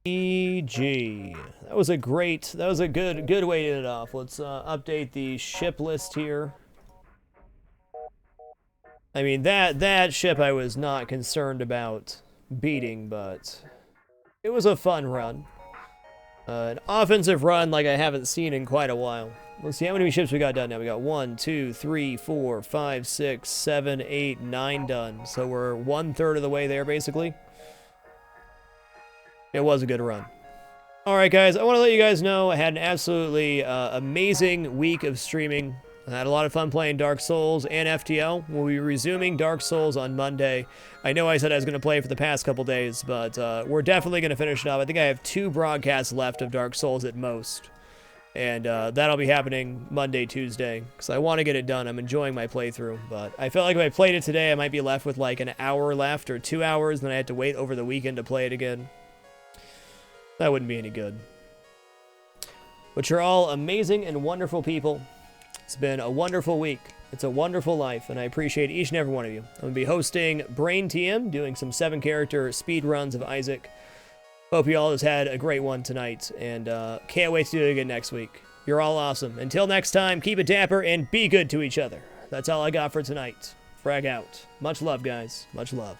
EG. That was a good way to end it off. Let's update the ship list here. I mean, that ship I was not concerned about beating, but it was a fun run. An offensive run like I haven't seen in quite a while. Let's see how many ships we got done now. We got 1, 2, 3, 4, 5, 6, 7, 8, 9 done. So we're 1/3 of the way there, basically. It was a good run. Alright, guys, I want to let you guys know I had an absolutely amazing week of streaming. I had a lot of fun playing Dark Souls and FTL. We'll be resuming Dark Souls on Monday. I know I said I was going to play for the past couple days, but we're definitely going to finish it up. I think I have 2 broadcasts left of Dark Souls at most. And that'll be happening Monday, Tuesday, because I want to get it done. I'm enjoying my playthrough, but I felt like if I played it today, I might be left with like an hour left or 2 hours, then I had to wait over the weekend to play it again. That wouldn't be any good. But you're all amazing and wonderful people. It's been a wonderful week. It's a wonderful life, and I appreciate each and every one of you. I'm going to be hosting Brain TM, doing some 7-character speed runs of Isaac. Hope you all has had a great one tonight, and can't wait to do it again next week. You're all awesome. Until next time, keep it dapper and be good to each other. That's all I got for tonight. Frag out. Much love, guys. Much love.